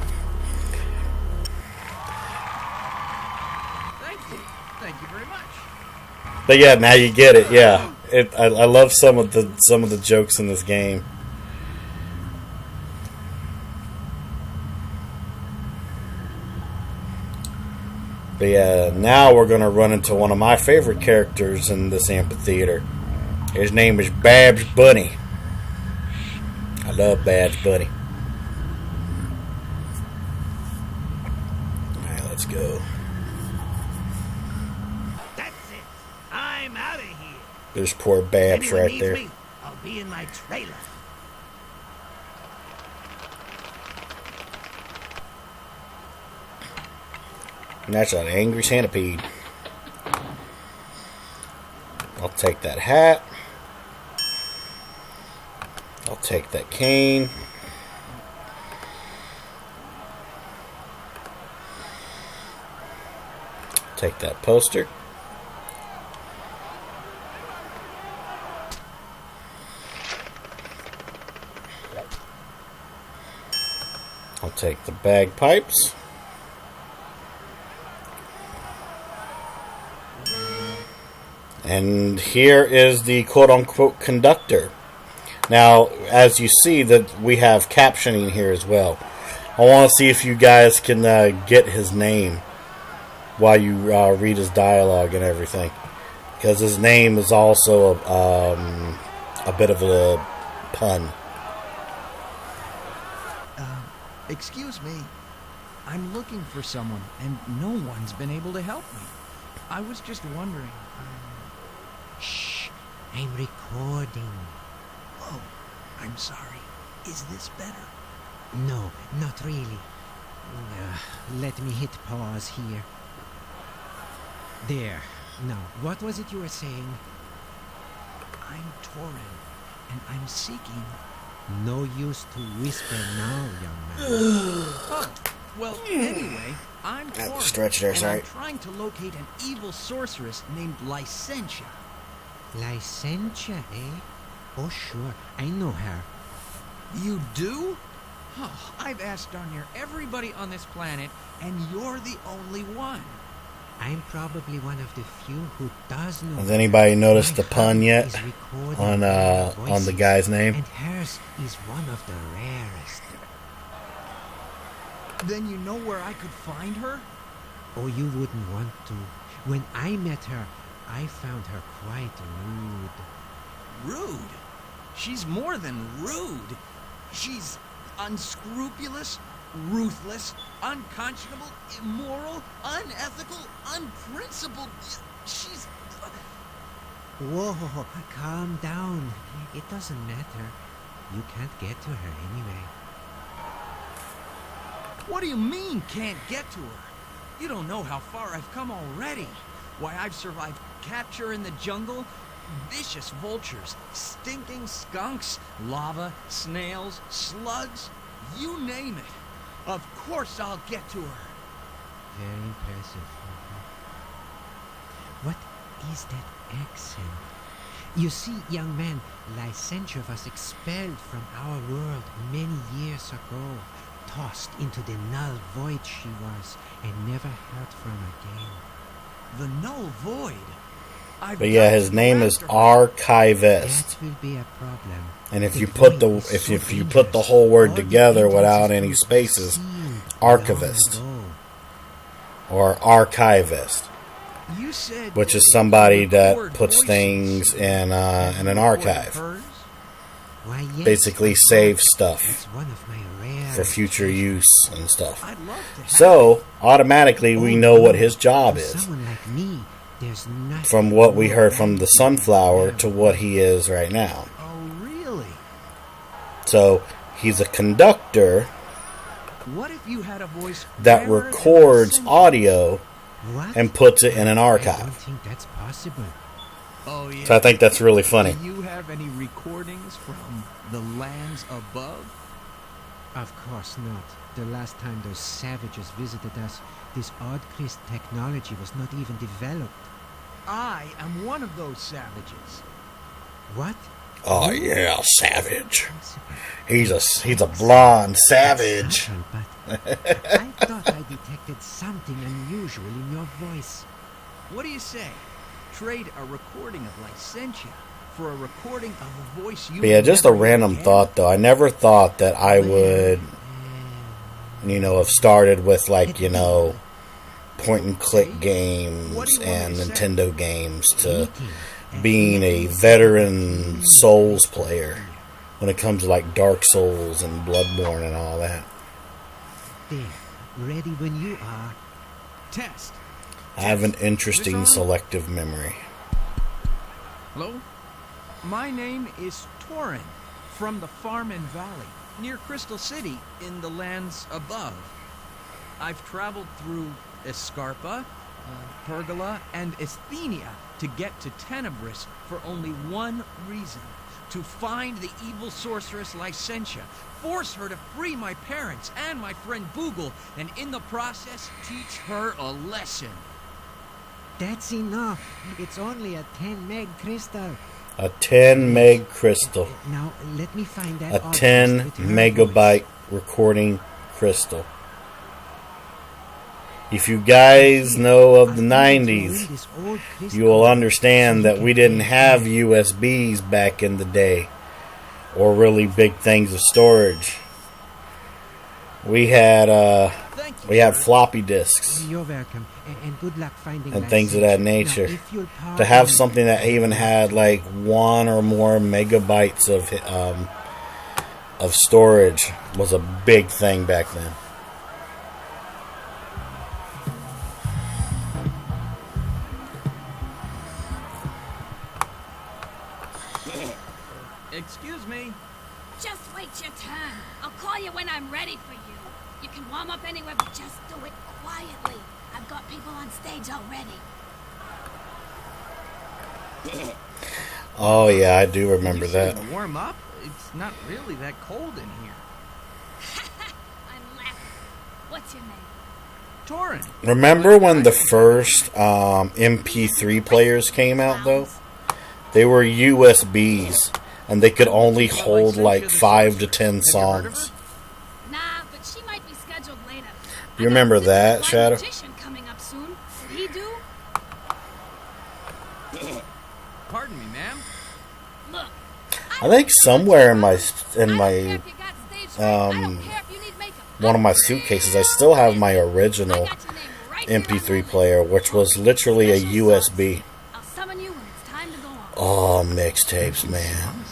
Thank you very much. But yeah, now you get it. Yeah, I love some of the jokes in this game. But yeah, now we're gonna run into one of my favorite characters in this amphitheater. His name is Babs Bunny. I love Babs Bunny. Alright, let's go. That's it. I'm out of here. There's poor Babs Anyone right needs there. me, I'll be in my trailer. And that's an angry centipede. I'll take that hat. I'll take that cane. Take that poster. I'll take the bagpipes. And here is the quote-unquote conductor. Now, as you see, that we have captioning here as well. I want to see if you guys can get his name while you read his dialogue and everything, because his name is also a bit of a pun. Excuse me. I'm looking for someone, and no one's been able to help me. I was just wondering. Shh, I'm recording. Oh, I'm sorry. Is this better? No, not really. Let me hit pause here. There. Now, what was it you were saying? I'm Torin, and I'm seeking... No use to whisper now, young man. Oh, well, anyway, I'm Torin, stretch there, and sorry. I'm trying to locate an evil sorceress named Licentia. Licentia, eh? Oh, sure, I know her. You do? Oh, I've asked darn near everybody on this planet, and you're the only one. I'm probably one of the few who does know. Has anybody noticed the pun yet on the guy's name? And hers is one of the rarest. Then you know where I could find her? Oh, you wouldn't want to. When I met her, I found her quite rude. Rude? She's more than rude. She's unscrupulous, ruthless, unconscionable, immoral, unethical, unprincipled. She's... Whoa, calm down. It doesn't matter. You can't get to her anyway. What do you mean, can't get to her? You don't know how far I've come already. Why, I've survived capture in the jungle, vicious vultures, stinking skunks, lava, snails, slugs, you name it. Of course I'll get to her. Very impressive. What is that accent? You see, young man, Licentia was expelled from our world many years ago. Tossed into the null void she was, and never heard from again. The null void? But yeah, his name is Archivist. That will be a problem. And if you put the whole word together without any spaces, Archivist or Archivist, which is somebody that puts things in an archive. Basically, saves stuff for future use and stuff. So automatically, we know what his job is. From what we heard from the Sunflower to what he is right now. Oh, really? So he's a conductor What if you had a voice that records audio and puts it in an I archive. don't think that's possible. Oh, yeah. So I think that's really funny. Do you have any recordings from the lands above? Of course not. The last time those savages visited us, this Oddchrist technology was not even developed. I am one of those savages. What? Oh yeah, savage. He's a blonde savage. I thought I detected something unusual in your voice. What do you say? Trade a recording of Licentia for a recording of a voice you... But yeah, just a random thought though. I never thought that I would, have started with point and click games and Nintendo games to being a veteran Souls player when it comes to Dark Souls and Bloodborne and all that. There, ready when you are. Test. I have an interesting selective memory. Hello? My name is Torin, from the Farmin Valley, near Crystal City, in the lands above. I've traveled through Escarpa, Pergola, and Esthenia to get to Tenebris for only one reason: to find the evil sorceress Licentia, force her to free my parents and my friend Boogle, and in the process teach her a lesson. That's enough. It's only a 10 meg crystal. A 10 meg crystal. Now, let me find that. A 10 megabyte recording crystal. If you guys know of the 90s, you will understand that we didn't have USBs back in the day, or really big things of storage. We had floppy disks. You're welcome, and good luck finding and things of that nature. Now, to have something that even had 1 or more megabytes of storage was a big thing back then. Excuse me. Just wait your turn. I'll call you when I'm ready for you. You can warm up anywhere, but just do it quietly. I've got people on stage already. Oh yeah, I do remember that. Warm up? It's not really that cold in here. I'm laughing. What's your name? Torin. Remember when the first MP3 players came out, though? They were USBs, and they could only hold like 5 to 10 songs. Nah, but she might be scheduled later. You remember that, Shadow? Coming up soon. Did he do? Pardon me, ma'am. Look. I think somewhere in my one of my suitcases, I still have my original MP3 player, which was literally a USB. I'll summon you when it's time to go on. Oh, mixtapes, man.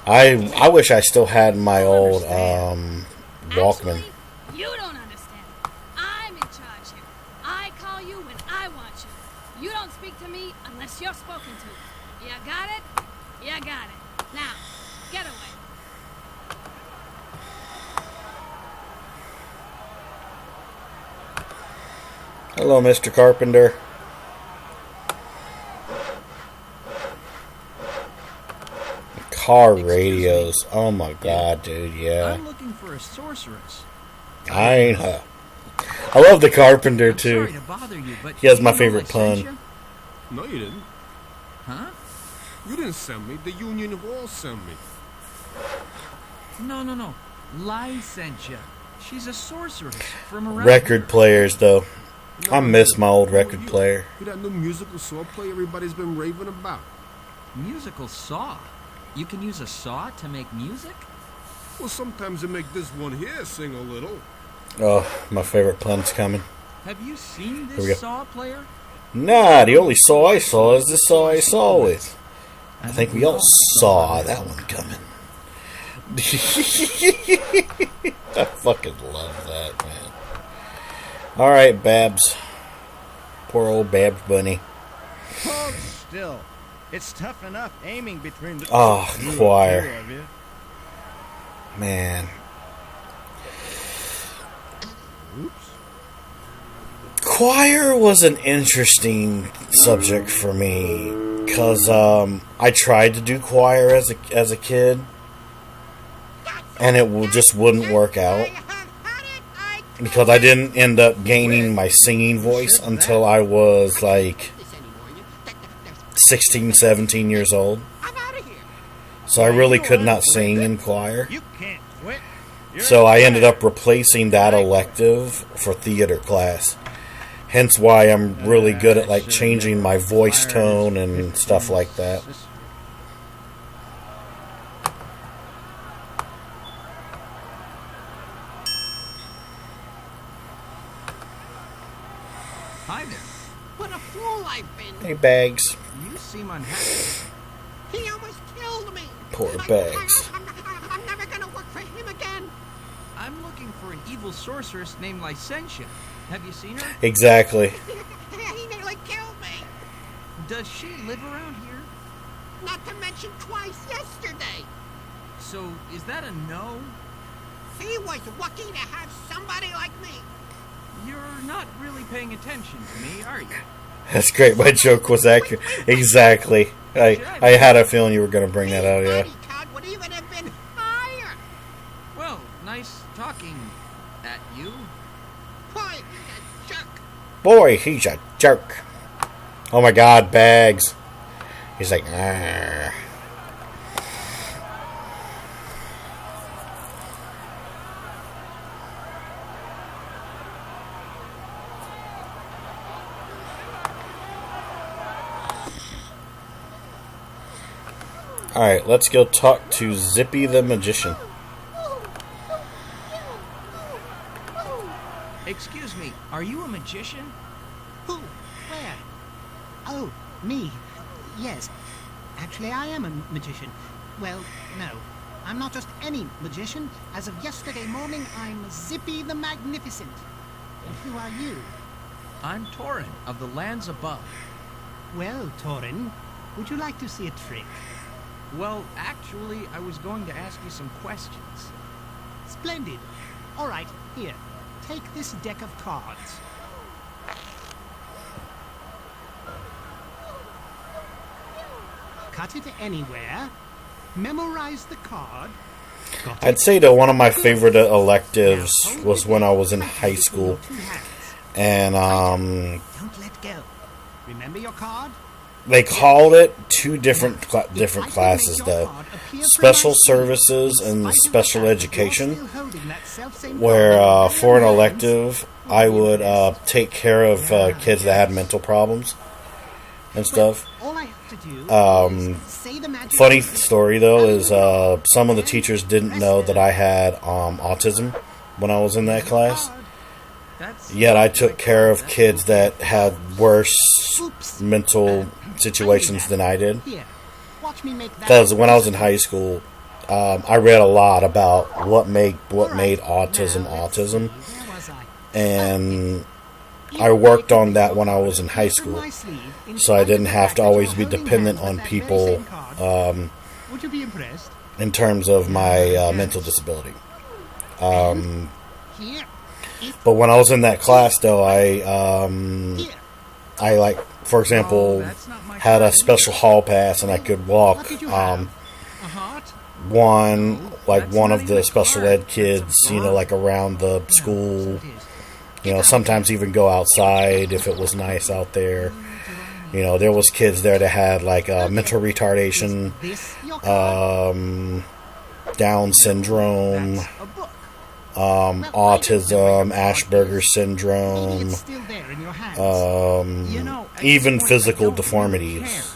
I wish I still had my old Walkman. You don't understand. I'm in charge here. I call you when I want you. You don't speak to me unless you're spoken to. You got it? You got it. Now, get away. Hello, Mr. Carpenter. Car radios. Oh my god, dude, yeah. I'm looking for a sorceress. I ain't her. I love the Carpenter, too. Sorry to bother you, but He has my favorite pun. No, you didn't. Huh? You didn't send me. The Union Hall sent me. No. Licensure. She's a sorceress from around Record players, though. I miss my old record player. You that new musical saw play everybody's been raving about. Musical saw? You can use a saw to make music? Well, sometimes they make this one here sing a little. Oh, my favorite pun's coming. Have you seen Here we go. this saw player? Nah, the only saw I saw is the saw I saw with. I think we all saw that one coming. I fucking love that, man. Alright, Babs. Poor old Babs Bunny. Hold still. It's tough enough aiming between the choir. two of you. Man. Oops. Choir was an interesting subject for me because I tried to do choir as a kid, and it just wouldn't work out because I didn't end up gaining my singing voice until I was like 16, 17 years old. So I really could not sing in choir. So I ended up replacing that elective for theater class. Hence why I'm really good at like changing my voice tone and stuff like that. Hi there. What a fool I've been. Hey, Bags. You seem unhappy. He almost killed me. Poor Bags. I'm never gonna work for him again. I'm looking for an evil sorceress named Licensure. Have you seen her? Exactly. He nearly killed me. Does she live around here? Not to mention twice yesterday. So, is that a no? He was lucky to have somebody like me. You're not really paying attention to me, are you? That's great. My joke was accurate. Exactly. I had a feeling you were going to bring that out, yeah. Todd would even have been higher. Well, nice talking at you. Boy, he's a jerk. Boy, he's a jerk. Oh my god, Bags. He's like, "Arr." Alright, let's go talk to Zippy the Magician. Excuse me, are you a magician? Who? Where? Oh, me. Yes. Actually, I am a magician. Well, no. I'm not just any magician. As of yesterday morning, I'm Zippy the Magnificent. And who are you? I'm Torin of the lands above. Well, Torin, Would you like to see a trick? Well, actually, I was going to ask you some questions. Splendid. All right, here. Take this deck of cards. Cut it anywhere. Memorize the card. I'd say that one of my favorite electives was when I was in high school. And, Don't let go. Remember your card? they called it two different classes, though. Special Services and Special Education. Where, for an elective, I would take care of kids that had mental problems and stuff. Funny story, though, is some of the teachers didn't know that I had autism when I was in that class. Yet I took care of kids that had worse mental situations than I did. Because when I was in high school, I read a lot about what made autism, and I worked on that when I was in high school, so I didn't have to always be dependent on people in terms of my mental disability. But when I was in that class, though, I like, for example, had a special hall pass, and I could walk one of the special ed kids, like around the school. Sometimes even go outside if it was nice out there. There was kids there that had like mental retardation, Down syndrome, autism, Asperger's syndrome, even physical deformities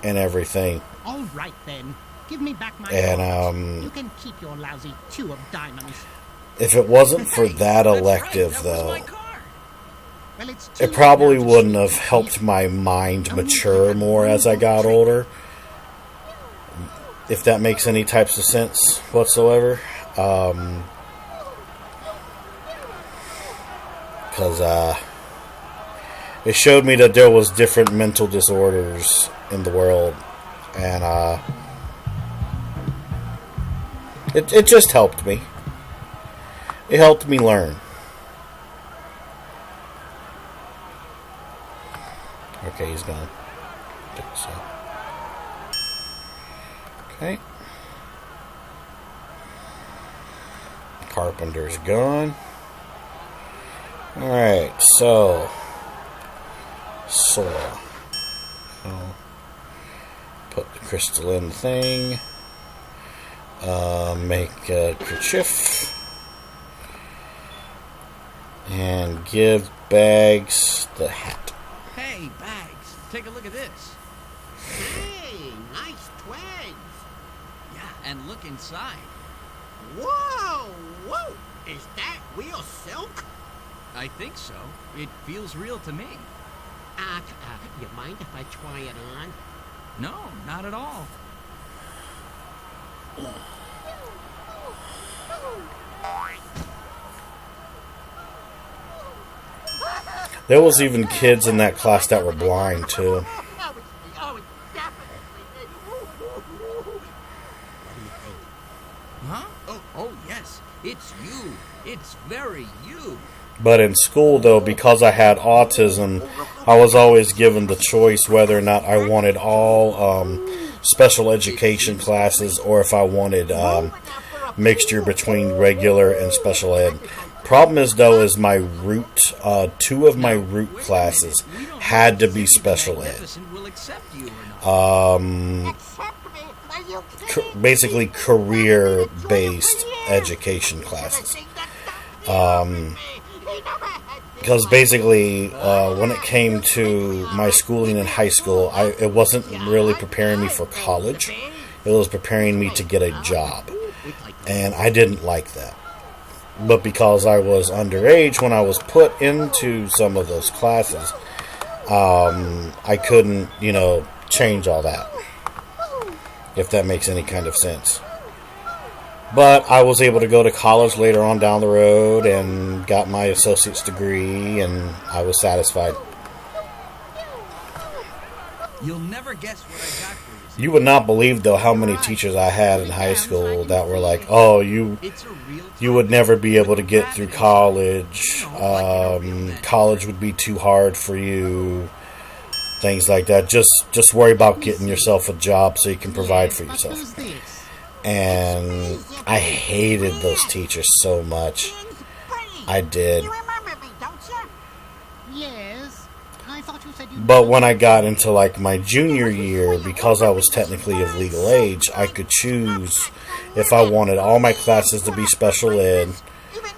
and everything. All right then, give me back my And you can keep your lousy 2 of diamonds. If it wasn't for that elective, though, it probably wouldn't have helped my mind mature more as I got older. If that makes any types of sense whatsoever. Because it showed me that there was different mental disorders in the world. And it just helped me. It helped me learn. Okay, he's gone. Okay. Carpenter's gone. Alright, so I'll put the crystal in the thing. Make a kerchief. And give Bags the hat. Hey, Bags, take a look at this. Hey, nice twigs. Yeah, and look inside. Whoa, whoa. Is that real silk? I think so. It feels real to me. You mind if I try it on? No, not at all. There was even kids in that class that were blind, too. Huh? Oh, yes. It's you. It's very you. But in school, though, because I had autism, I was always given the choice whether or not I wanted all special education classes or if I wanted mixture between regular and special ed. Problem is, though, is my root, 2 of my root classes had to be special ed. Basically career-based education classes. Because basically, when it came to my schooling in high school, it wasn't really preparing me for college. It was preparing me to get a job. And I didn't like that. But because I was underage when I was put into some of those classes, I couldn't, change all that. If that makes any kind of sense. But I was able to go to college later on down the road and got my associate's degree, and I was satisfied. You'll never guess what I got for you. You would not believe, though, how many teachers I had in high school that were like, "Oh, you would never be able to get through college. College would be too hard for you. Things like that. Just worry about getting yourself a job so you can provide for yourself." And I hated those teachers so much. I did. Yes. I thought you said you. But when I got into like my junior year, because I was technically of legal age, I could choose if I wanted all my classes to be special ed,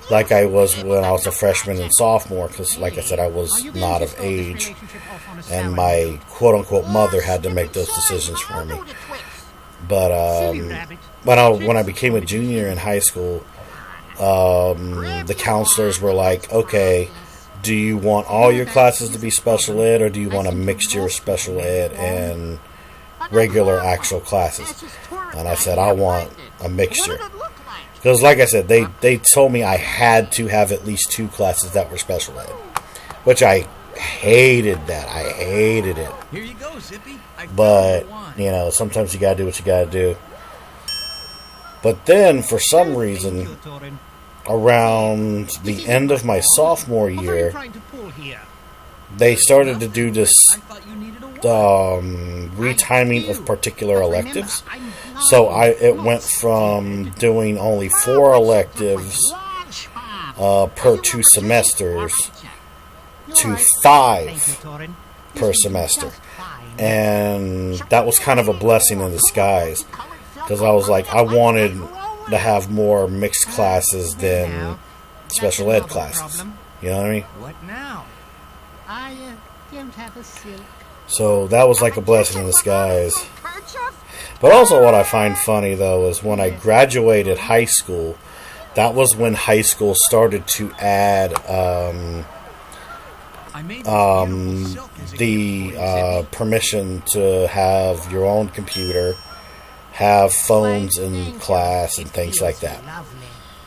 like I was when I was a freshman and sophomore, because like I said, I was not of age, and my quote-unquote mother had to make those decisions for me. But when I became a junior in high school, the counselors were like, "Okay, do you want all your classes to be special ed, or do you want a mixture of special ed and regular actual classes?" And I said, "I want a mixture." Because, like I said, they told me I had to have at least 2 classes that were special ed, which I hated that. I hated it. Here you go, Zippy. But, you know, sometimes you gotta do what you gotta do. But then, for some reason, around the end of my sophomore year, they started to do this retiming of particular electives. So it went from doing only 4 electives per 2 semesters to 5 per semester. And that was kind of a blessing in disguise, because I was like, I wanted to have more mixed classes than special ed classes. You know what I mean? What now? I don't have a silk. So that was like a blessing in disguise. But also what I find funny, though, is when I graduated high school, that was when high school started to add the permission to have your own computer, have phones in class, and things like that.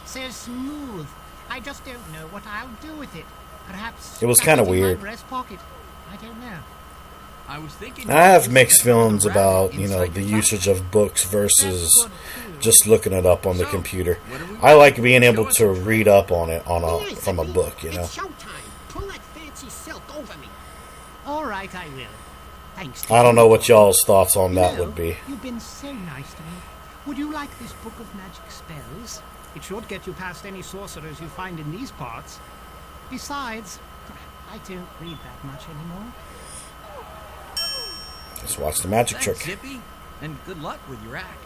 So smooth. I just don't know what I'll do with it. Perhaps It was kind of weird. my breast pocket. I don't know. I was thinking. I have mixed feelings about, you know, the usage of books versus just looking it up on the computer. I like being able to read up on it from a book, you know. Pull that fancy silk over me. All right, I will. Thanks. I don't know what y'all's thoughts on that would be. You've been so nice to me. Would you like this book of magic spells? It should get you past any sorcerers you find in these parts. Besides, I don't read that much anymore. Let's watch the magic Thanks, trick. Zippy, and good luck with your act.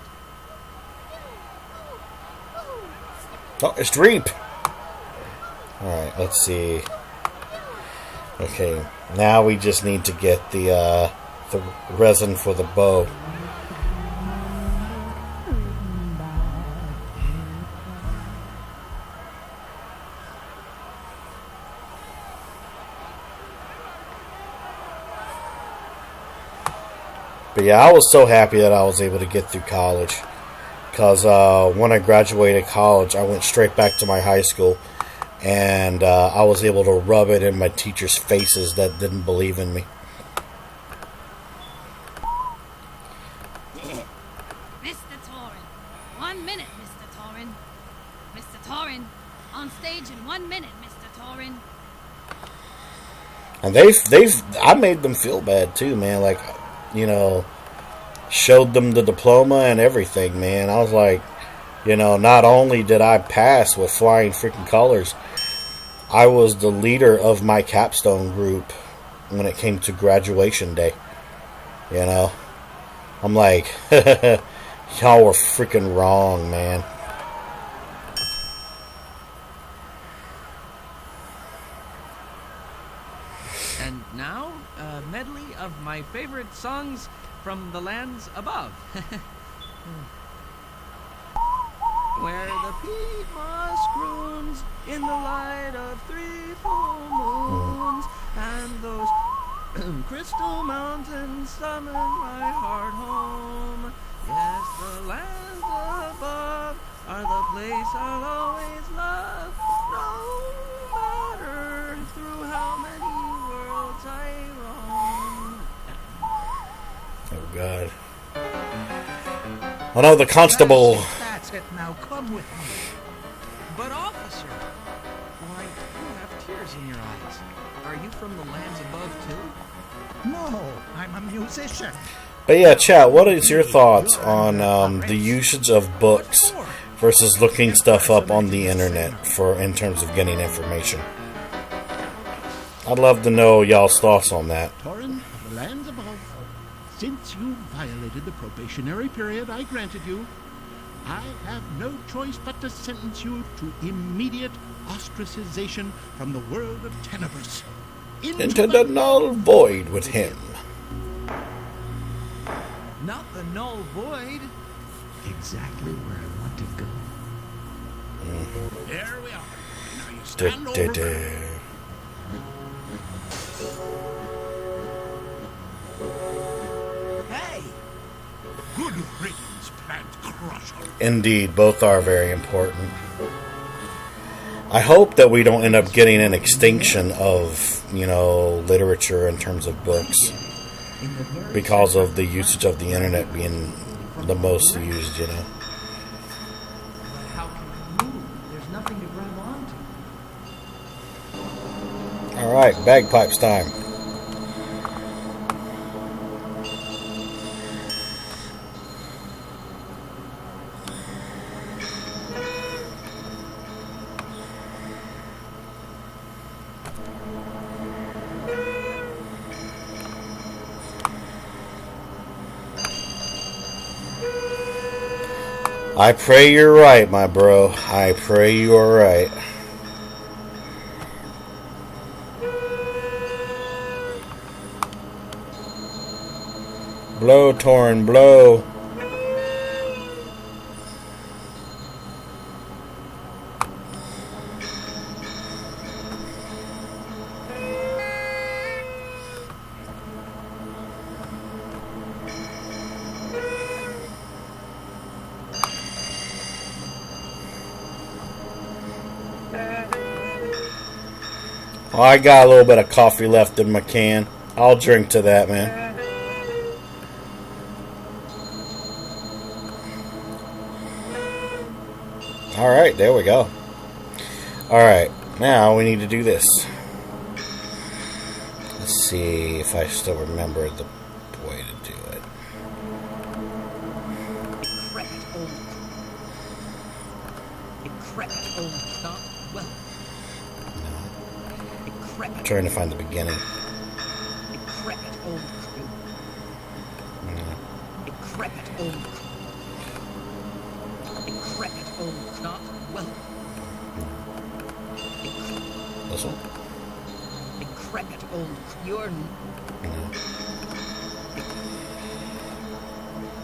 Oh, it's Dreep. Alright, let's see. Okay, now we just need to get the resin for the bow. But yeah, I was so happy that I was able to get through college. Because when I graduated college, I went straight back to my high school. And I was able to rub it in my teachers' faces that didn't believe in me. Mr. Torin. 1 minute, Mr. Torin. Mr. Torin. On stage in 1 minute, Mr. Torin. And I made them feel bad too, man. Like, you know, showed them the diploma and everything, man. I was like, you know, not only did I pass with flying freaking colors, I was the leader of my capstone group when it came to graduation day. You know, I'm like, y'all were freaking wrong, man. And now, a medley of my favorite songs from the lands above. Where the peat moss croons in the light of 3 full moons, and those crystal mountains summon my heart home. Yes, the lands above are the place I'll always love, no matter through how many worlds I roam. Oh no, the constable. That's it now. Come with me. But officer, why, you have tears in your eyes. Are you from the lands above too? No, I'm a musician. But yeah, chat, what is your thoughts on the usage of books versus looking stuff up on the internet in terms of getting information? I'd love to know y'all's thoughts on that. Torin of the lands above, since you violated the probationary period I granted you, I have no choice but to sentence you to immediate ostracization from the world of Tenebris. Into the null void with him. Not the null void. Exactly where I want to go. There we are. Now you stand over. Hey! Good riddance, plant crusher. Indeed, both are very important. I hope that we don't end up getting an extinction of, literature in terms of books because of the usage of the internet being the most used, But how can we move? There's nothing to grab onto. Alright, bagpipes time. I pray you're right, my bro. I pray you are right. Blow, Torin, blow. Oh, I got a little bit of coffee left in my can. I'll drink to that, man. Alright, there we go. Alright, now we need to do this. Let's see if I still remember the way to do it. I'm trying to find the beginning. This one? Decrepit old. You're.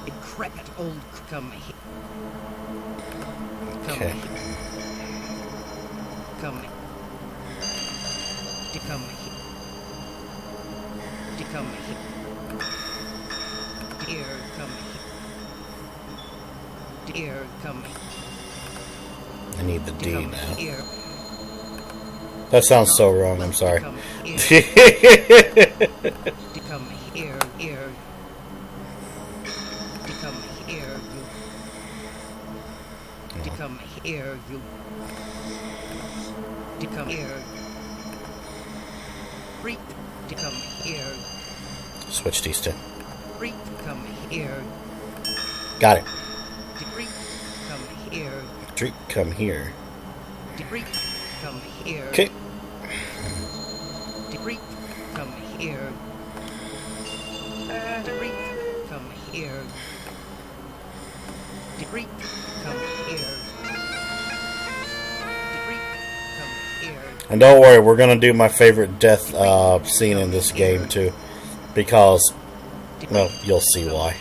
Decrepit old. Come here. Okay. Come here. Come here. Come here. Dear, come here. Dear, come here. I need the D Come now. here. That sounds so wrong, I'm sorry. Come here. Come here. Here. Come here, you. Come here, you. Come here. Freak, come here. Switch these two. Freak, come here. Got it. Freak, come here. Drake, come here. Freak, come here. Okay. Freak, come here. Freak, come here. Freak, come here. And don't worry, we're gonna do my favorite death scene in this game too, because, well, you'll see why.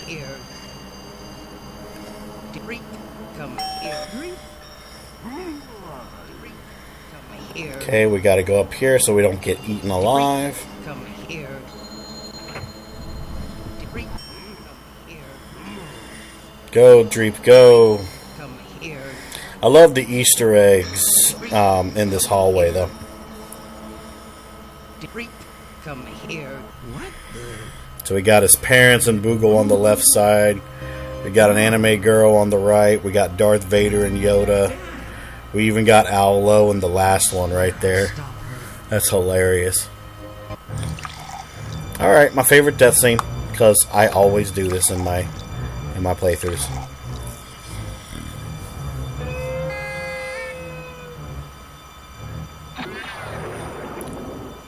Okay, we gotta go up here so we don't get eaten alive. Come here. Go, Dreep, go. Come here. I love the Easter eggs in this hallway, though. Come here. What? So we got his parents and Boogle on the left side, We got an anime girl on the right. We got Darth Vader and Yoda. We even got Owlo in the last one right there. That's hilarious. Alright, my favorite death scene, because I always do this in my playthroughs.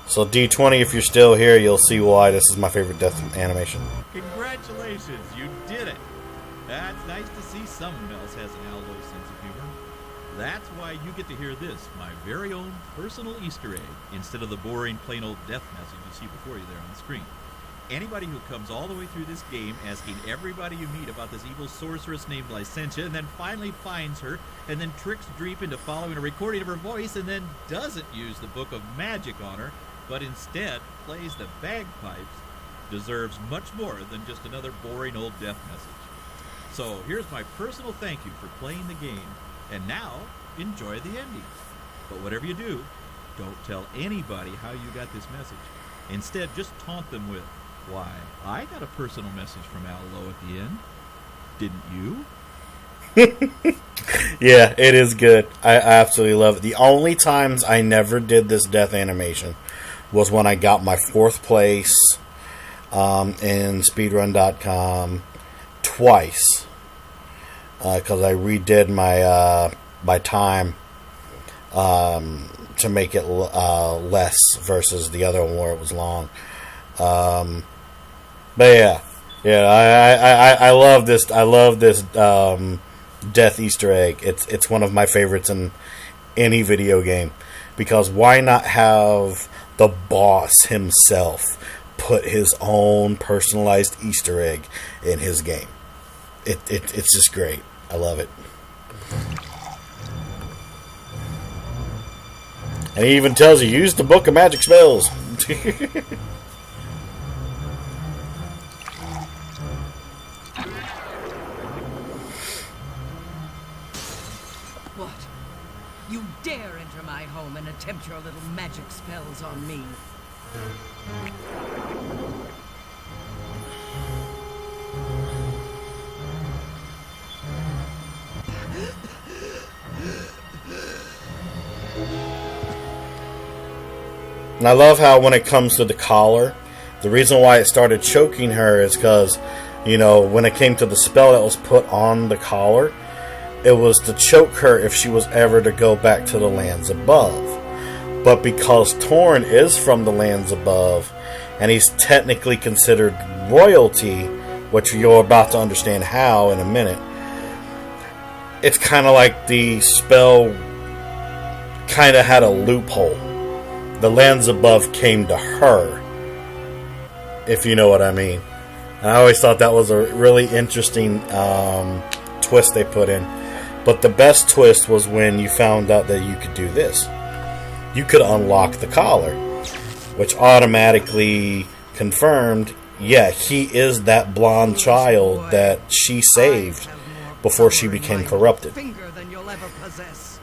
So D20, if you're still here, you'll see why this is my favorite death animation. Congratulations, you did it! That's nice to see someone else has an Aldo sense of humor. That's why you get to hear this, my very own personal Easter egg, instead of the boring, plain old death message you see before you there on the screen. Anybody who comes all the way through this game asking everybody you meet about this evil sorceress named Licentia, and then finally finds her, and then tricks Dreep into following a recording of her voice, and then doesn't use the Book of Magic on her, but instead plays the bagpipes, deserves much more than just another boring old death message. So here's my personal thank you for playing the game, and now enjoy the ending. But whatever you do, don't tell anybody how you got this message. Instead, just taunt them with, "Why, I got a personal message from Allo at the end. Didn't you?" Yeah, it is good. I absolutely love it. The only times I never did this death animation was when I got my 4th place in speedrun.com twice, because I redid my time to make it less versus the other one where it was long. But yeah, I love this. I love this death Easter egg. It's one of my favorites in any video game, because why not have the boss himself put his own personalized Easter egg in his game? It's just great. I love it. And he even tells you, use the Book of Magic Spells. What? You dare enter my home and attempt your little magic spells on me? And I love how when it comes to the collar, the reason why it started choking her is because, you know, when it came to the spell that was put on the collar, it was to choke her if she was ever to go back to the lands above. But because Torin is from the lands above, and he's technically considered royalty, which you're about to understand how in a minute, it's kind of like the spell kind of had a loophole. The lands above came to her, if you know what I mean. And I always thought that was a really interesting twist they put in. But the best twist was when you found out that you could do this. You could unlock the collar, which automatically confirmed, yeah, he is that blonde child that she saved before she became corrupted. Finger than you'll ever possess.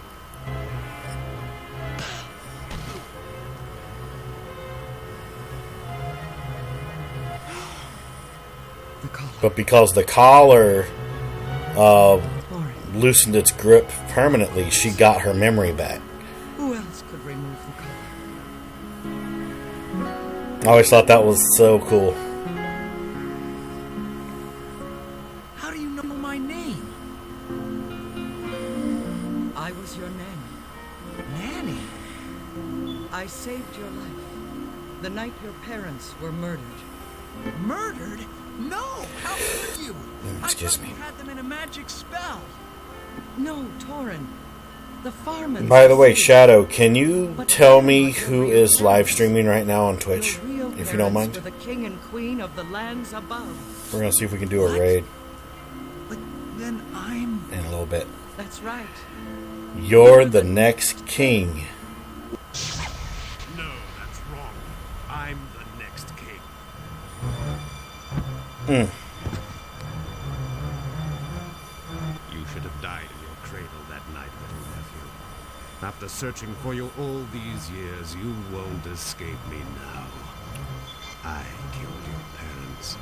But because the collar loosened its grip permanently, she got her memory back. Who else could remove the collar? I always thought that was so cool. How do you know my name? I was your nanny. Nanny? I saved your life the night your parents were murdered. Murdered? No! How could you? Excuse me. You had them in a magic spell. No, Torin. The farmers. By the way, Shadow, can you tell me who is live streaming right now on Twitch, if you don't mind? The king and queen of the lands above. We're gonna see if we can do a raid But then I'm... in a little bit. That's right. You're the next king. No, that's wrong. I'm the next king. You should have died in your cradle that night, little nephew. After searching for you all these years, you won't escape me now. I killed your parents.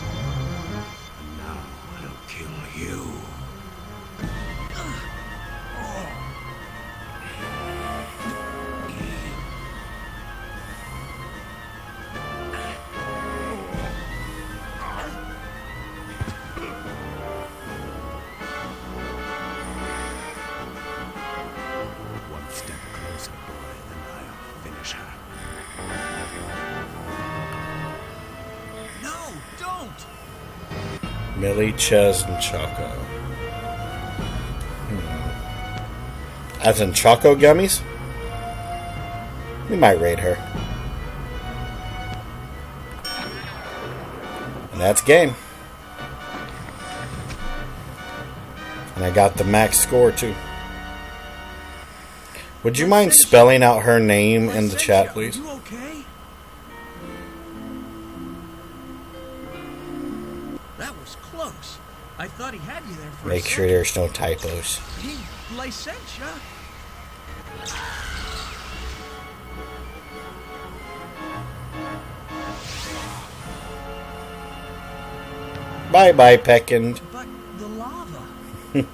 And now I'll kill you. One step closer, boy, and I'll finish her. No, don't! Millie, Ches, and Choco. As in Choco Gummies? We might raid her. And that's game. And I got the max score too. Would you mind spelling out her name in the chat, please? Are you okay? That was close. I thought he had you there for Make a sure there's no typos. Hey, Licentia. Bye bye, Peckend. But the lava. Torin.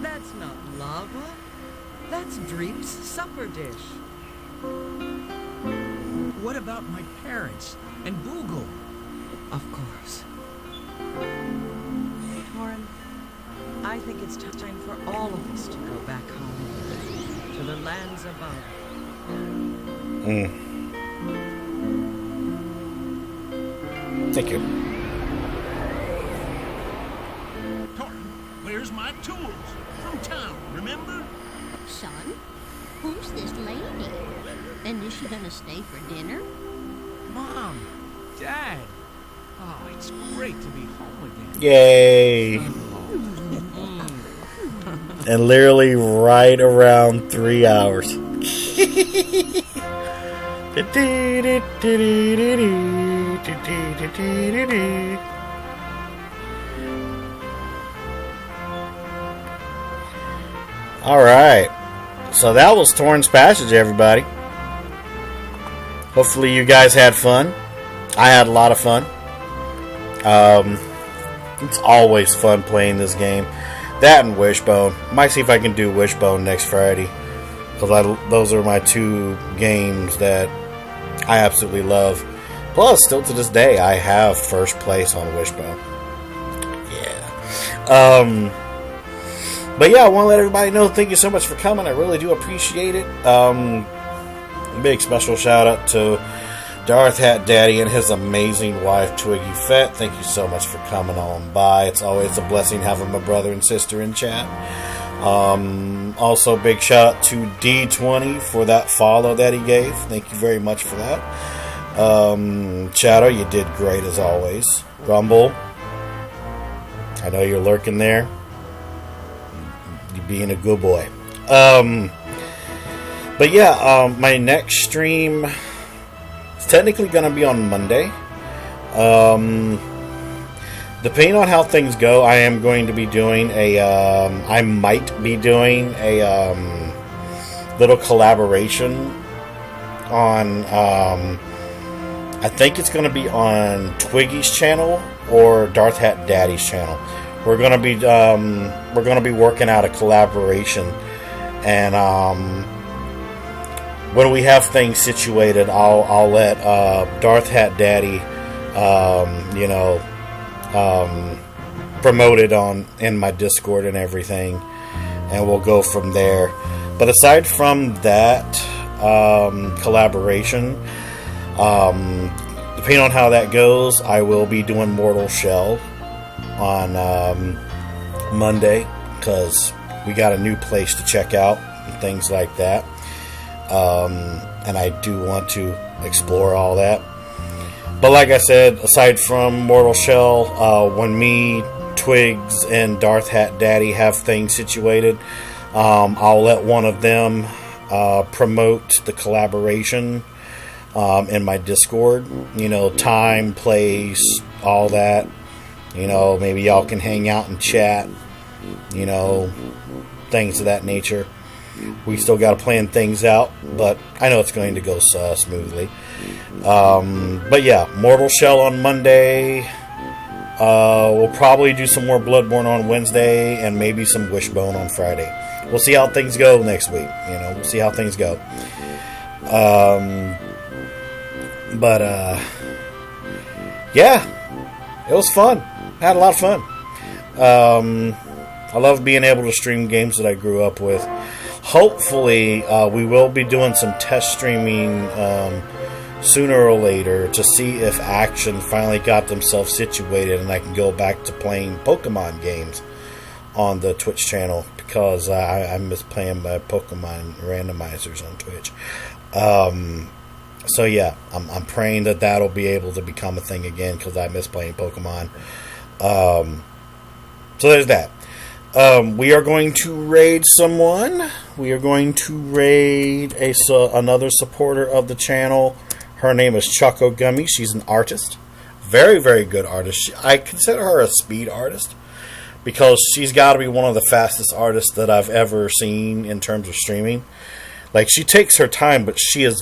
That's not lava. That's Dreep's supper dish. What about my parents and Boogle? Of course. Torin, I think it's time for all of us to go back home. To the lands above. Thank you. Torin, where's my tools? From town, remember? Son, who's this lady? And is she gonna stay for dinner? Mom, Dad. Oh, it's great to be home again. Yay! And literally right around 3 hours. Alright. So that was Torin's Passage, everybody. Hopefully you guys had fun. I had a lot of fun. It's always fun playing this game. That and Wishbone. Might see if I can do Wishbone next Friday. Because those are my two games that I absolutely love. Plus, still to this day, I have first place on Wishbone. Yeah. But yeah, I want to let everybody know, thank you so much for coming. I really do appreciate it. Big special shout out to Darth Hat Daddy and his amazing wife, Twiggy Fett. Thank you so much for coming on by. It's always a blessing having my brother and sister in chat. Also, big shout out to D20 for that follow that he gave. Thank you very much for that. Shadow, you did great as always. Rumble, I know you're lurking there. You're being a good boy. But yeah, my next stream is technically going to be on Monday. Depending on how things go, I am going to be doing I might be doing a little collaboration on, I think it's going to be on Twiggy's channel or Darth Hat Daddy's channel. We're going to be working out a collaboration, and when we have things situated, I'll let Darth Hat Daddy, promote it in my Discord and everything, and we'll go from there. But aside from that collaboration, depending on how that goes, I will be doing Mortal Shell on Monday, because we got a new place to check out and things like that. And I do want to explore all that. But like I said, aside from Mortal Shell, when me, Twigs, and Darth Hat Daddy have things situated, I'll let one of them promote the collaboration in my Discord. Time, place, all that. Maybe y'all can hang out and chat. Things of that nature. We still got to plan things out, but I know it's going to go smoothly. But yeah, Mortal Shell on Monday. We'll probably do some more Bloodborne on Wednesday, and maybe some Wishbone on Friday. We'll see how things go next week. We'll see how things go. Yeah, it was fun. I had a lot of fun. I love being able to stream games that I grew up with. Hopefully, we will be doing some test streaming sooner or later to see if Action finally got themselves situated and I can go back to playing Pokemon games on the Twitch channel, because I miss playing my Pokemon randomizers on Twitch. So yeah, I'm praying that that'll be able to become a thing again, because I miss playing Pokemon. So there's that. We are going to raid someone. We are going to raid another supporter of the channel. Her name is Choco Gummy. She's an artist. Very, very good artist. I consider her a speed artist, because she's got to be one of the fastest artists that I've ever seen in terms of streaming. Like, she takes her time, but she's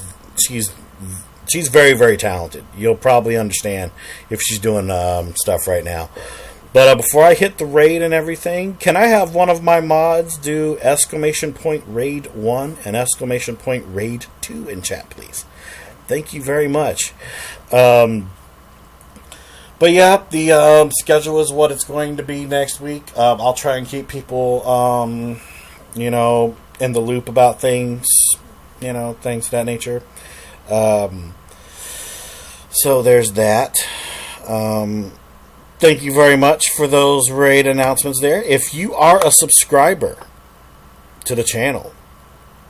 very, very talented. You'll probably understand if she's doing stuff right now. But before I hit the raid and everything, can I have one of my mods do !raid 1 and !raid 2 in chat, please? Thank you very much. But yeah, the schedule is what it's going to be next week. I'll try and keep people, in the loop about things, things of that nature. So there's that. Thank you very much for those raid announcements there. If you are a subscriber to the channel,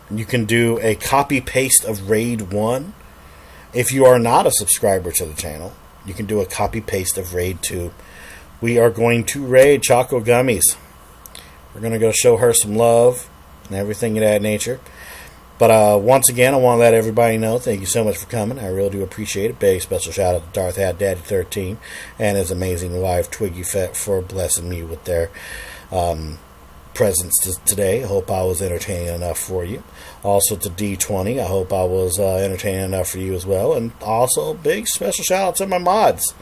you can do a copy-paste of Raid 1. If you are not a subscriber to the channel, you can do a copy-paste of Raid 2. We are going to raid Choco Gummies. We're going to go show her some love and everything of that nature. But once again, I want to let everybody know, thank you so much for coming. I really do appreciate it. Big special shout out to Darth Hat Daddy 13 and his amazing wife, Twiggy Fett, for blessing me with their presence today. I hope I was entertaining enough for you. Also to D20, I hope I was entertaining enough for you as well. And also, big special shout out to my mods.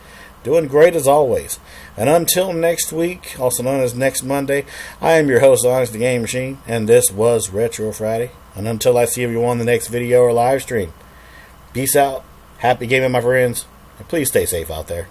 Doing great as always. And until next week, also known as next Monday, I am your host, OnyxTheGamingMachine, and this was Retro Friday. And until I see everyone in the next video or live stream, peace out, happy gaming, my friends, and please stay safe out there.